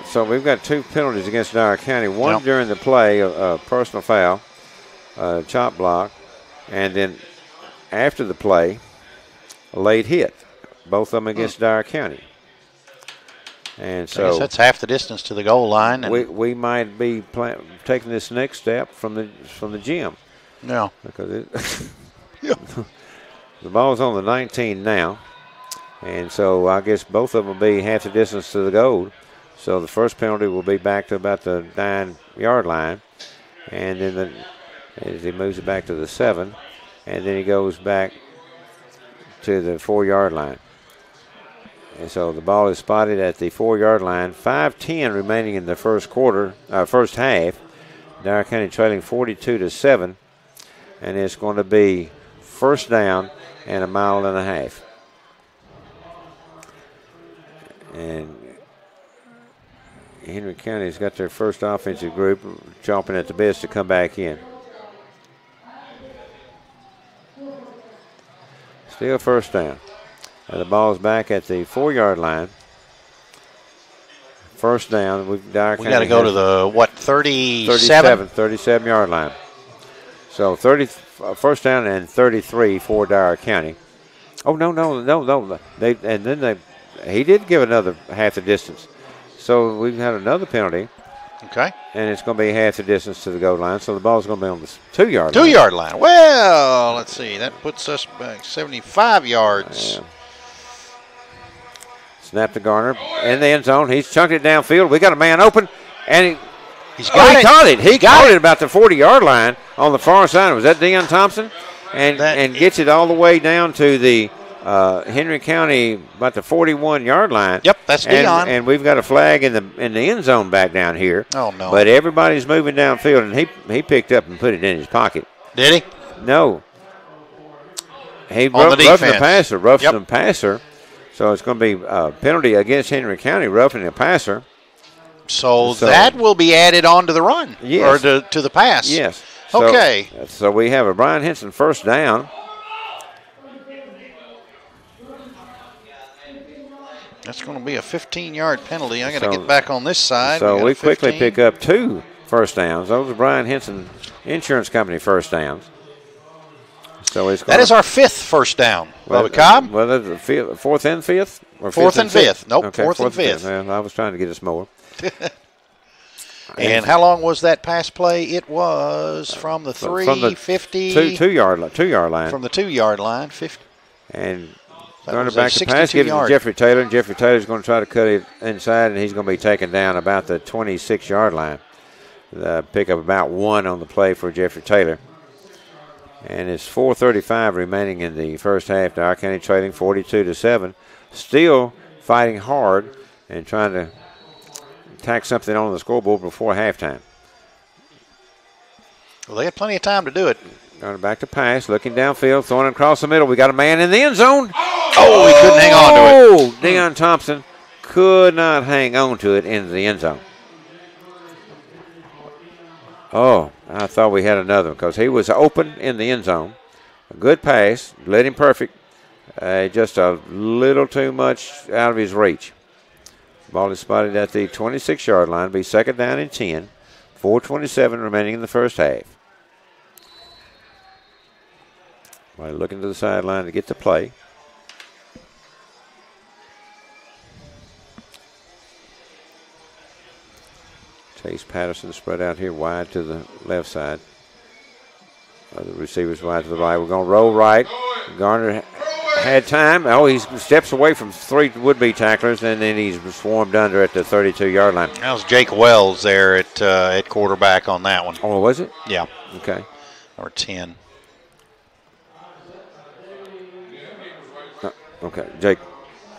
So we've got 2 penalties against Dyer County. One during the play, a personal foul, chop block, and then after the play, a late hit, both of them against Dyer County. And so
I guess that's half the distance to the goal line. And
we might be taking this next step from the gym.
No.
Because the ball's on the 19 now. And so I guess both of them will be half the distance to the goal. So the first penalty will be back to about the 9-yard line. And then as he moves it back to the 7. And then he goes back to the 4-yard line. And so the ball is spotted at the 4-yard line. 5:10 remaining in the first half. Dyer County trailing 42-7. And it's going to be first down and 1.5 miles. And Henry County's got their first offensive group chomping at the bit to come back in. Still first down. And the ball's back at the 4-yard line. First down. We got
to go to the, 37?
37-yard line. So first down and 33 for Dyer County. Oh, no. He did give another half the distance. So we've had another penalty.
Okay.
And it's going to be half the distance to the goal line. So the ball's going to be on the 2-yard line.
2-yard line. Well, let's see. That puts us back 75 yards.
Yeah. Snap to Garner in the end zone. He's chunked it downfield. We got a man open, and he caught it. He caught it about the 40-yard line on the far side. Was that Deion Thompson? And gets it all the way down to the Henry County, about the 41-yard line.
Yep, that's Deion.
And we've got a flag in the end zone back down here.
Oh, no.
But everybody's moving downfield, and he picked up and put it in his pocket.
Did he?
No. He
roughed
the passer. So it's going to be a penalty against Henry County, roughing the passer.
So that will be added on to the run,
yes,
or to the pass.
Yes.
Okay.
So we have a Brian Henson first down.
That's going to be a 15-yard penalty. I got to get back on this side.
So we quickly pick up 2 first downs. Those are Brian Henson Insurance Company first downs. So
that is our 5th first down, Bubba Cobb.
Well, that's the 4th and 5th? Or
4th and 5th. Nope,
okay,
4th and 5th.
Well, I was trying to get us more.
And how long was that pass play? It was from the 350.
2-yard line.
From the 2-yard line, 50.
And going back to pass, gives it to Jeffrey Taylor. And Jeffrey Taylor's going to try to cut it inside, and he's going to be taken down about the 26-yard line. Pick up about 1 on the play for Jeffrey Taylor. And it's 4:35 remaining in the first half. Dyer County trailing 42-7. Still fighting hard and trying to tack something on the scoreboard before halftime.
Well, they had plenty of time to do it.
Going back to pass, looking downfield, throwing it across the middle. We got a man in the end zone.
Oh, he couldn't hang on to it.
Deion Thompson could not hang on to it into the end zone. Oh, I thought we had another one because he was open in the end zone. A good pass, led him perfect. Just a little too much out of his reach. Ball is spotted at the 26-yard line. Be second down and 10. 4:27 remaining in the first half. Looking to the sideline to get the play. Chase Patterson spread out here wide to the left side. The receivers wide to the right. We're going to roll right. Garner had time. Oh, he steps away from 3 would-be tacklers, and then he's swarmed under at the 32-yard line.
That was Jake Wells there at quarterback on that one.
Oh, was it?
Yeah.
Okay.
Or 10.
Okay, Jake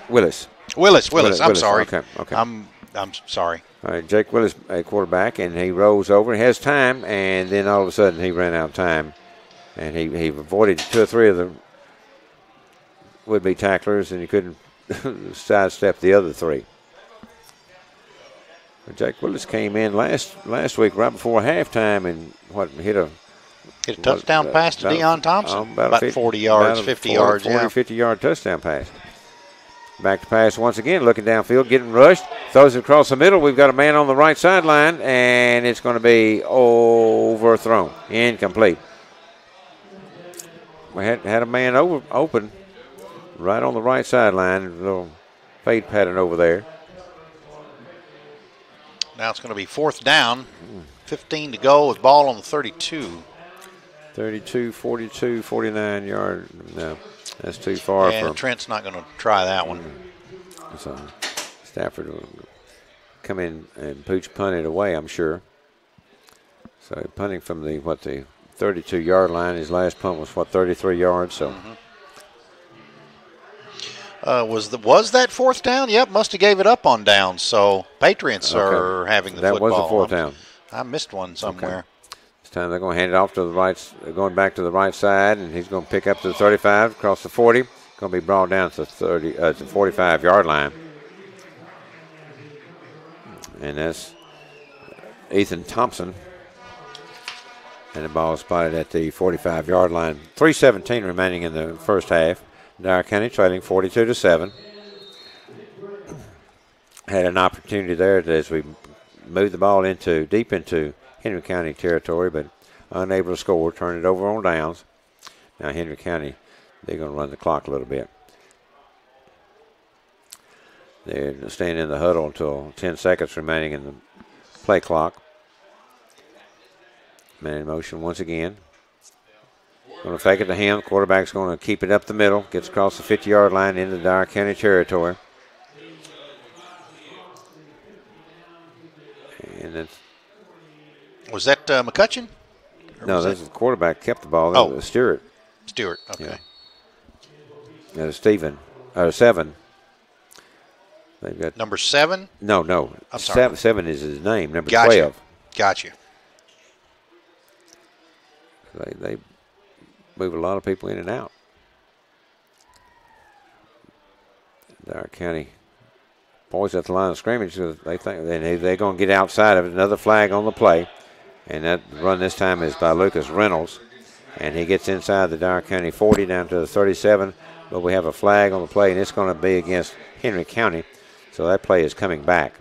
Willis.
Willis. I'm sorry.
Okay.
I'm sorry.
All right, Jake Willis, a quarterback, and he rolls over. He has time, and then all of a sudden he ran out of time, and he avoided 2 or 3 of the would-be tacklers, and he couldn't sidestep the other 3. Jake Willis came in last week right before halftime and hit a
touchdown pass to Deion Thompson. About 40 yards, 50 yards.
50-yard touchdown pass. Back to pass once again, looking downfield, getting rushed. Throws it across the middle. We've got a man on the right sideline, and it's going to be overthrown. Incomplete. had a man open right on the right sideline. A little fade pattern over there.
Now it's going to be 4th down. 15 to go with ball on the 32.
32, 42, 49 yard. No, that's too far.
And Trent's not going to try that one.
So Stafford will come in and Pooch punt it away, I'm sure. So punting from the 32-yard line. His last punt was 33 yards. So.
Was that 4th down? Yep, must have gave it up on downs. So Patriots are having the football.
That was the 4th down.
I missed one somewhere.
Okay. This time they're going to hand it off to the right, going back to the right side, and he's going to pick up to the 35, across the 40. Going to be brought down to the 45-yard line. And that's Ethan Thompson. And the ball is spotted at the 45-yard line. 3:17 remaining in the first half. Dyer County trailing 42-7. Had an opportunity there as we moved the ball deep into Henry County territory, but unable to score. Turn it over on downs. Now Henry County, they're going to run the clock a little bit. They're staying in the huddle until 10 seconds remaining in the play clock. Man in motion once again. Going to fake it to him. Quarterback's going to keep it up the middle. Gets across the 50-yard line into Dyer County territory. And that's.
Was that McCutcheon?
No, that's the quarterback kept the ball. That was Stewart.
Stewart, okay.
Yeah. That is Seven. They've got
number 7?
No.
I'm sorry.
Seven is his name. Number
gotcha.
12.
Gotcha.
They move a lot of people in and out. Dyer County boys at the line of scrimmage. They think they're going to get outside of it. Another flag on the play. And that run this time is by Lucas Reynolds. And he gets inside the Dyer County 40 down to the 37. But we have a flag on the play, and it's going to be against Henry County. So that play is coming back.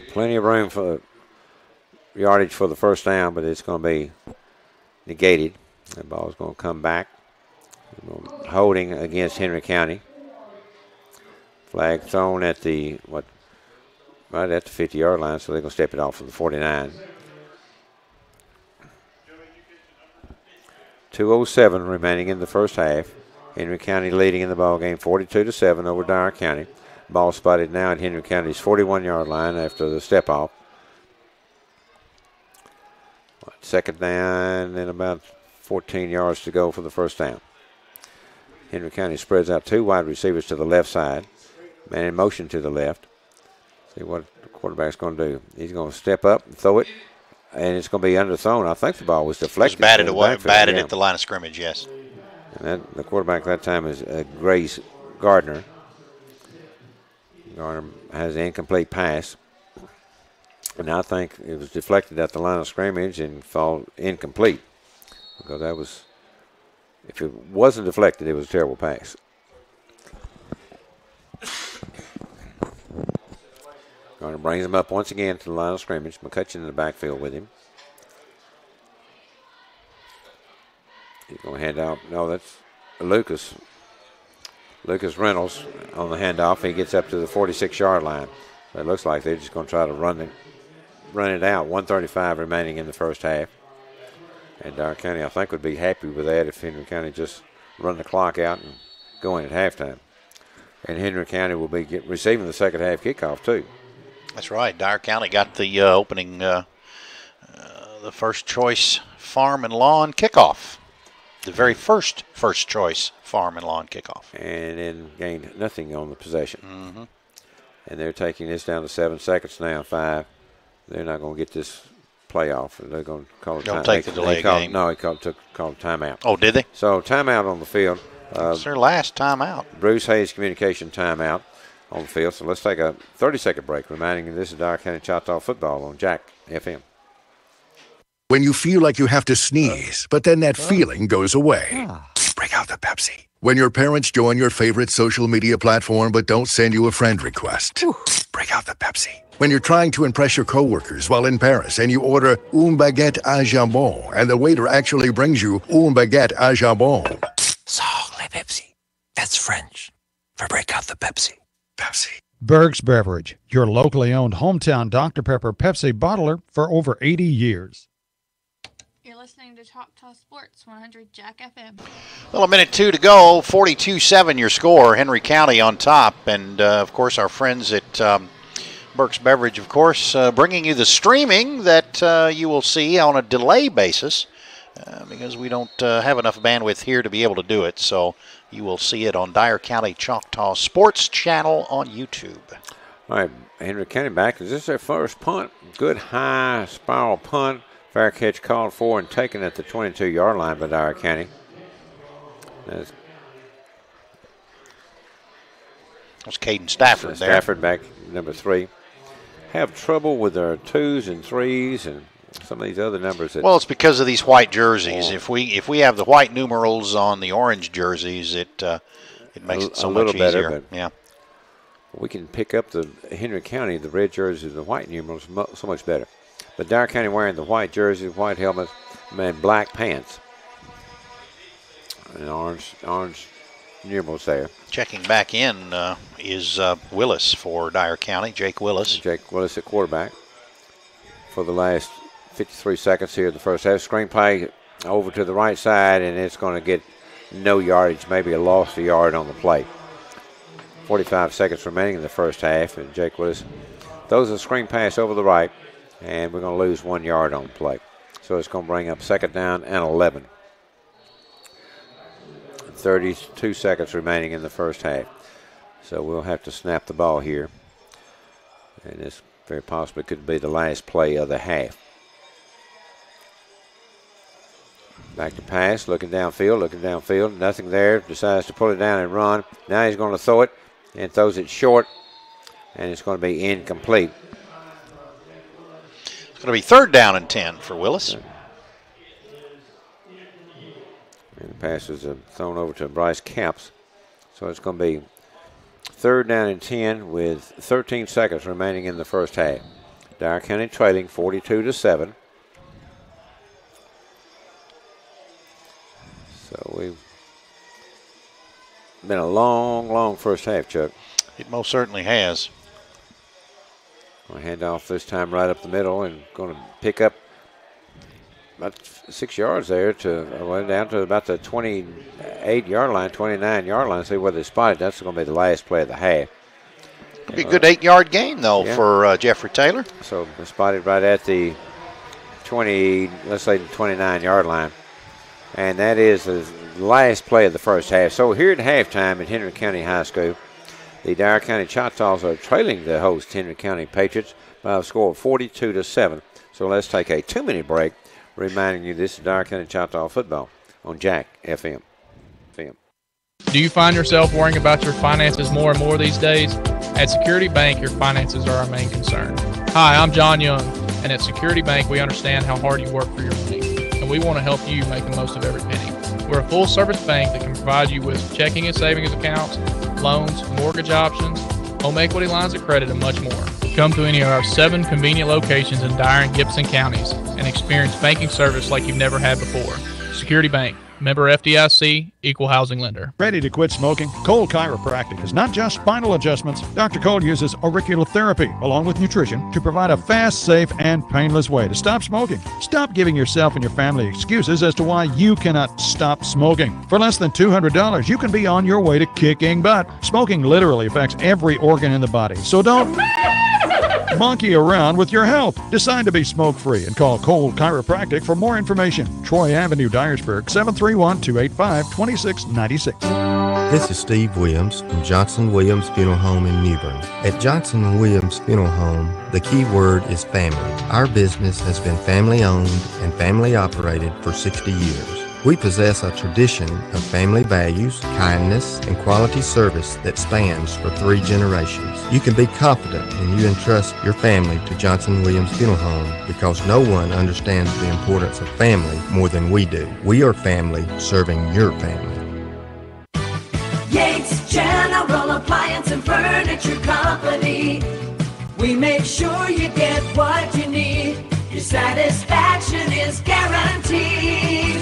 Plenty of room for yardage for the first down, but it's going to be negated. The ball is going to come back. Holding against Henry County. Flag thrown at the right at the 50-yard line, so they're going to step it off for the 49. 2:07 remaining in the first half. Henry County leading in the ball game 42-7 over Dyer County. Ball spotted now at Henry County's 41-yard line after the step off. Second down and about 14 yards to go for the first down. Henry County spreads out 2 wide receivers to the left side. Man in motion to the left. See what the quarterback's going to do. He's going to step up and throw it, and it's going to be underthrown. I think the ball was deflected.
It was batted away, batted at the line of scrimmage, yes.
And the quarterback that time is Grace Gardner. Gardner has an incomplete pass. And I think it was deflected at the line of scrimmage and fall incomplete. Because that was, if it wasn't deflected, it was a terrible pass. Gardner brings him up once again to the line of scrimmage. McCutcheon in the backfield with him. He's going to hand out. No, that's Lucas. Lucas Reynolds on the handoff. He gets up to the 46-yard line. So it looks like they're just going to try to run it out. 1:35 remaining in the first half. And Dyer County, I think, would be happy with that if Henry County just run the clock out and go in at halftime. And Henry County will be receiving the second half kickoff, too.
That's right. Dyer County got the opening, the first choice farm and lawn kickoff. The very first choice farm and lawn kickoff.
And then gained nothing on the possession.
Mm-hmm.
And they're taking this down to 7 seconds now, 5. They're not going to get this playoff. They're going to call it
time. Don't take the delay game.
No, he called timeout.
Oh, did they?
So timeout on the field.
It's their last timeout.
Bruce Hayes communication timeout on the field. So let's take a 30-second break, reminding you this is Dyer County Choctaw football on Jack FM.
When you feel like you have to sneeze, but then that feeling goes away. Break out the Pepsi. When your parents join your favorite social media platform but don't send you a friend request. Break out the Pepsi. When you're trying to impress your coworkers while in Paris and you order une baguette à jambon and the waiter actually brings you une baguette à jambon.
Sors les Pepsi. That's French for break out the Pepsi. Pepsi.
Berg's Beverage, your locally owned hometown Dr. Pepper Pepsi bottler for over 80 years.
You're listening to Choctaw Sports 100 Jack FM.
Well, a minute 2 to go. 42-7 your score. Henry County on top. And, of course, our friends at Burke's Beverage, of course, bringing you the streaming that you will see on a delay basis because we don't have enough bandwidth here to be able to do it. So you will see it on Dyer County Choctaw Sports Channel on YouTube.
All right, Henry County back. Is this their first punt? Good high spiral punt. Fair catch called for and taken at the 22-yard line by Dyer County. That's
Caden Stafford there.
Stafford back, number 3. Have trouble with their 2s and 3s and some of these other numbers.
Well, it's because of these white jerseys. If we have the white numerals on the orange jerseys, it makes it so much easier.
Better,
yeah.
We can pick up the Henry County, the red jerseys, the white numerals, so much better. But Dyer County wearing the white jerseys, white helmets, and black pants. And orange numerals there.
Checking back in is Willis for Dyer County, Jake Willis.
Jake Willis at quarterback for the last 53 seconds here in the first half. Screen play over to the right side, and it's going to get no yardage, maybe a loss of yard on the play. 45 seconds remaining in the first half, and Jake Willis throws a screen pass over the right, and we're going to lose 1 yard on the play. So it's going to bring up second down and 11. 32 seconds remaining in the first half. So we'll have to snap the ball here. And this very possibly could be the last play of the half. Back to pass, looking downfield, nothing there. Decides to pull it down and run. Now he's going to throw it and throws it short, and it's going to be incomplete.
It's going to be third down and 10 for Willis.
And the pass is thrown over to Bryce Capps. So it's going to be third down and 10 with 13 seconds remaining in the first half. Dyer County trailing 42-7. So we've been a long first half, Chuck.
It most certainly has.
We'll hand off this time right up the middle and going to pick up about 6 yards there down to about the 28-yard line, 29-yard line. See where they spotted. That's going to be the last play of the half.
It'll be a good 8-yard gain, though, for Jeffrey Taylor.
So they spotted right at the 29-yard line. And that is the last play of the first half. So here at halftime at Henry County High School, the Dyer County Choctaws are trailing the host Henry County Patriots by a score of 42-7. So let's take a 2-minute break, reminding you this is Dyer County Choctaw football on Jack FM.
Do you find yourself worrying about your finances more and more these days? At Security Bank, your finances are our main concern. Hi, I'm John Young, and at Security Bank, we understand how hard you work for your money, and we want to help you make the most of every penny. We're a full-service bank that can provide you with checking and savings accounts, loans, mortgage options, home equity lines of credit, and much more. Come to any of our 7 convenient locations in Dyer and Gibson counties and experience banking service like you've never had before. Security Bank, member FDIC, equal housing lender.
Ready to quit smoking? Cole Chiropractic is not just spinal adjustments. Dr. Cole uses auricular therapy along with nutrition to provide a fast, safe, and painless way to stop smoking. Stop giving yourself and your family excuses as to why you cannot stop smoking. For less than $200, you can be on your way to kicking butt. Smoking literally affects every organ in the body, so don't monkey around with your health. Decide to be smoke-free and call Cole Chiropractic for more information. Troy Avenue, Dyersburg, 731-285-2696.
This is Steve Williams from Johnson Williams Funeral Home in New Bern. At Johnson Williams Funeral Home, the key word is family. Our business has been family-owned and family-operated for 60 years. We possess a tradition of family values, kindness, and quality service that spans for 3 generations. You can be confident when you entrust your family to Johnson Williams Funeral Home because no one understands the importance of family more than we do. We are family serving your family.
Yates General Appliance and Furniture Company. We make sure you get what you need. Your satisfaction is guaranteed.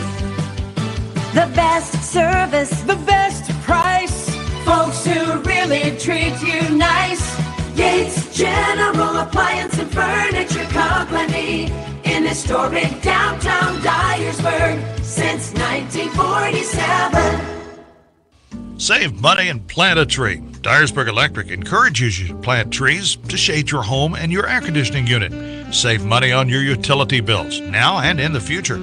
The best service,
the best price, folks who really treat you nice. Yates General Appliance and Furniture Company in historic downtown Dyersburg since 1947.
Save money and plant a tree. Dyersburg Electric encourages you to plant trees to shade your home and your air conditioning unit. Save money on your utility bills now and in the future.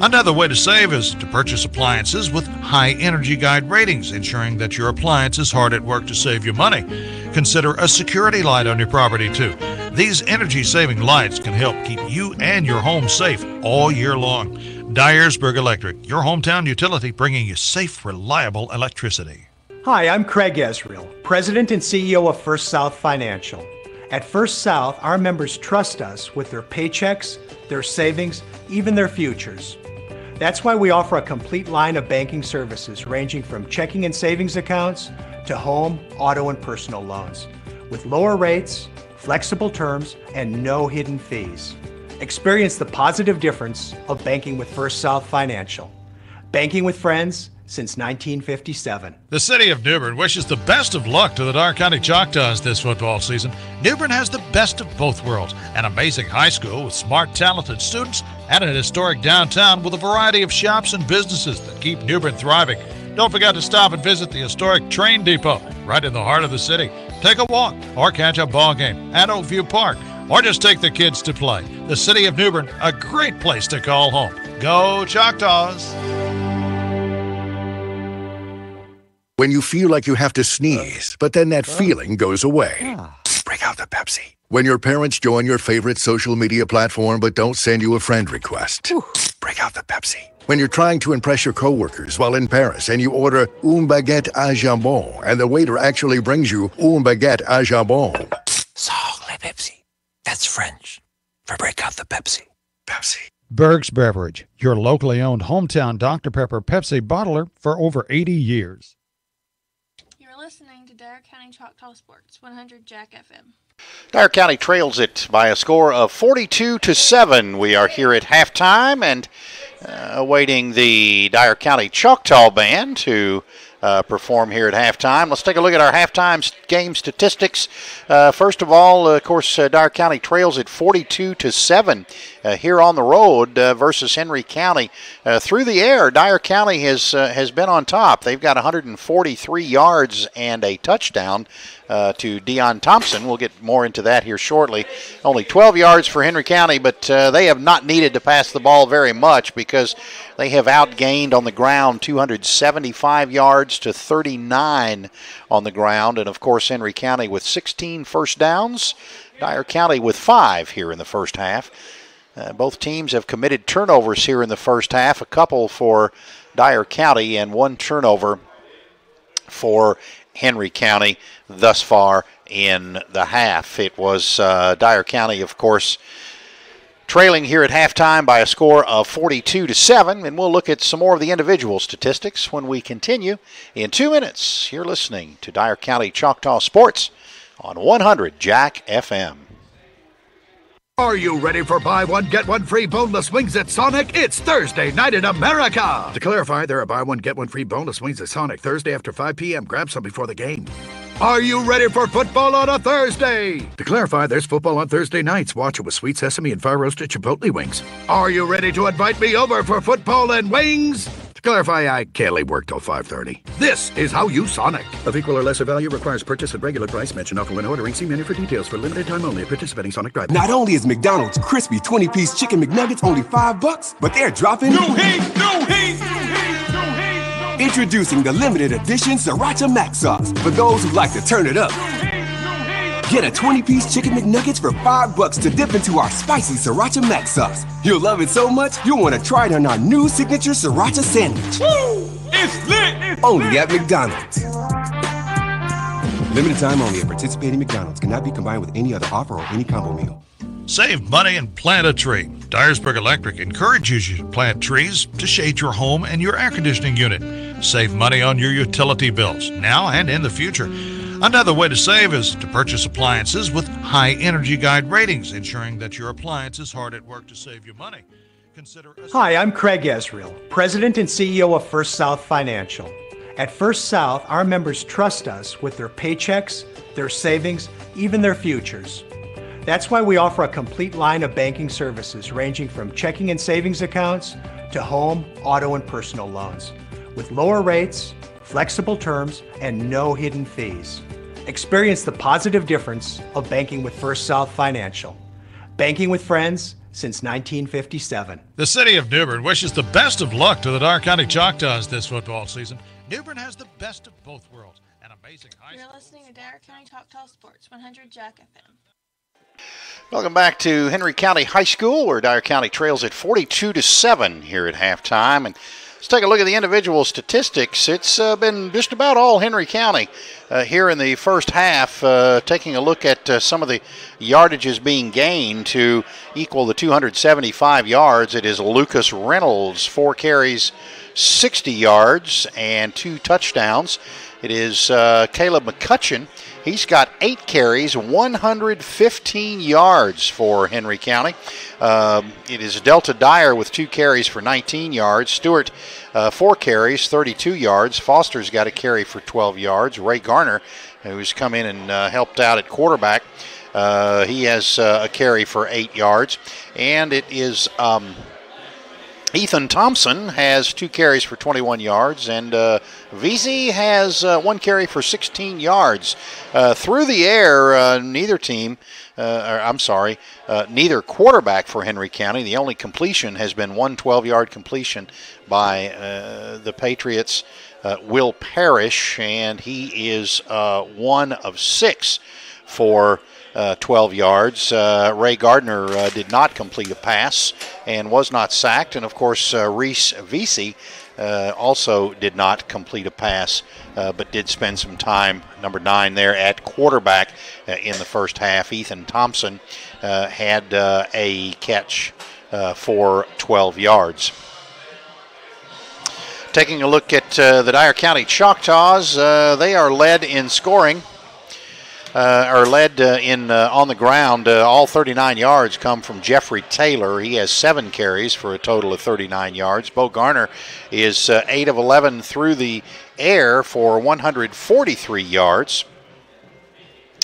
Another way to save is to purchase appliances with high Energy Guide ratings, ensuring that your appliance is hard at work to save you money. Consider a security light on your property too. These energy-saving lights can help keep you and your home safe all year long. Dyersburg Electric, your hometown utility, bringing you safe, reliable electricity.
Hi, I'm Craig Ezreal, President and CEO of First South Financial. At First South, our members trust us with their paychecks, their savings, even their futures. That's why we offer a complete line of banking services ranging from checking and savings accounts to home, auto, and personal loans, with lower rates, flexible terms, and no hidden fees. Experience the positive difference of banking with First South Financial. Banking with friends since 1957.
The city of New Bern wishes the best of luck to the Dyer County Choctaws this football season. New Bern has the best of both worlds, an amazing high school with smart, talented students, and an historic downtown with a variety of shops and businesses that keep New Bern thriving. Don't forget to stop and visit the historic train depot right in the heart of the city. Take a walk or catch a ball game at Oakview Park, or just take the kids to play. The city of New Bern, a great place to call home. Go Choctaws!
When you feel like you have to sneeze, but then that feeling goes away. Break out the Pepsi. When your parents join your favorite social media platform but don't send you a friend request. Break out the Pepsi. When you're trying to impress your coworkers while in Paris and you order une baguette à jambon and the waiter actually brings you une baguette à jambon.
Sors les Pepsi. That's French for break out the Pepsi.
Pepsi.
Berg's Beverage, your locally owned hometown Dr. Pepper Pepsi bottler for over 80 years.
You're listening to Dyer County Choctaw Sports, 100 Jack FM.
Dyer County trails it by a score of 42-7. We are here at halftime and awaiting the Dyer County Choctaw Band to perform here at halftime. Let's take a look at our halftime game statistics. First of all, of course, Dyer County trails at 42-7 here on the road versus Henry County. Through the air, Dyer County has been on top. They've got 143 yards and a touchdown to Deion Thompson. We'll get more into that here shortly. Only 12 yards for Henry County, but they have not needed to pass the ball very much because they have outgained on the ground 275 yards to 39 on the ground. And, of course, Henry County with 16 first downs. Dyer County with 5 here in the first half. Both teams have committed turnovers here in the first half, a couple for Dyer County and one turnover for Henry County thus far in the half. It was Dyer County, of course, trailing here at halftime by a score of 42-7, and we'll look at some more of the individual statistics when we continue in 2 minutes. You're listening to Dyer County Choctaw Sports on 100 Jack FM.
Are you ready for buy one, get one free boneless wings at Sonic? It's Thursday night in America! To clarify, there are buy one, get one free boneless wings at Sonic Thursday after 5 p.m. Grab some before the game. Are you ready for football on a Thursday? To clarify, there's football on Thursday nights. Watch it with sweet sesame and fire-roasted chipotle wings. Are you ready to invite me over for football and wings? To clarify, I can't leave work till 5:30. This is how you Sonic. Of equal or lesser value requires purchase at regular price. Mention offer when ordering. See menu for details. For limited time only at participating Sonic drive.
Not only is McDonald's crispy 20-piece chicken McNuggets only $5, but they're dropping
new heat, new heat, new heat, new heat.
Introducing the limited edition Sriracha Mac Sauce for those who like to turn it up. Get a 20-piece chicken McNuggets for $5 to dip into our spicy Sriracha Mac Sauce. You'll love it so much, you'll want to try it on our new signature Sriracha sandwich.
Woo! It's lit!
Only at McDonald's. Limited time only at participating McDonald's. Cannot be combined with any other offer or any combo meal.
Save money and plant a tree. Dyersburg Electric encourages you to plant trees to shade your home and your air conditioning unit. Save money on your utility bills now and in the future. Another way to save is to purchase appliances with high Energy Guide ratings, ensuring that your appliance is hard at work to save you money.
Hi, I'm Craig Ezreal, President and CEO of First South Financial. At First South, our members trust us with their paychecks, their savings, even their futures. That's why we offer a complete line of banking services ranging from checking and savings accounts to home, auto, and personal loans, with lower rates, flexible terms, and no hidden fees. Experience the positive difference of banking with First South Financial. Banking with friends since 1957.
The city of New Bern wishes the best of luck to the Dyer County Choctaws this football season. New Bern has the best of both worlds. An amazing high school.
You're listening to Dyer County Choctaw Sports, 100 Jack FM.
Welcome back to Henry County High School, where Dyer County trails at 42-7 here at halftime. And let's take a look at the individual statistics. It's been just about all Henry County here in the first half. Taking a look at some of the yardages being gained to equal the 275 yards. It is Lucas Reynolds, 4 carries, 60 yards, and 2 touchdowns. It is Caleb McCutcheon. He's got 8 carries, 115 yards for Henry County. It is Delta Dyer with 2 carries for 19 yards. Stewart, 4 carries, 32 yards. Foster's got a carry for 12 yards. Ray Garner, who's come in and helped out at quarterback, he has a carry for 8 yards. And it is Ethan Thompson has 2 carries for 21 yards, and VZ has 1 carry for 16 yards. Through the air, neither quarterback for Henry County. The only completion has been one 12-yard completion by the Patriots, Will Parrish, and he is 1 of 6 for 12 yards. Ray Gardner did not complete a pass and was not sacked. And, of course, Reese Vesey also did not complete a pass, but did spend some time, number 9 there, at quarterback in the first half. Ethan Thompson had a catch for 12 yards. Taking a look at the Dyer County Choctaws, they are led in scoring. On the ground. All 39 yards come from Jeffrey Taylor. He has 7 carries for a total of 39 yards. Bo Garner is 8 of 11 through the air for 143 yards.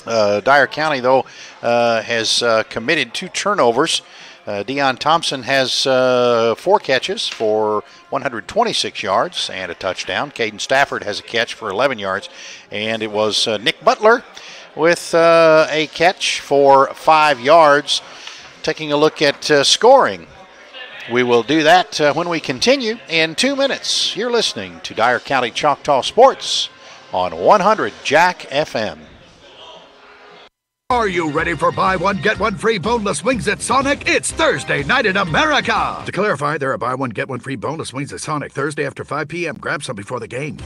Dyer County, though, has committed 2 turnovers. Deion Thompson has 4 catches for 126 yards and a touchdown. Caden Stafford has a catch for 11 yards. And it was Nick Butler with a catch for 5 yards. Taking a look at scoring. We will do that when we continue in 2 minutes. You're listening to Dyer County Choctaw Sports on 100 Jack FM.
Are you ready for buy one, get one free boneless wings at Sonic? It's Thursday night in America. To clarify, there are buy one, get one free boneless wings at Sonic Thursday after 5 p.m. Grab some before the game.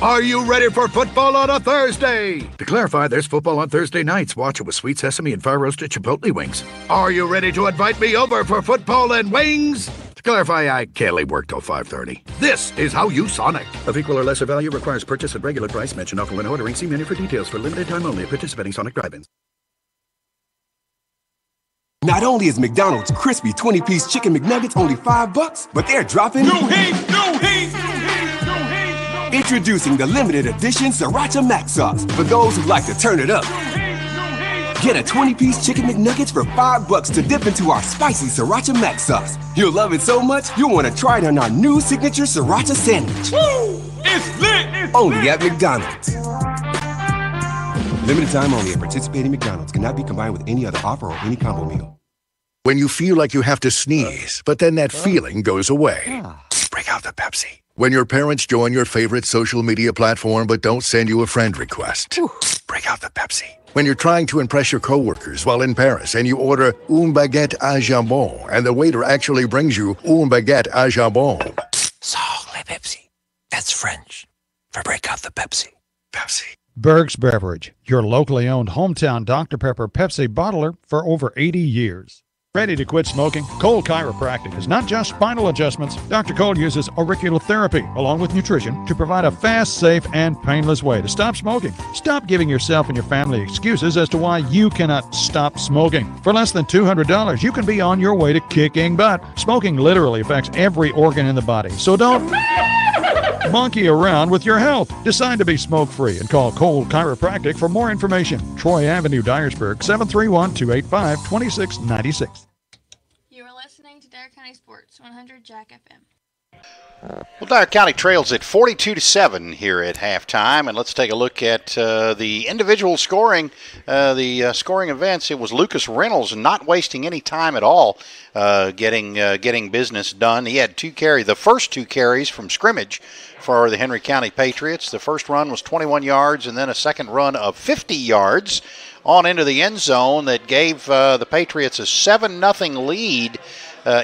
Are you ready for football on a Thursday? To clarify, there's football on Thursday nights. Watch it with sweet sesame and fire-roasted chipotle wings. Are you ready to invite me over for football and wings? To clarify, I can't leave work till 5:30. This is how you Sonic. Of equal or lesser value requires purchase at regular price. Mention offer when ordering. See menu for details for limited time only at participating Sonic drive-ins.
Not only is McDonald's crispy 20-piece chicken McNuggets only $5, but they're dropping
No hate, no hate, no hate, no hate, no.
Introducing the limited edition Sriracha Mac Sauce for those who like to turn it up. Get a 20-piece chicken McNuggets for $5 to dip into our spicy Sriracha Mac Sauce. You'll love it so much, you'll want to try it on our new signature Sriracha sandwich.
Woo! It's lit! It's
only
lit.
at McDonald's. Limited time only at participating McDonald's. Cannot be combined with any other offer or any combo meal.
When you feel like you have to sneeze, but then that feeling goes away. Break out the Pepsi. When your parents join your favorite social media platform but don't send you a friend request. Break out the Pepsi. When you're trying to impress your coworkers while in Paris and you order une baguette à jambon and the waiter actually brings you une baguette à jambon.
Sors les Pepsi. That's French for break out the Pepsi.
Pepsi.
Berg's Beverage, your locally owned hometown Dr. Pepper Pepsi bottler for over 80 years. Ready to quit smoking? Cole Chiropractic is not just spinal adjustments. Dr. Cole uses auricular therapy along with nutrition to provide a fast, safe, and painless way to stop smoking. Stop giving yourself and your family excuses as to why you cannot stop smoking. For less than $200, you can be on your way to kicking butt. Smoking literally affects every organ in the body, so don't monkey around with your health. Decide to be smoke-free and call Cole Chiropractic for more information. Troy Avenue, Dyersburg, 731-285-2696.
You are listening to Dyer County Sports 100 Jack FM.
Well, Dyer County trails at 42-7 here at halftime, and let's take a look at the individual scoring, the scoring events. It was Lucas Reynolds not wasting any time at all, getting business done. He had the first two carries from scrimmage for the Henry County Patriots. The first run was 21 yards, and then a second run of 50 yards on into the end zone that gave the Patriots a 7-0 lead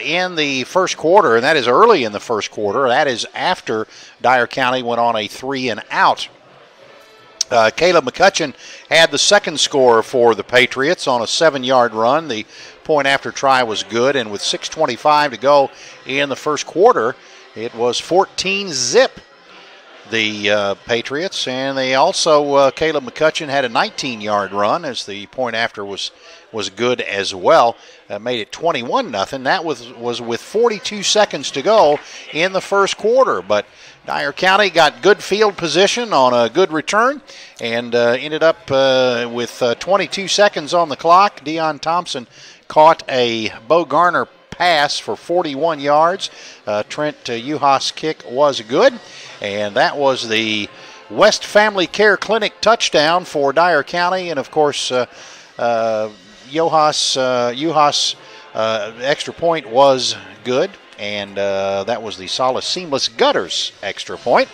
in the first quarter, and that is early in the first quarter. That is after Dyer County went on a 3-and-out. Caleb McCutcheon had the second score for the Patriots on a 7-yard run. The point after try was good, and with 6:25 to go in the first quarter, it was 14-zip. The Patriots, and they also Caleb McCutcheon had a 19-yard run as the point after was good as well. Made it 21-0. That was with 42 seconds to go in the first quarter. But Dyer County got good field position on a good return and ended up with 22 seconds on the clock. Deion Thompson caught a Bo Garner pass for 41 yards. Trent Uhas' kick was good, and that was the West Family Care Clinic touchdown for Dyer County. And of course, Uhas' extra point was good, and that was the Solace Seamless Gutters extra point.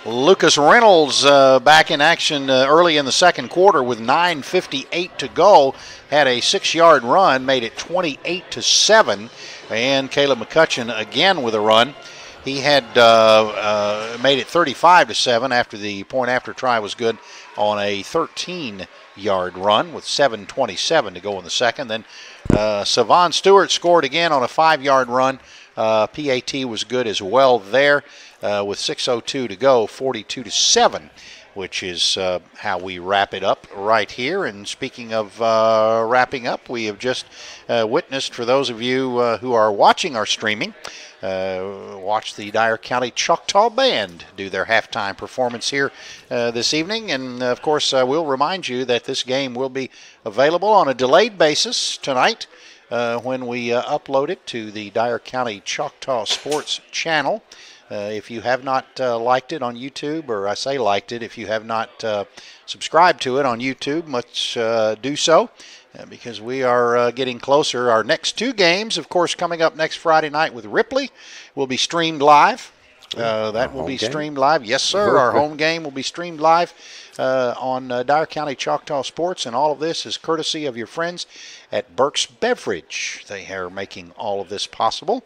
Lucas Reynolds back in action early in the second quarter with 9:58 to go. Had a 6-yard run, made it 28-7. And Caleb McCutcheon again with a run. He had made it 35-7 after the point after try was good on a 13-yard run with 7:27 to go in the second. Then Savon Stewart scored again on a 5-yard run. PAT was good as well there. With 6:02 to go, 42-7, which is how we wrap it up right here. And speaking of wrapping up, we have just witnessed, for those of you who are watching our streaming, watch the Dyer County Choctaw Band do their halftime performance here this evening. And, of course, we'll remind you that this game will be available on a delayed basis tonight when we upload it to the Dyer County Choctaw Sports channel. If you have not liked it on YouTube, or I say liked it, if you have not subscribed to it on YouTube, let's do so because we are getting closer. Our next two games, of course, coming up next Friday night with Ripley, will be streamed live. That will be streamed live. Yes, sir. Our home game will be streamed live on Dyer County Choctaw Sports, and all of this is courtesy of your friends at Burke's Beverage. They are making all of this possible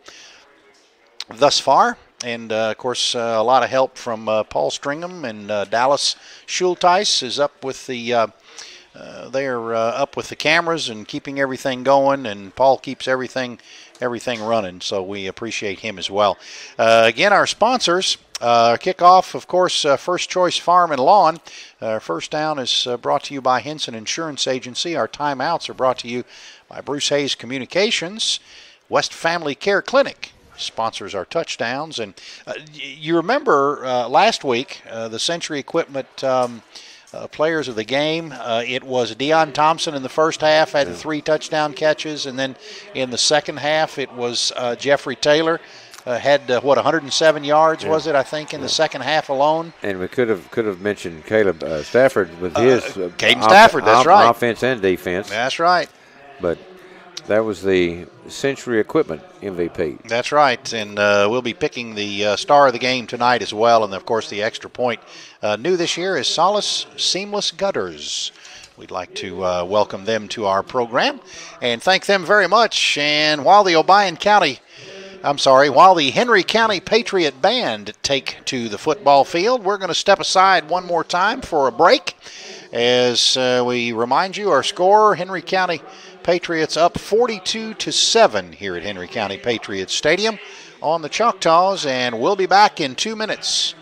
thus far. And, of course, a lot of help from Paul Stringham and Dallas Schulteis is up with the they're up with the cameras and keeping everything going, and Paul keeps everything running, so we appreciate him as well. Again, our sponsors, Kickoff, of course, First Choice Farm and Lawn. First Down is brought to you by Henson Insurance Agency. Our timeouts are brought to you by Bruce Hayes Communications. West Family Care Clinic sponsors our touchdowns. And you remember last week, the Century Equipment players of the game, it was Deion Thompson in the first half, had 3 touchdown catches, and then in the second half it was Jeffrey Taylor. Had 107 yards was it? I think in the second half alone.
And we could have mentioned Caleb Stafford with his
Caden Stafford. That's right.
Offense and defense.
That's right.
But that was the Century Equipment MVP.
That's right, and we'll be picking the star of the game tonight as well, and of course the extra point new this year is Solace Seamless Gutters. We'd like to welcome them to our program and thank them very much. And while the Henry County Patriot Band take to the football field, we're going to step aside one more time for a break as we remind you our score, Henry County Patriots up 42-7 here at Henry County Patriots Stadium on the Choctaws, and we'll be back in 2 minutes.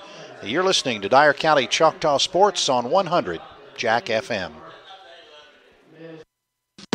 You're listening to Dyer County Choctaw Sports on 100 Jack FM.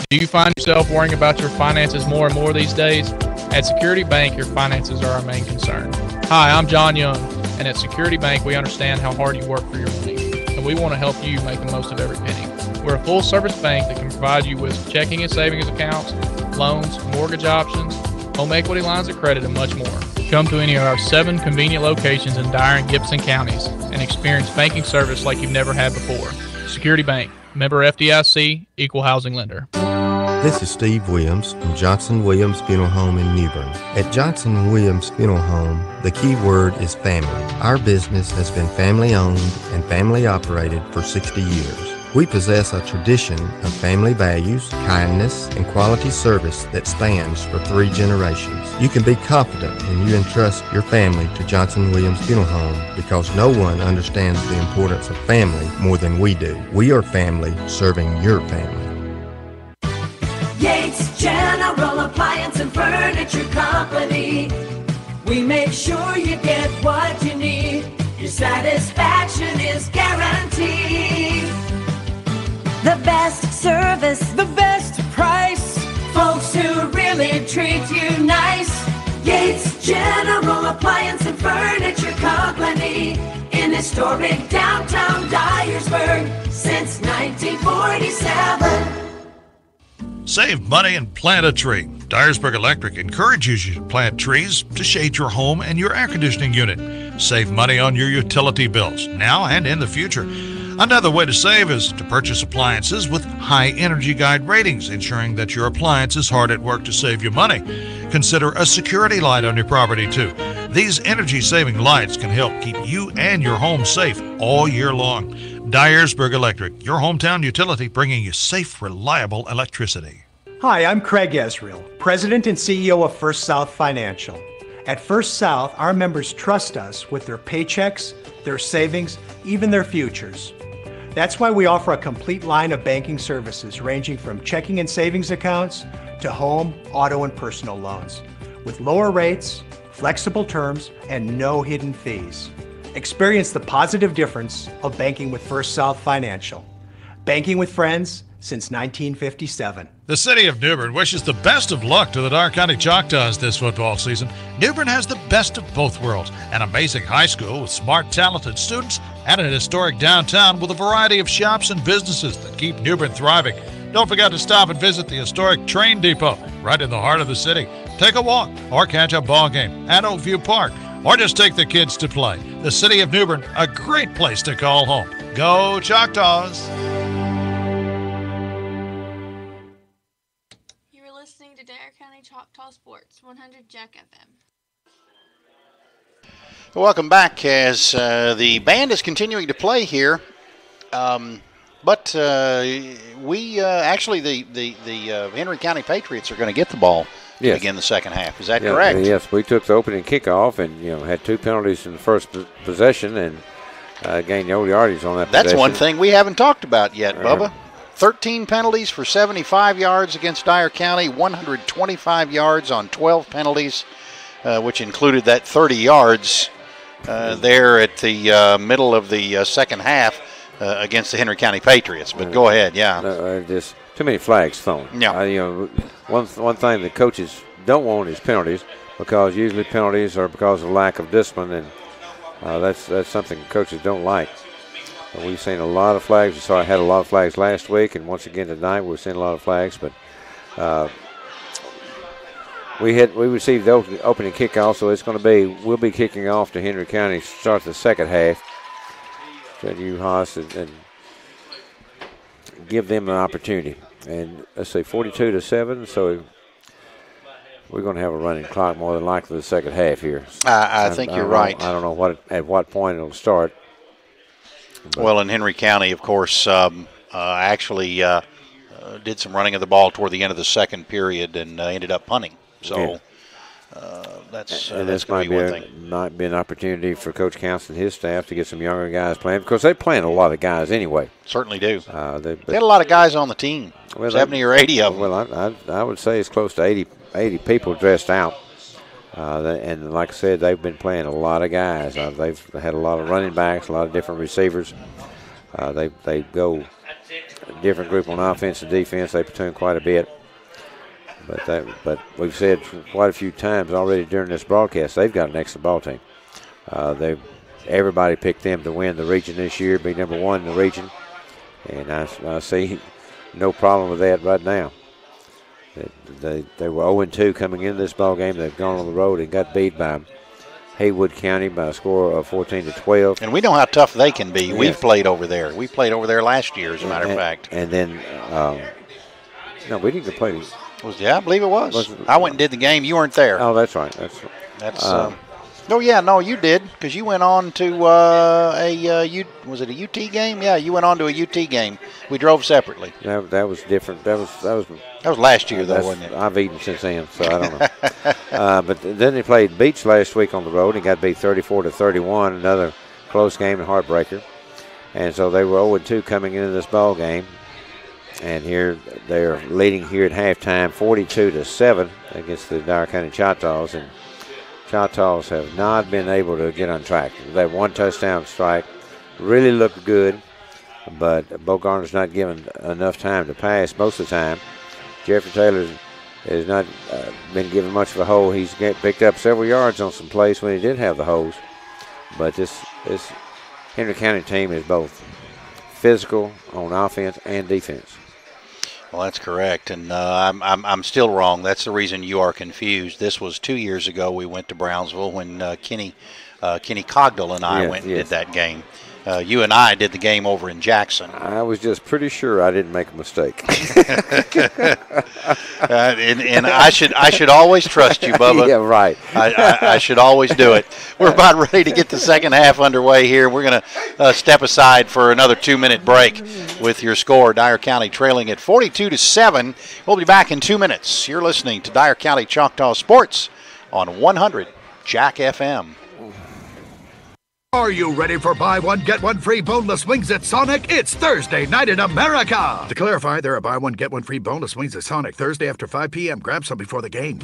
Do you find yourself worrying about your finances more and more these days? At Security Bank, your finances are our main concern. Hi, I'm John Young, and at Security Bank, we understand how hard you work for your money, and we want to help you make the most of every penny. We're a full-service bank that can provide you with checking and savings accounts, loans, mortgage options, home equity lines of credit, and much more. Come to any of our 7 convenient locations in Dyer and Gibson counties and experience banking service like you've never had before. Security Bank, member FDIC, equal housing lender.
This is Steve Williams from Johnson Williams Funeral Home in New Bern. At Johnson Williams Funeral Home, the key word is family. Our business has been family owned and family operated for 60 years. We possess a tradition of family values, kindness, and quality service that spans for 3 generations. You can be confident when you entrust your family to Johnson Williams Funeral Home because no one understands the importance of family more than we do. We are family serving your family.
Yates General Appliance and Furniture Company. We make sure you get what you need. Your satisfaction is guaranteed.
The best service,
the best price. Folks who really treat you nice. Yates General Appliance and Furniture Company. In historic downtown Dyersburg since 1947.
Save money and plant a tree. Dyersburg Electric encourages you to plant trees to shade your home and your air conditioning unit. Save money on your utility bills now and in the future. Another way to save is to purchase appliances with high Energy Guide ratings, ensuring that your appliance is hard at work to save you money. Consider a security light on your property too. These energy-saving lights can help keep you and your home safe all year long. Dyersburg Electric, your hometown utility, bringing you safe, reliable electricity.
Hi, I'm Craig Ezreal, President and CEO of First South Financial. At First South, our members trust us with their paychecks, their savings, even their futures. That's why we offer a complete line of banking services ranging from checking and savings accounts to home, auto, and personal loans, with lower rates, flexible terms, and no hidden fees. Experience the positive difference of banking with First South Financial. Banking with friends since 1957.
The city of New Bern wishes the best of luck to the Dyer County Choctaws this football season. New Bern has the best of both worlds, an amazing high school with smart, talented students, and an historic downtown with a variety of shops and businesses that keep New Bern thriving. Don't forget to stop and visit the historic train depot right in the heart of the city. Take a walk or catch a ball game at Oakview Park, or just take the kids to play. The city of New Bern, a great place to call home. Go Choctaws!
You're listening to Dyer County Choctaw Sports, 100 Jack FM.
Welcome back as the band is continuing to play here. But we actually, the Henry County Patriots are going to get the ball to begin the second half. Is that correct?
Yes, we took the opening kickoff and had 2 penalties in the first possession and gained no yardage on that possession.
That's one thing we haven't talked about yet, Bubba. 13 penalties for 75 yards against Dyer County, 125 yards on 12 penalties, which included that 30 yards there at the middle of the second half against the Henry County Patriots. But go ahead,
just too many flags thrown.
Yeah.
One thing the coaches don't want is penalties, because usually penalties are because of lack of discipline, and that's something coaches don't like. But we've seen a lot of flags. We saw I had a lot of flags last week, and once again tonight we're seeing a lot of flags. But we received the opening kickoff, so we'll be kicking off to Henry County to start the second half. Try to Haas and give them an opportunity. And let's say 42-7, so we're going to have a running clock more than likely the second half here.
I think you're right.
I don't know at what point it'll start.
Well, in Henry County, of course, actually did some running of the ball toward the end of the second period and ended up punting. So That's
this
going
might
to be one thing.
might be an opportunity for Coach Council and his staff to get some younger guys playing, because they're playing a lot of guys anyway.
Certainly do.
They
had a lot of guys on the team, 70 or 80 of them.
Well, I would say it's close to 80 people dressed out. And like I said, they've been playing a lot of guys. They've had a lot of running backs, a lot of different receivers. They go a different group on offense and defense. They platoon quite a bit. But we've said quite a few times already during this broadcast, they've got an excellent ball team. Everybody picked them to win the region this year, be number one in the region, and I see no problem with that right now. They were 0-2 coming into this ball game. They've gone on the road and got beat by Haywood County by a score of 14-12.
And we know how tough they can be. Yes. We've played over there. We played over there last year, as a matter of fact.
And then, no, we didn't play these.
I believe it was. I went and did the game. You weren't there.
Oh, that's right.
No, you did, because you went on to was it a UT game? Yeah, you went on to a UT game. We drove separately.
That was different. That was
last year, though, wasn't it?
I've eaten since then, so I don't know. But then they played Beach last week on the road and got beat 34-31, another close game and heartbreaker. And so they were 0-2 coming into this ball game. And here they're leading here at halftime 42-7 against the Dyer County Choctaws. And Choctaws have not been able to get on track. They have one touchdown strike, really looked good, but Bo Garner's not given enough time to pass most of the time. Jeffrey Taylor has not been given much of a hole. He's picked up several yards on some plays when he did have the holes. But this Henry County team is both physical on offense and defense.
Well, that's correct, and I'm still wrong. That's the reason you are confused. This was 2 years ago. We went to Brownsville when Kenny Cogdell and I went and did that game. You and I did the game over in Jackson.
I was just pretty sure I didn't make a mistake.
And I should always trust you, Bubba.
Yeah, right.
I should always do it. We're about ready to get the second half underway here. We're going to step aside for another 2-minute break with your score. Dyer County trailing at 42-7. We'll be back in 2 minutes. You're listening to Dyer County Choctaw Sports on 100 Jack FM.
Are you ready for buy one, get one free boneless wings at Sonic? It's Thursday night in America. To clarify, there are buy one, get one free boneless wings at Sonic Thursday after 5 p.m. Grab some before the game.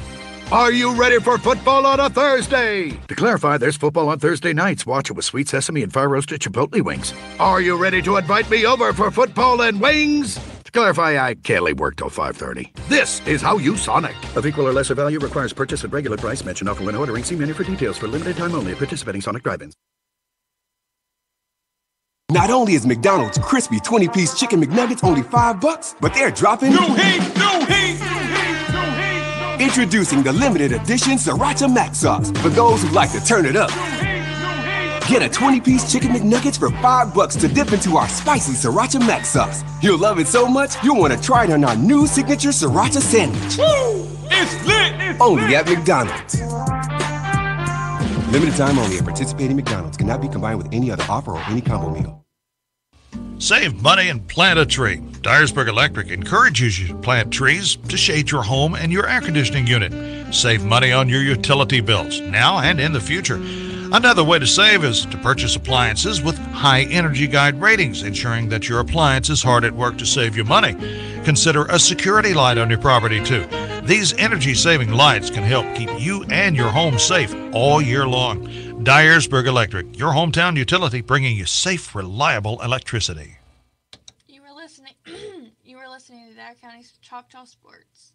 Are you ready for football on a Thursday? To clarify, there's football on Thursday nights. Watch it with sweet sesame and fire-roasted chipotle wings. Are you ready to invite me over for football and wings? To clarify, I can't leave work till 5:30. This is how you Sonic. Of equal or lesser value requires purchase at regular price. Mention offer when ordering. See menu for details for limited time only at participating Sonic drive-ins.
Not only is McDonald's crispy 20-piece chicken McNuggets only $5, but they're dropping
no heat.
Introducing the limited edition Sriracha Mac Sauce for those who like to turn it up. Get a 20-piece chicken McNuggets for $5 to dip into our spicy Sriracha Mac Sauce. You'll love it so much, you'll want to try it on our new signature Sriracha sandwich.
Woo! It's lit!
Only at McDonald's. Limited time only at participating McDonald's. Cannot be combined with any other offer or any combo meal.
Save money and plant a tree. Dyersburg Electric encourages you to plant trees to shade your home and your air conditioning unit. Save money on your utility bills now and in the future. Another way to save is to purchase appliances with high Energy Guide ratings, ensuring that your appliance is hard at work to save you money. Consider a security light on your property too. These energy-saving lights can help keep you and your home safe all year long. Dyersburg Electric, your hometown utility, bringing you safe, reliable electricity.
You were listening to Dyer County Choctaw Sports.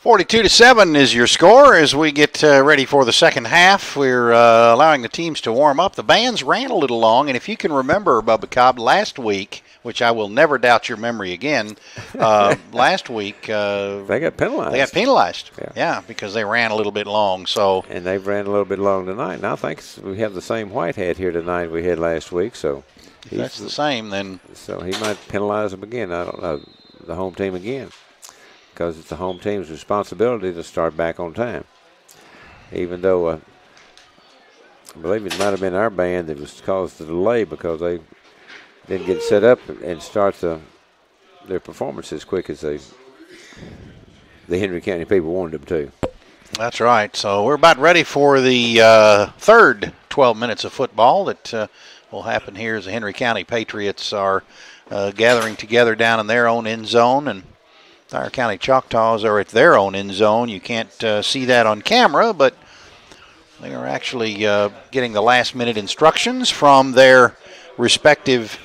42-7 is your score as we get ready for the second half. We're allowing the teams to warm up. The bands ran a little long, and if you can remember, Bubba Cobb, last week, which I will never doubt your memory again, last week
they got penalized.
They got penalized, yeah, because they ran a little bit long. So
and they ran a little bit long tonight. And I think we have the same white hat here tonight we had last week. So
if that's the same, then
so he might penalize them again. I don't know, the home team again. Because it's the home team's responsibility to start back on time. Even though I believe it might have been our band that was caused the delay because they didn't get set up and start their performance as quick as the Henry County people wanted them to.
That's right. So we're about ready for the third 12 minutes of football that will happen here as the Henry County Patriots are gathering together down in their own end zone, and Dyer County Choctaws are at their own end zone. You can't see that on camera, but they are actually getting the last-minute instructions from their respective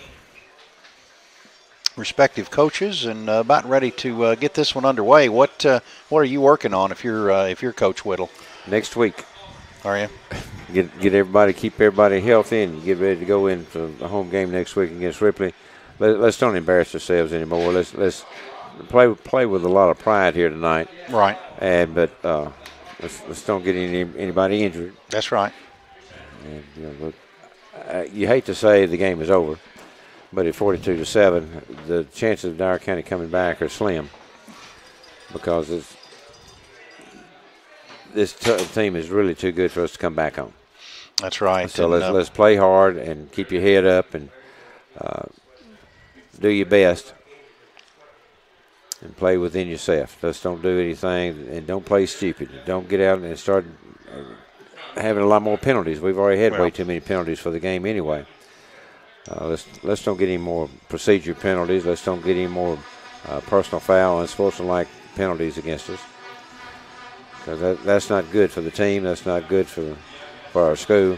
coaches, and about ready to get this one underway. What are you working on if you're Coach Whittle?
Next week.
Are you?
Get everybody, keep everybody healthy, and get ready to go into the home game next week against Ripley. Let's don't embarrass ourselves anymore. Let's play with a lot of pride here tonight.
Right.
But let's don't get anybody injured.
That's right.
And you hate to say the game is over, but at 42-7, the chances of Dyer County coming back are slim because this team is really too good for us to come back on.
That's right.
So let's play hard and keep your head up and do your best and play within yourself. Just don't do anything and don't play stupid. Don't get out and start having a lot more penalties. We've already had way too many penalties for the game anyway. Let's don't get any more procedure penalties. Let's don't get any more personal foul and sportsmanlike penalties against us. Because that's not good for the team. That's not good for our school.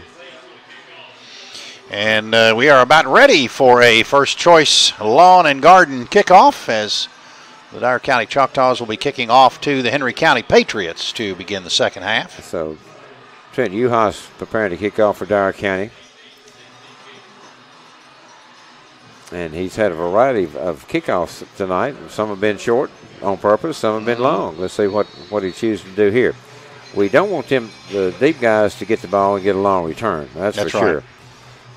And we are about ready for a first-choice lawn and garden kickoff as the Dyer County Choctaws will be kicking off to the Henry County Patriots to begin the second half.
So Trent Uhas preparing to kick off for Dyer County. And he's had a variety of kickoffs tonight. Some have been short on purpose. Some have been long. Let's see what he chooses to do here. We don't want the deep guys, to get the ball and get a long return. That's for sure.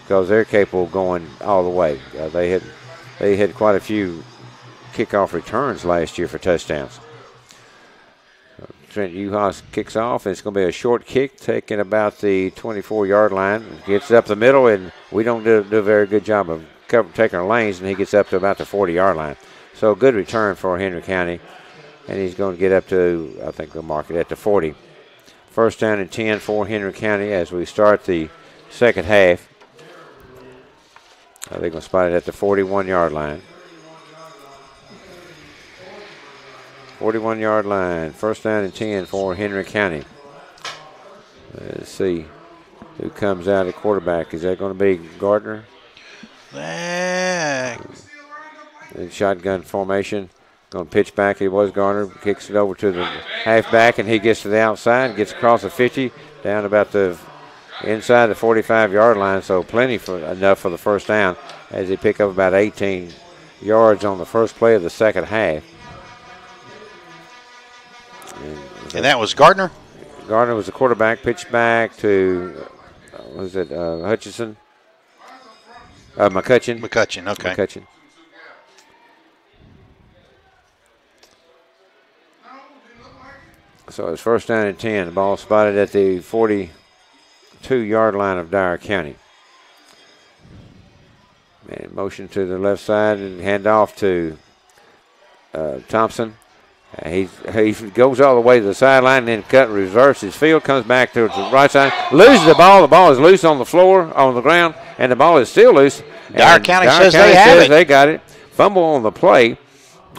Because they're capable of going all the way. They had quite a few kickoff returns last year for touchdowns. Trent Uhas kicks off. It's going to be a short kick, taking about the 24-yard line. Gets up the middle, and we don't do a very good job of taking our lanes, and he gets up to about the 40-yard line. So a good return for Henry County, and he's going to get up to, I think they'll mark it at the 40. First down and 10 for Henry County as we start the second half. They're going to spot it at the 41-yard line. 41-yard line. First down and 10 for Henry County. Let's see who comes out at quarterback. Is that going to be Gardner? In shotgun formation. Going to pitch back. It was Gardner. Kicks it over to the halfback, and he gets to the outside, gets across the 50, down about the inside the 45-yard line, so plenty enough for the first down as they pick up about 18 yards on the first play of the second half.
And that was Gardner?
Gardner was the quarterback. Pitched back to, Hutchinson? McCutcheon.
McCutcheon, okay.
McCutcheon. So it's first down and 10. The ball spotted at the 42-yard line of Dyer County. And motion to the left side and hand off to Thompson. He goes all the way to the sideline, then reverses his field, comes back to the right side, loses the ball. The ball is loose on the floor, on the ground, and the ball is still loose.
Dyer County says they have it.
They got it. Fumble on the play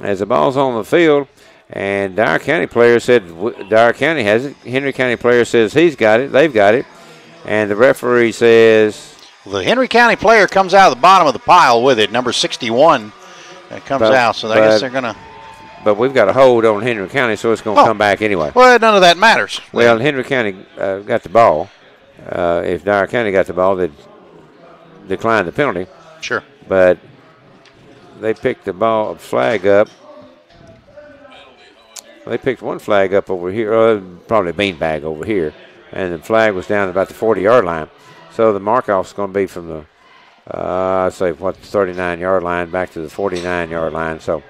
as the ball's on the field. And Dyer County player said Dyer County has it. Henry County player says he's got it. They've got it. And the referee says...
The Henry County player comes out of the bottom of the pile with it, number 61. Comes out, so I guess they're going to...
But we've got a hold on Henry County, so it's going to come back anyway.
Well, none of that matters.
Well, Henry County got the ball. If Dyer County got the ball, they'd decline the penalty.
Sure.
But they picked the flag up. They picked one flag up over here, probably a beanbag over here, and the flag was down about the 40-yard line. So the mark-off's going to be from the, 39-yard line back to the 49-yard line. So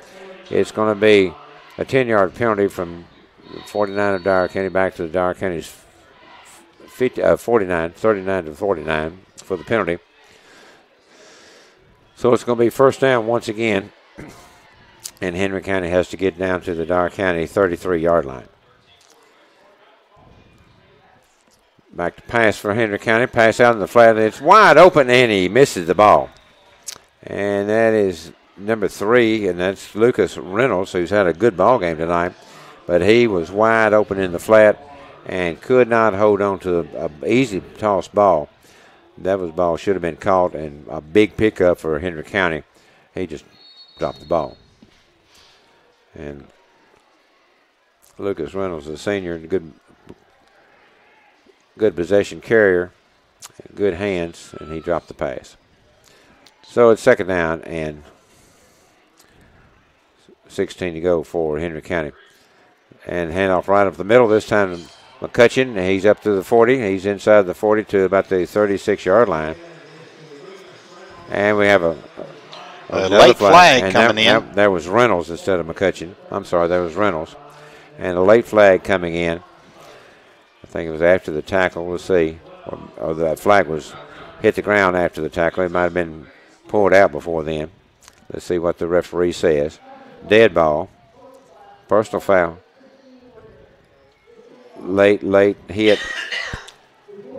it's going to be a 10-yard penalty from the 49 of Dyer County back to the Dyer County's 39 to 49 for the penalty. So it's going to be first down once again. And Henry County has to get down to the Dyer County 33-yard line. Back to pass for Henry County. Pass out in the flat. It's wide open, and he misses the ball. And that is number 3, and that's Lucas Reynolds, who's had a good ball game tonight. But he was wide open in the flat and could not hold on to an easy toss ball. That ball should have been caught, and a big pickup for Henry County. He just dropped the ball. And Lucas Reynolds, a senior, good possession carrier, good hands, and he dropped the pass. So it's second down and 16 to go for Henry County. And handoff right up the middle. This time McCutcheon, he's up to the 40. He's inside the 40 to about the 36-yard line. And we have a
late flag coming in.
That was Reynolds instead of McCutcheon. I'm sorry, that was Reynolds. And a late flag coming in. I think it was after the tackle. We'll see. Or the flag was hit the ground after the tackle. It might have been pulled out before then. Let's see what the referee says. Dead ball. Personal foul. Late hit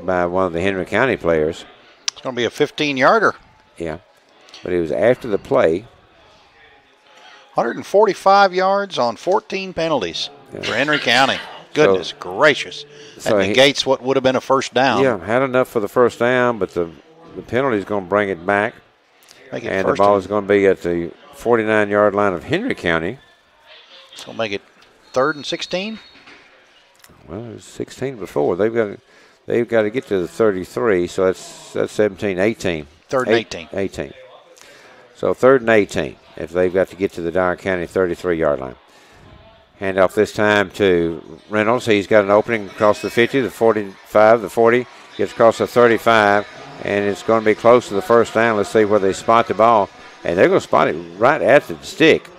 by one of the Henry County players.
It's going to be a 15-yarder.
Yeah. But it was after the play.
145 yards on 14 penalties for Henry County. Goodness gracious. That negates what would have been a first down.
Yeah, had enough for the first down, but the penalty is going to bring it back. And the ball is going to be at the 49-yard line of Henry County.
It's going to make it 3rd and 16.
Well, it was 16 before. They've got to get to the 33, so that's 17, 18.
3rd and 18.
18. So 3rd and 18 if they've got to get to the Dyer County 33-yard line. Handoff this time to Reynolds. He's got an opening across the 50, the 45, the 40. Gets across the 35, and it's going to be close to the first down. Let's see where they spot the ball. And they're going to spot it right at the stick.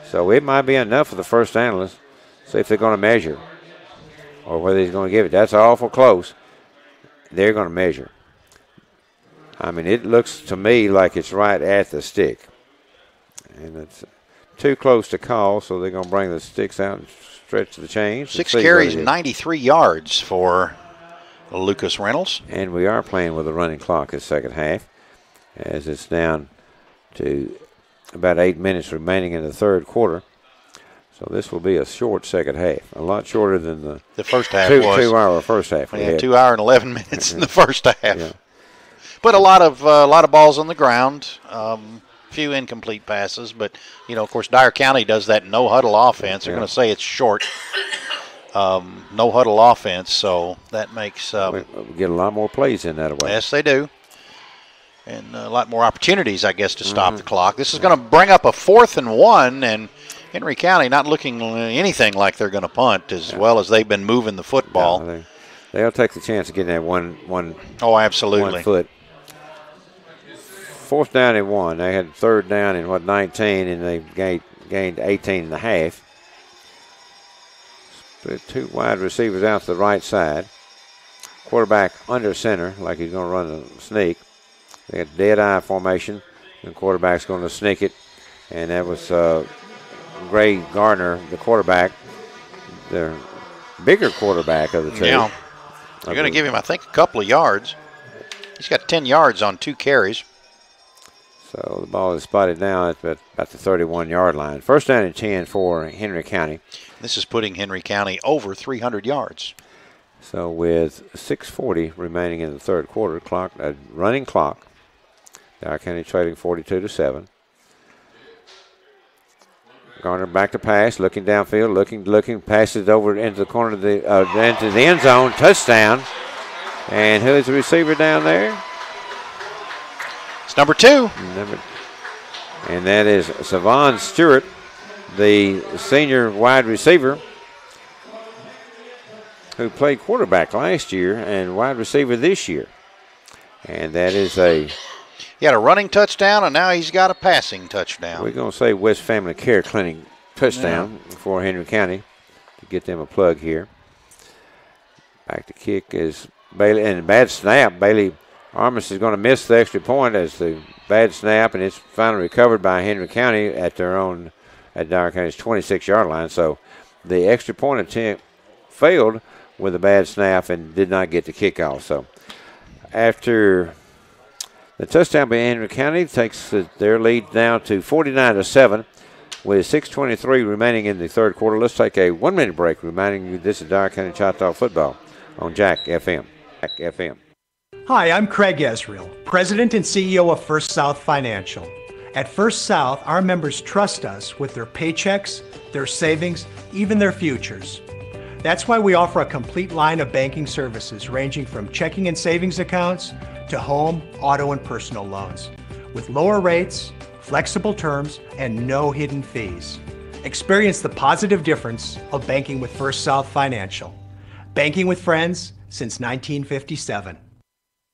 So it might be enough for the first down. Let's see if they're going to measure or whether he's going to give it. That's awful close. They're going to measure. I mean, it looks to me like it's right at the stick. And it's too close to call, so they're going to bring the sticks out and stretch the chains.
6 carries, 93 yards for Lucas Reynolds.
And we are playing with a running clock this second half as it's down to about 8 minutes remaining in the third quarter. So this will be a short second half, a lot shorter than
the first half
was.
2-hour
first half.
Yeah, 2 hour and 11 minutes in the first half. Yeah. But a lot of balls on the ground, few incomplete passes. But of course, Dyer County does that no huddle offense. They're going to say it's short, no huddle offense. So that makes
we get a lot more plays in that way.
Yes, they do. And a lot more opportunities, I guess, to stop the clock. This is going to bring up a 4th and 1, and Henry County not looking anything like they're going to punt as well as they've been moving the football.
No, they'll take the chance of getting that one.
Oh, absolutely.
1 foot. 4th down and 1. They had 3rd down in 19, and they gained 18 and a half. Split 2 wide receivers out to the right side. Quarterback under center, like he's going to run a sneak. They got dead eye formation, and quarterback's going to sneak it. And that was Gray Gardner, the quarterback, the bigger quarterback of the two.
Yeah. You're going to give him, I think, a couple of yards. He's got 10 yards on 2 carries.
So the ball is spotted now at about the 31-yard line. 1st down and 10 for Henry County.
This is putting Henry County over 300 yards.
So with 6:40 remaining in the third quarter, running clock, Dyer County trailing 42-7. Garner back to pass, looking downfield, looking, passes over into the corner of into the end zone, touchdown. And who is the receiver down there?
It's number 2.
And that is Savon Stewart, the senior wide receiver who played quarterback last year and wide receiver this year. And that is
he had a running touchdown, and now he's got a passing touchdown.
We're going to say West Family Care Clinic touchdown for Henry County to get them a plug here. Back to kick is Bailey, and bad snap. Bailey Armis is going to miss the extra point as the bad snap, and it's finally recovered by Henry County at Dyer County's 26-yard line. So the extra point attempt failed with a bad snap and did not get the kickoff. So after the touchdown by Henry County takes their lead down to 49-7 with 6:23 remaining in the third quarter. Let's take a 1-minute break, reminding you this is Dyer County Choctaw football on Jack FM. Jack FM.
Hi, I'm Craig Ezreal, President and CEO of First South Financial. At First South, our members trust us with their paychecks, their savings, even their futures. That's why we offer a complete line of banking services ranging from checking and savings accounts to home, auto, and personal loans with lower rates, flexible terms, and no hidden fees. Experience the positive difference of banking with First South Financial. Banking with friends since 1957.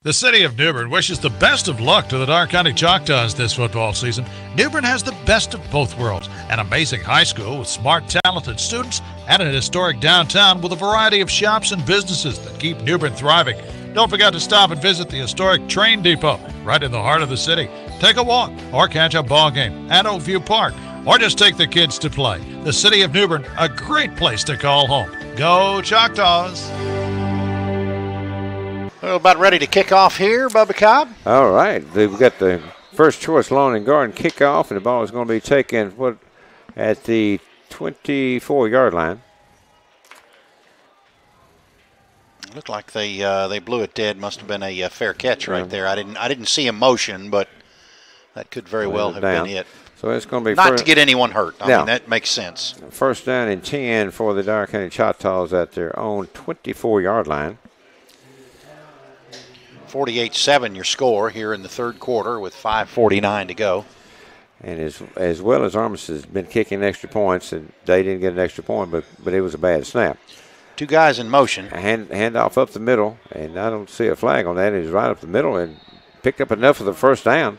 The city of New Bern wishes the best of luck to the Dyer County Choctaws this football season. New Bern has the best of both worlds, an amazing high school with smart, talented students, and an historic downtown with a variety of shops and businesses that keep New Bern thriving. Don't forget to stop and visit the historic train depot right in the heart of the city. Take a walk or catch a ball game at Oakview Park, or just take the kids to play. The city of New Bern, a great place to call home. Go Choctaws!
We're about ready to kick off here, Bubba Cobb.
All right. We've got the first choice lawn and garden kickoff, and the ball is going to be taken at the 24-yard line.
It looked like they blew it dead. Must have been a fair catch right there. I didn't see a motion, but that could very well have been it.
So it's going to be
not to get anyone hurt. I mean, that makes sense.
First down and 10 for the Dyer County Choctaws at their own 24-yard line.
48-7 your score here in the third quarter with 5:49 to go.
And as well as Armistead has been kicking extra points, and they didn't get an extra point, but it was a bad snap.
Two guys in motion.
A handoff up the middle, and I don't see a flag on that. He's right up the middle and picked up enough for the first down.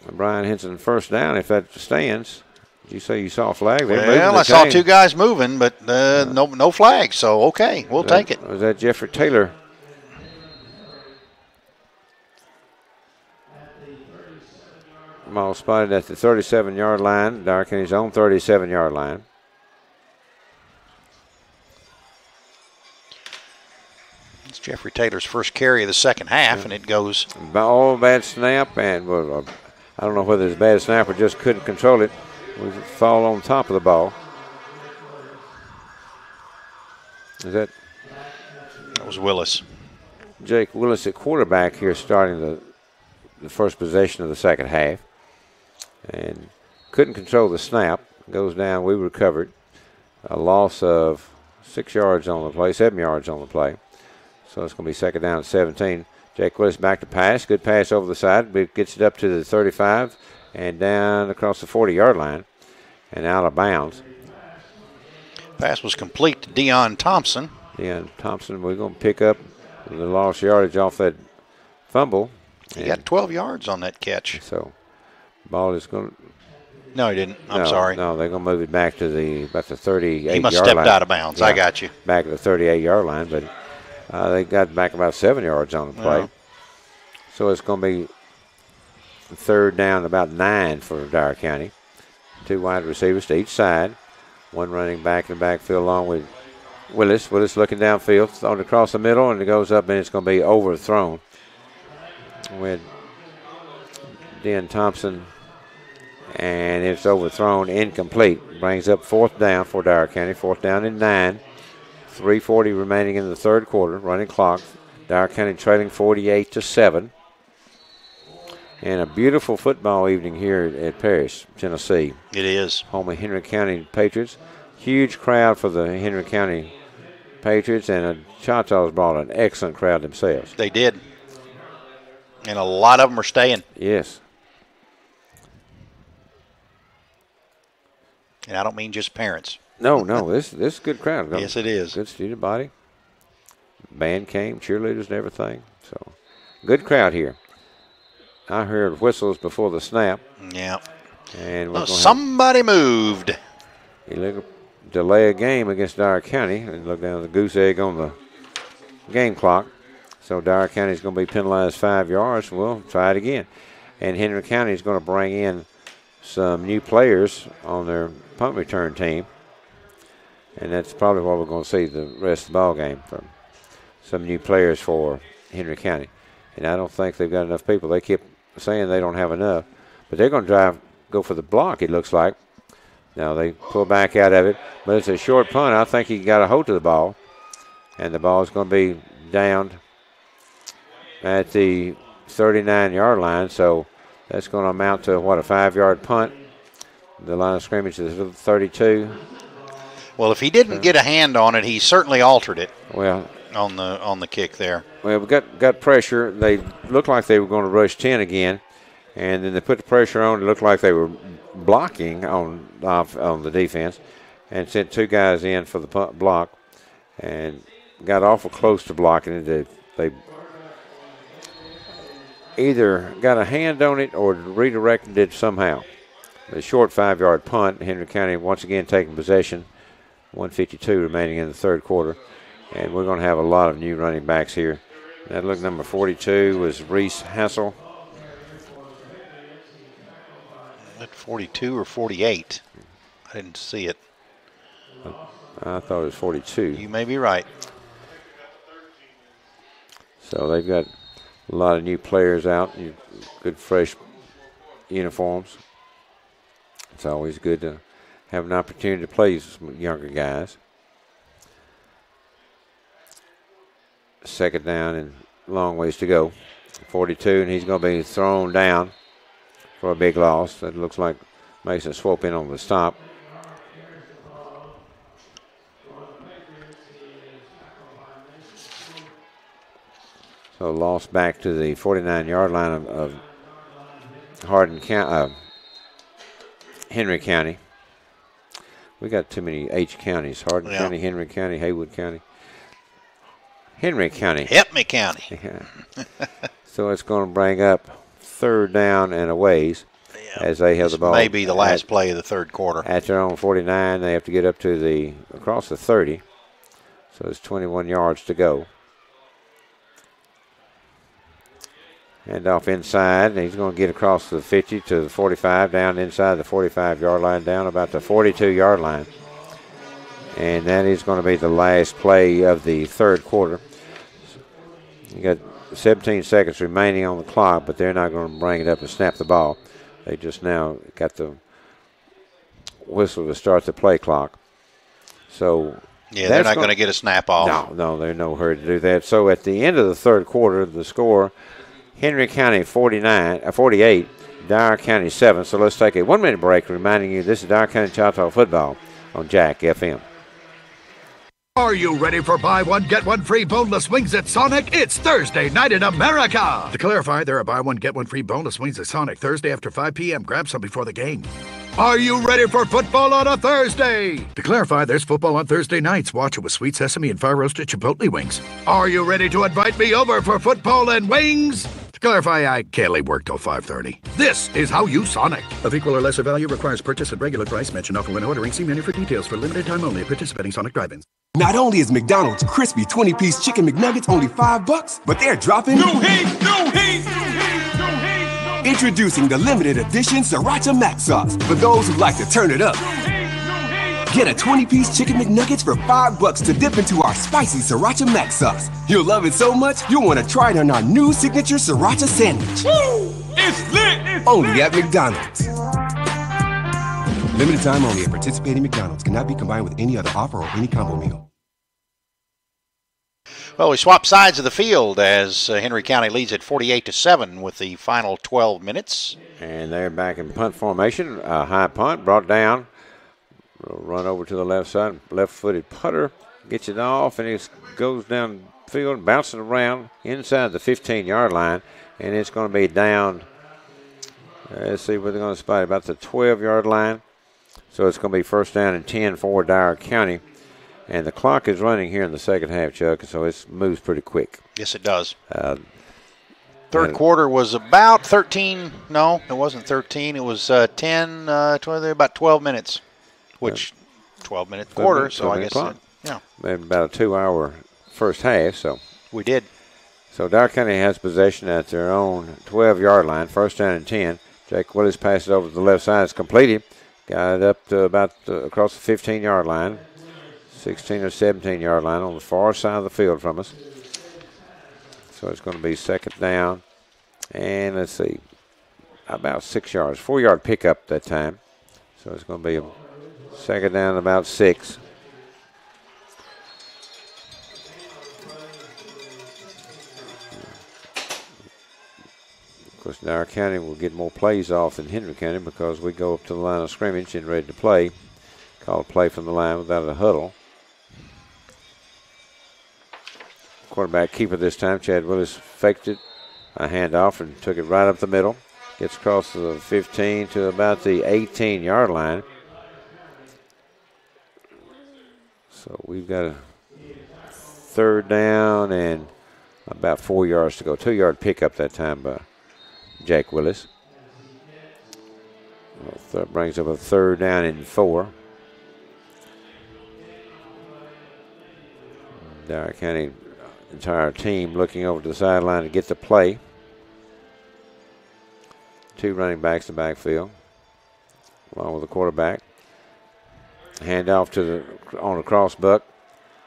Brian Henson first down if that stands. Did you say you saw a flag?
Well, I saw two guys moving, but no flag, so okay, we'll take it.
Was that Jeffrey Taylor? Ball spotted at the 37-yard line, Dyer County's own 37-yard line.
It's Jeffrey Taylor's first carry of the second half, and it goes.
Bad snap, and I don't know whether it's a bad snap or just couldn't control it. We fall on top of the ball. That
was Willis.
Jake Willis at quarterback here, starting the first possession of the second half. And couldn't control the snap. Goes down. We recovered. A loss of 6 yards on the play, 7 yards on the play. So it's going to be second down at 17. Jake Willis back to pass. Good pass over the side. But gets it up to the 35 and down across the 40-yard line and out of bounds.
Pass was complete to Deion Thompson.
Deion Thompson, we're going to pick up the lost yardage off that fumble.
He got 12 yards on that catch.
So ball is going to.
No, he didn't. I'm sorry.
No, they're going to move it back to about the 38-yard line.
He must have stepped out of bounds.
Yeah,
I got you.
Back at the 38-yard line, but they got back about 7 yards on the play.
Well.
So it's going to be third down, about 9 for Dyer County. Two wide receivers to each side. One running back in the backfield along with Willis. Willis looking downfield, thrown across the middle, and it goes up, and it's going to be overthrown with Deion Thompson, and it's overthrown, incomplete. Brings up fourth down for Dyer County. Fourth down and 9. 3:40 remaining in the third quarter. Running clock. Dyer County trailing 48-7. And a beautiful football evening here at Paris, Tennessee.
It is.
Home of Henry County Patriots. Huge crowd for the Henry County Patriots, and the Choctaws brought an excellent crowd themselves.
They did. And a lot of them are staying.
Yes.
And I don't mean just parents.
No, this is a good crowd.
Yes, it is.
Good student body. Band came, cheerleaders and everything. So, good crowd here. I heard whistles before the snap.
Yeah.
And
somebody moved.
You look delay a game against Dyer County, and look down the goose egg on the game clock. So Dyer County is going to be penalized 5 yards. We'll try it again. And Henry County is going to bring in some new players on their punt return team. And that's probably what we're going to see the rest of the ball game from some new players for Henry County. And I don't think they've got enough people. They keep saying they don't have enough. But they're going to go for the block, it looks like. Now they pull back out of it. But it's a short punt. I think he got a hold of the ball. And the ball is going to be downed at the 39-yard line. So that's going to amount to, what, a 5-yard punt. The line of scrimmage is 32.
Well, if he didn't get a hand on it, he certainly altered it.
Well,
on the kick there.
Well, we got pressure. They looked like they were going to rush 10 again, and then they put the pressure on. It looked like they were blocking on the defense, and sent 2 guys in for the block, and got awful close to blocking it. They either got a hand on it or redirected it somehow. The short 5-yard punt. Henry County once again taking possession. 1:52 remaining in the third quarter. And we're going to have a lot of new running backs here. That look number 42 was Reese Hassel.
At 42 or 48? I didn't see it.
I thought it was 42.
You may be right.
So they've got a lot of new players out, good fresh uniforms. It's always good to have an opportunity to play some younger guys. Second down and long ways to go. 42, and he's going to be thrown down for a big loss. That looks like Mason Swope in on the stop. So loss back to the 49-yard line of Henry County. We got too many H counties. Hardin County, Henry County, Haywood County. Henry County.
Help me, County.
So it's going to bring up third down and a ways as they have the ball.
Maybe the last play of the third quarter.
At their own 49, they have to get up to across the 30. So it's 21 yards to go. Hand off inside, and he's going to get across the 50 to the 45, down inside the 45-yard line, down about the 42-yard line. And that is going to be the last play of the third quarter. You got 17 seconds remaining on the clock, but they're not going to bring it up and snap the ball. They just now got the whistle to start the play clock. So
yeah, they're not going to get a snap off.
No, they're in no hurry to do that. So at the end of the third quarter, the score, Henry County 48, Dyer County 7. So let's take a 1-minute break, reminding you this is Dyer County Choctaw football on Jack FM.
Are you ready for buy one, get one free boneless wings at Sonic? It's Thursday night in America. To clarify, there are buy one, get one free boneless wings at Sonic Thursday after 5 p.m. Grab some before the game. Are you ready for football on a Thursday? To clarify, there's football on Thursday nights. Watch it with sweet sesame and fire-roasted chipotle wings. Are you ready to invite me over for football and wings? To clarify, I can't leave work till 5:30. This is how you Sonic. Of equal or lesser value requires purchase at regular price. Mention offer when ordering. See menu for details for limited time only at participating Sonic drive-ins.
Not only is McDonald's crispy 20-piece chicken McNuggets only $5, but they're dropping
new heat, new heat, new heat, new heat.
Introducing the limited edition Sriracha Mac Sauce for those who like to turn it up. Get a 20-piece chicken McNuggets for $5 to dip into our spicy Sriracha Mac Sauce. You'll love it so much, you'll want to try it on our new signature Sriracha sandwich.
Woo! It's lit! It's
only
lit.
at McDonald's. Limited time only at participating McDonald's. Cannot be combined with any other offer or any combo meal.
Well, we swap sides of the field as Henry County leads at 48-7 with the final 12 minutes.
And they're back in punt formation. A high punt brought down. Run over to the left side. Left-footed putter gets it off, and it goes down field, bouncing around inside the 15-yard line, and it's going to be down. Let's see where they're going to spot it, about the 12-yard line. So it's going to be first down and 10 for Dyer County. And the clock is running here in the second half, Chuck, so it moves pretty quick.
Yes, it does. Third quarter was about 13. No, it wasn't 13. It was 10, 12, about 12 minutes, which 12-minute quarter, so I guess, yeah.
About a 2-hour first half, so.
We did.
So Dyer County has possession at their own 12-yard line, first down and 10. Jake Willis passes over to the left side. It's completed. Got it up to about across the 15-yard line. 16 or 17-yard line on the far side of the field from us. So it's going to be second down. And let's see, about 6 yards. 4-yard pickup that time. So it's going to be a second down about 6. Of course, Dyer County will get more plays off than Henry County because we go up to the line of scrimmage and ready to play. Call a play from the line without a huddle. Quarterback keeper this time, Chad Willis, faked it, a handoff, and took it right up the middle. Gets across the 15 to about the 18-yard line. So we've got a third down and about 4 yards to go. 2-yard pickup that time by Jake Willis. That brings up a third down and 4. Dyer County entire team looking over to the sideline to get the play. 2 running backs in the backfield, along with the quarterback. Handoff to on a cross buck.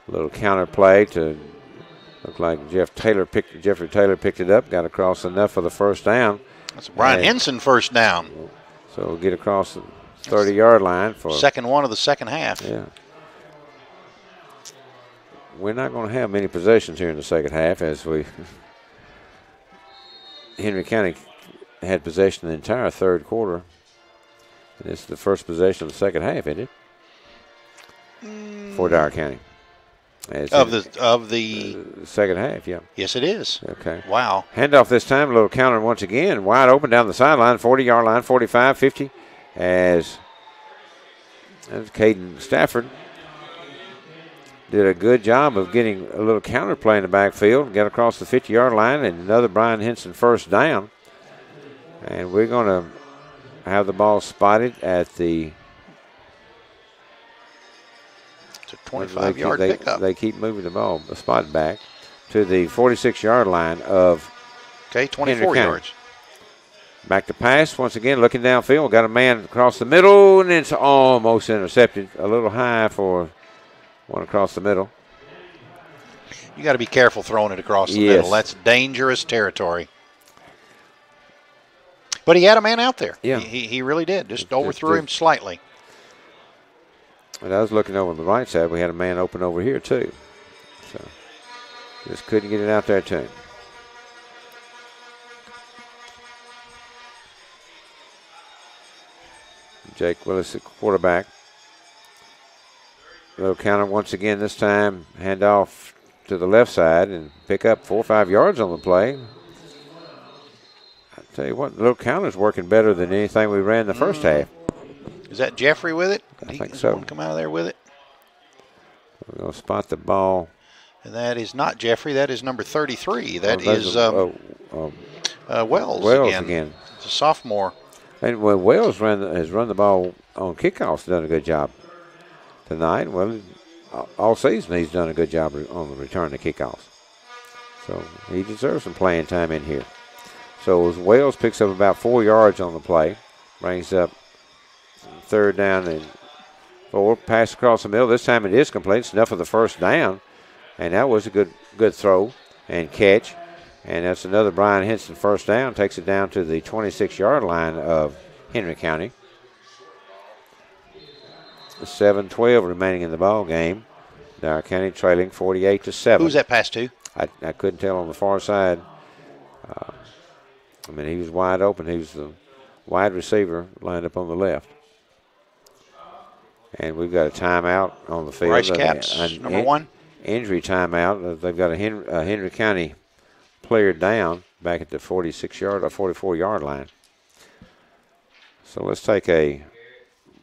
A little counter play to look like Jeffrey Taylor picked it up, got across enough for the first down.
That's a Brian Henson first down.
So we'll get across the 30-yard line for
second one of the second half.
Yeah. We're not going to have many possessions here in the second half as Henry County had possession the entire third quarter. And it's the first possession of the second half, isn't it? For Dyer County.
Of the
second half, yeah.
Yes, it is.
Okay.
Wow.
Handoff this time, a little counter once again. Wide open down the sideline, 40-yard line, 45, 50. As Caden Stafford did a good job of getting a little counter play in the backfield, got across the 50-yard line, and another Brian Henson first down. And we're going to have the ball spotted at the
25-yard pickup.
They keep moving the spot back to the 46-yard line of
24 yards.
Back to pass once again, looking downfield. Got a man across the middle, and it's almost intercepted. A little high for one across the middle.
You got to be careful throwing it across the middle. That's dangerous territory. But he had a man out there.
Yeah.
He really did. Just overthrew him slightly.
And I was looking over on the right side. We had a man open over here, too. So just couldn't get it out there to him. Jake Willis, the quarterback. Little counter once again this time. Hand off to the left side and pick up 4 or 5 yards on the play. I tell you what, the little counter's working better than anything we ran the first half.
Is that Jeffrey with it?
I think so.
Come out of there with it.
We're going to spot the ball.
And that is not Jeffrey. That is number 33. That is Wells again. It's a sophomore.
And when Wells has run the ball on kickoffs, done a good job tonight. Well, all season he's done a good job on the return to kickoffs. So he deserves some playing time in here. So as Wells picks up about 4 yards on the play, brings up third down and 4, pass across the middle. This time it is complete. It's enough for the first down. And that was a good throw and catch. And that's another Brian Henson first down. Takes it down to the 26-yard line of Henry County. 7-12 remaining in the ball game. Dyer County trailing 48-7.
Who's that pass to?
I couldn't tell on the far side. I mean, he was wide open. He was the wide receiver lined up on the left. And we've got a timeout on the field.
Rice Caps, number 1.
Injury timeout. They've got a Henry County player down back at the 46-yard or 44-yard line. So let's take a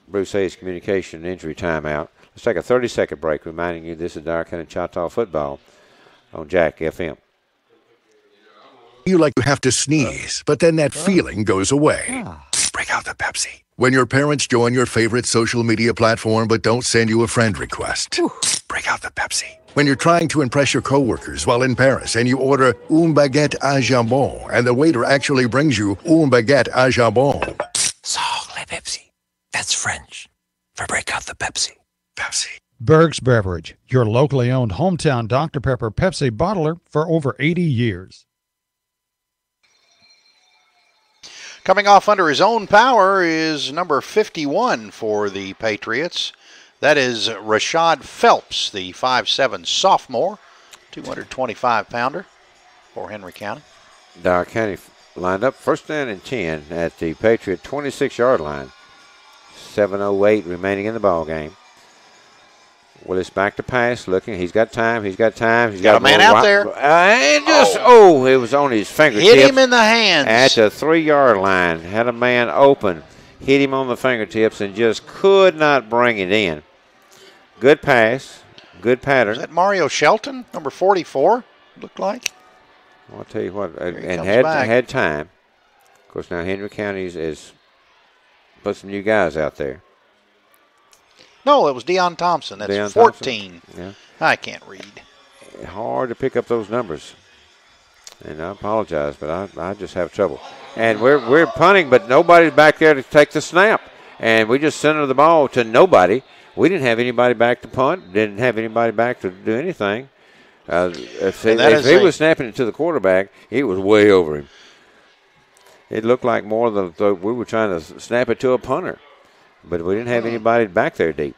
Bruce Hayes Communication injury timeout. Let's take a 30-second break, reminding you this is Dyer County Choctaw football on Jack FM.
You like to have to sneeze, but then that feeling goes away. Break out the Pepsi. When your parents join your favorite social media platform but don't send you a friend request. Break out the Pepsi. When you're trying to impress your coworkers while in Paris and you order une baguette à jambon and the waiter actually brings you une baguette à jambon.
Sors les Pepsi. That's French for break out the Pepsi.
Pepsi.
Berg's Beverage, your locally owned hometown Dr. Pepper Pepsi bottler for over 80 years.
Coming off under his own power is number 51 for the Patriots. That is Rashad Phelps, the 5'7" sophomore, 225-pounder for Henry County.
Dyer County lined up first down and 10 at the Patriot 26-yard line. 7:08 remaining in the ball game. Willis back to pass, looking. He's got time. He's got
a man out there.
And just, it was on his fingertips.
Hit him in the hands.
At the 3-yard line. Had a man open. Hit him on the fingertips and just could not bring it in. Good pass. Good pattern.
Is that Mario Shelton, number 44, looked like?
Well, I'll tell you what.
Here he
And
comes
had time. Of course, now Henry County is put some new guys out there.
No, it was Deion Thompson. That's
Deion
14.
Thompson? Yeah.
I can't read.
Hard to pick up those numbers. And I apologize, but I just have trouble. And we're punting, but nobody's back there to take the snap. And we just sent the ball to nobody. We didn't have anybody back to punt. Didn't have anybody back to do anything. If he was snapping it to the quarterback, it was way over him. It looked like more than we were trying to snap it to a punter. But we didn't have anybody back there deep.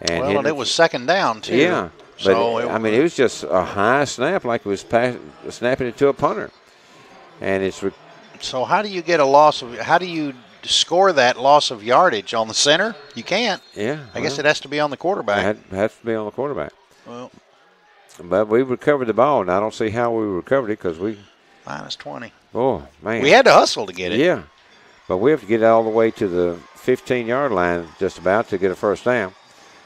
And it was second down, too.
Yeah. But, it was just a high snap like it was snapping it to a punter. And it's
so how do you get how do you score that loss of yardage on the center? You can't.
Yeah.
I guess it has to be on the quarterback.
It has to be on the quarterback.
Well.
But we recovered the ball, and I don't see how we recovered it because we.
Minus 20.
Oh, man.
We had to hustle to get it.
Yeah. But we have to get it all the way to the 15-yard line just about to get a first down.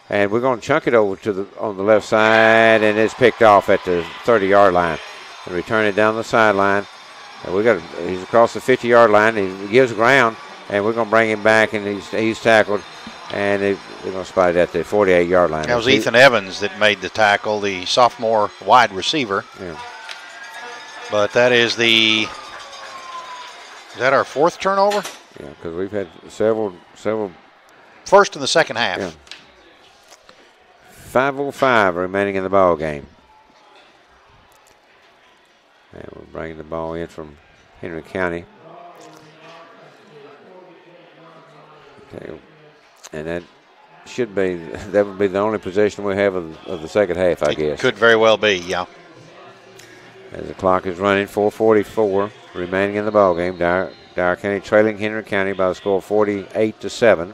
And we're going to chunk it over on the left side, and it's picked off at the 30-yard line. And return it down the sideline. And he's across the 50-yard line. He gives ground, and we're going to bring him back, and he's tackled. And they're going to spot it at the 48-yard line.
That was Ethan Evans that made the tackle, the sophomore wide receiver.
Yeah.
But that is is that our fourth turnover?
Yeah, because we've had several.
First in the second half.
Yeah. 5:05 remaining in the ball game. And we're bringing the ball in from Henry County. Okay. And that would be the only possession we have of the second half, I guess.
Could very well be, yeah.
As the clock is running, 4:44 remaining in the ball game. Dyer County trailing Henry County by a score of 48-7.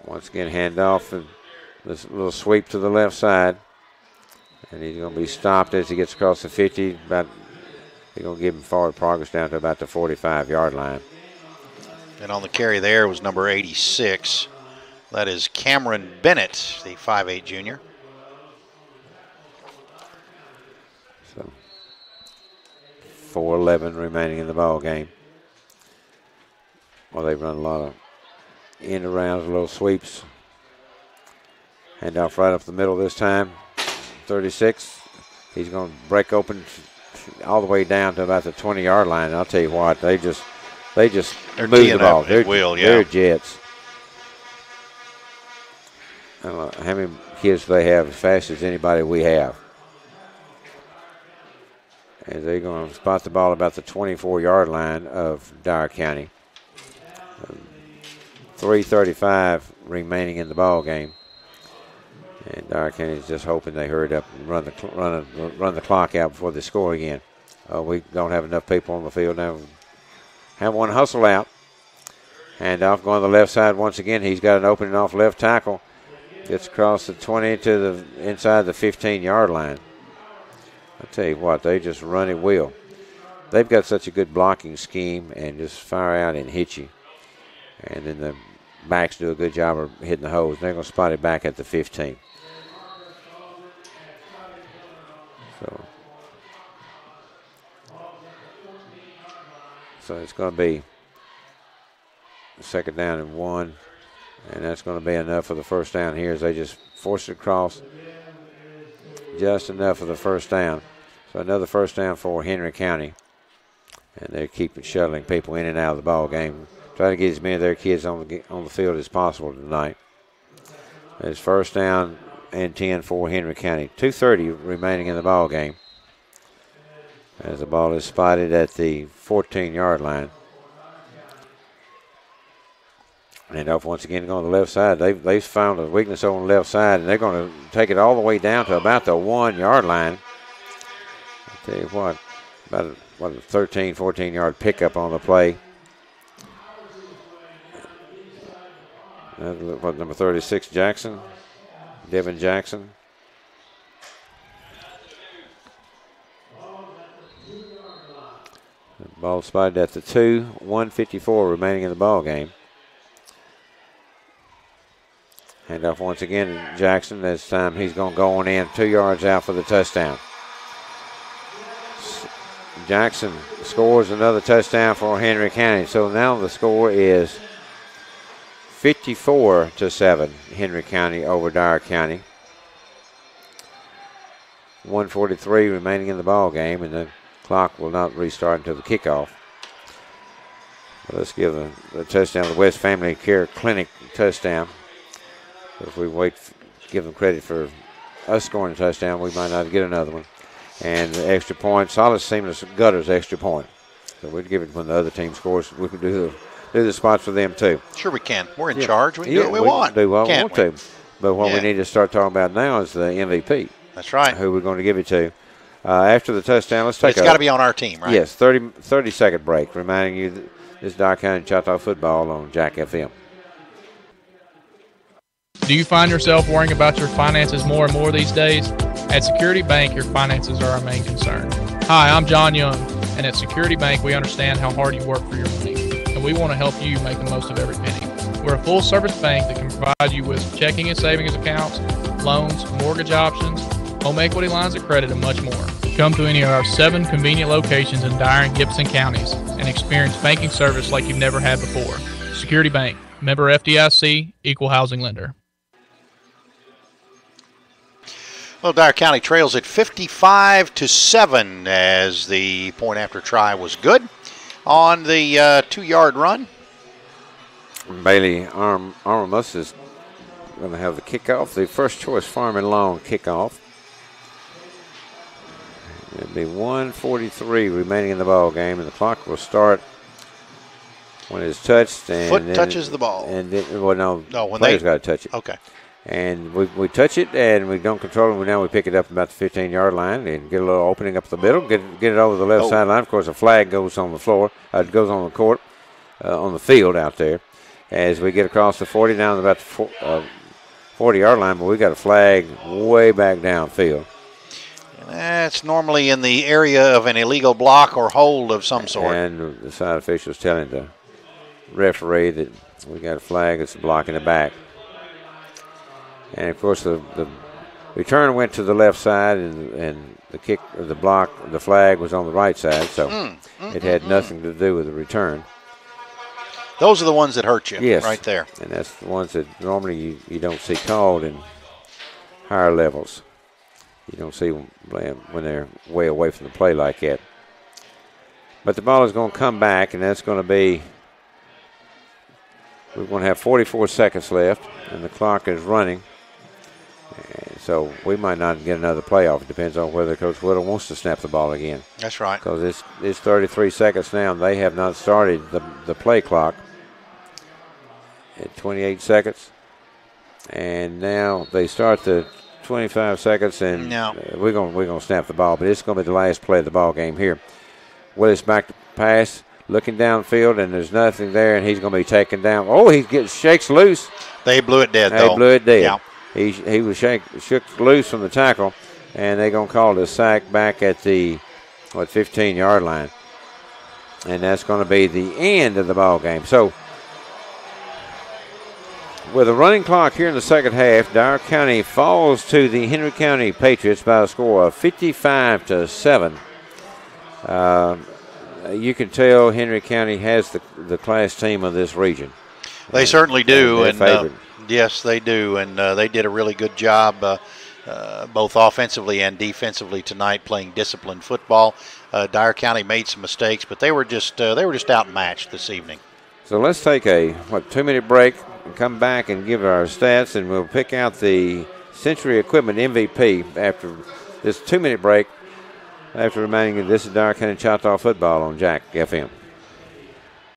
Once again, handoff and this little sweep to the left side. And he's going to be stopped as he gets across the 50. They're going to give him forward progress down to about the 45-yard line.
And on the carry there was number 86. That is Cameron Bennett, the 5'8" junior.
So 4:11 remaining in the ball game. Well, they've run a lot of end arounds, little sweeps. Handoff right up the middle this time. 36. He's going to break open all the way down to about the 20-yard line. And I'll tell you what, they just move the ball. They're jets. I don't know how many kids they have as fast as anybody we have. And they're going to spot the ball about the 24-yard line of Dyer County. 3:35 remaining in the ball game. And Dyer County is just hoping they hurried up and run the clock out before they score again. We don't have enough people on the field now. Have one hustle out. And off going to the left side once again. He's got an opening off left tackle. Gets across the 20 to the inside the 15-yard line. I'll tell you what, they just run it well. They've got such a good blocking scheme and just fire out and hit you. And then the backs do a good job of hitting the holes. They're going to spot it back at the 15. So it's going to be second down and 1. And that's going to be enough for the first down here as they just force it across. Just enough for the first down. So another first down for Henry County. And they're keeping shuttling people in and out of the ball game. try to get as many of their kids on the field as possible tonight. It's first down and 10 for Henry County. 2:30 remaining in the ball game. As the ball is spotted at the 14-yard line. And off once again going to the left side. They've found a weakness on the left side, and they're going to take it all the way down to about the 1-yard line. I tell you what, about a 13, 14-yard pickup on the play. Number 36, Jackson, Devin Jackson. The ball spotted at the 2, 1:54 remaining in the ball game. Handoff once again to Jackson. This time he's going to go on in 2 yards out for the touchdown. Jackson scores another touchdown for Henry County. So now the score is 54-7, Henry County over Dyer County. 1:43 remaining in the ball game, and the clock will not restart until the kickoff. But let's give the touchdown to the West Family Care Clinic touchdown. If we give them credit for us scoring a touchdown, we might not get another one. And the extra point, Solid Seamless Gutters extra point. So we'd give it when the other team scores. We can do the spots for them too.
Sure we can. We're in charge. We can do what we
want.
want.
Do what we want to. But what we need to start talking about now is the MVP.
That's right.
Who we're going to give it to. After the touchdown, let's take
It's got to be on our team, right?
Yes, 30-second break, reminding you that this is Dyer County Choctaw football on Jack FM.
Do you find yourself worrying about your finances more and more these days? At Security Bank, your finances are our main concern. Hi, I'm John Young, and at Security Bank, we understand how hard you work for your money, and we want to help you make the most of every penny. We're a full-service bank that can provide you with checking and savings accounts, loans, mortgage options, home equity lines of credit, and much more. Come to any of our 7 convenient locations in Dyer and Gibson counties and experience banking service like you've never had before. Security Bank, member FDIC, equal housing lender.
Well, Dyer County trails at 55-7 as the point after try was good on the 2-yard run.
Bailey Armus is going to have the kickoff. The first choice Farm and Long kickoff. It'll be 1:43 remaining in the ball game, and the clock will start when it's touched. And
foot touches the ball.
And then, well, no,
when
player's got to touch it.
Okay.
And we touch it, and we don't control it. Now we pick it up about the 15-yard line and get a little opening up the middle, get it over the left sideline. Of course, a flag goes on the floor. It goes on the court, on the field out there. As we get across the 40, down to about the 40-yard line, but we got a flag way back downfield.
That's normally in the area of an illegal block or hold of some sort.
And the side official's telling the referee that we got a flag that's blocking the back. And of course, the return went to the left side, and the kick, or the flag was on the right side, so it had nothing to do with the return.
Those are the ones that hurt you,
yes,
right there.
And that's the ones that normally you don't see called in higher levels. You don't see them when they're way away from the play like that. But the ball is going to come back, and that's going to be, we're going to have 44 seconds left, and the clock is running. And so we might not get another playoff. It depends on whether Coach Whittle wants to snap the ball again.
That's right.
Because it's 33 seconds now, and they have not started the play clock at 28 seconds. And now they start the 25 seconds, and we're going to snap the ball. But it's going to be the last play of the ball game here. Willis back to pass, looking downfield, and there's nothing there, and he's going to be taken down. Oh, shakes loose.
They blew it dead, though.
They blew it dead.
Yeah.
He was shook loose from the tackle, and they're going to call it a sack back at the 15-yard line. And that's going to be the end of the ball game. So with a running clock here in the second half, Dyer County falls to the Henry County Patriots by a score of 55-7. You can tell Henry County has the class team of this region.
They certainly do,
and
yes, they do, and they did a really good job, both offensively and defensively tonight, playing disciplined football. Dyer County made some mistakes, but they were just outmatched this evening.
So let's take a 2-minute break and come back and give our stats, and we'll pick out the Century Equipment MVP after this 2-minute break. After reminding you, this is Dyer County Choctaw football on Jack FM.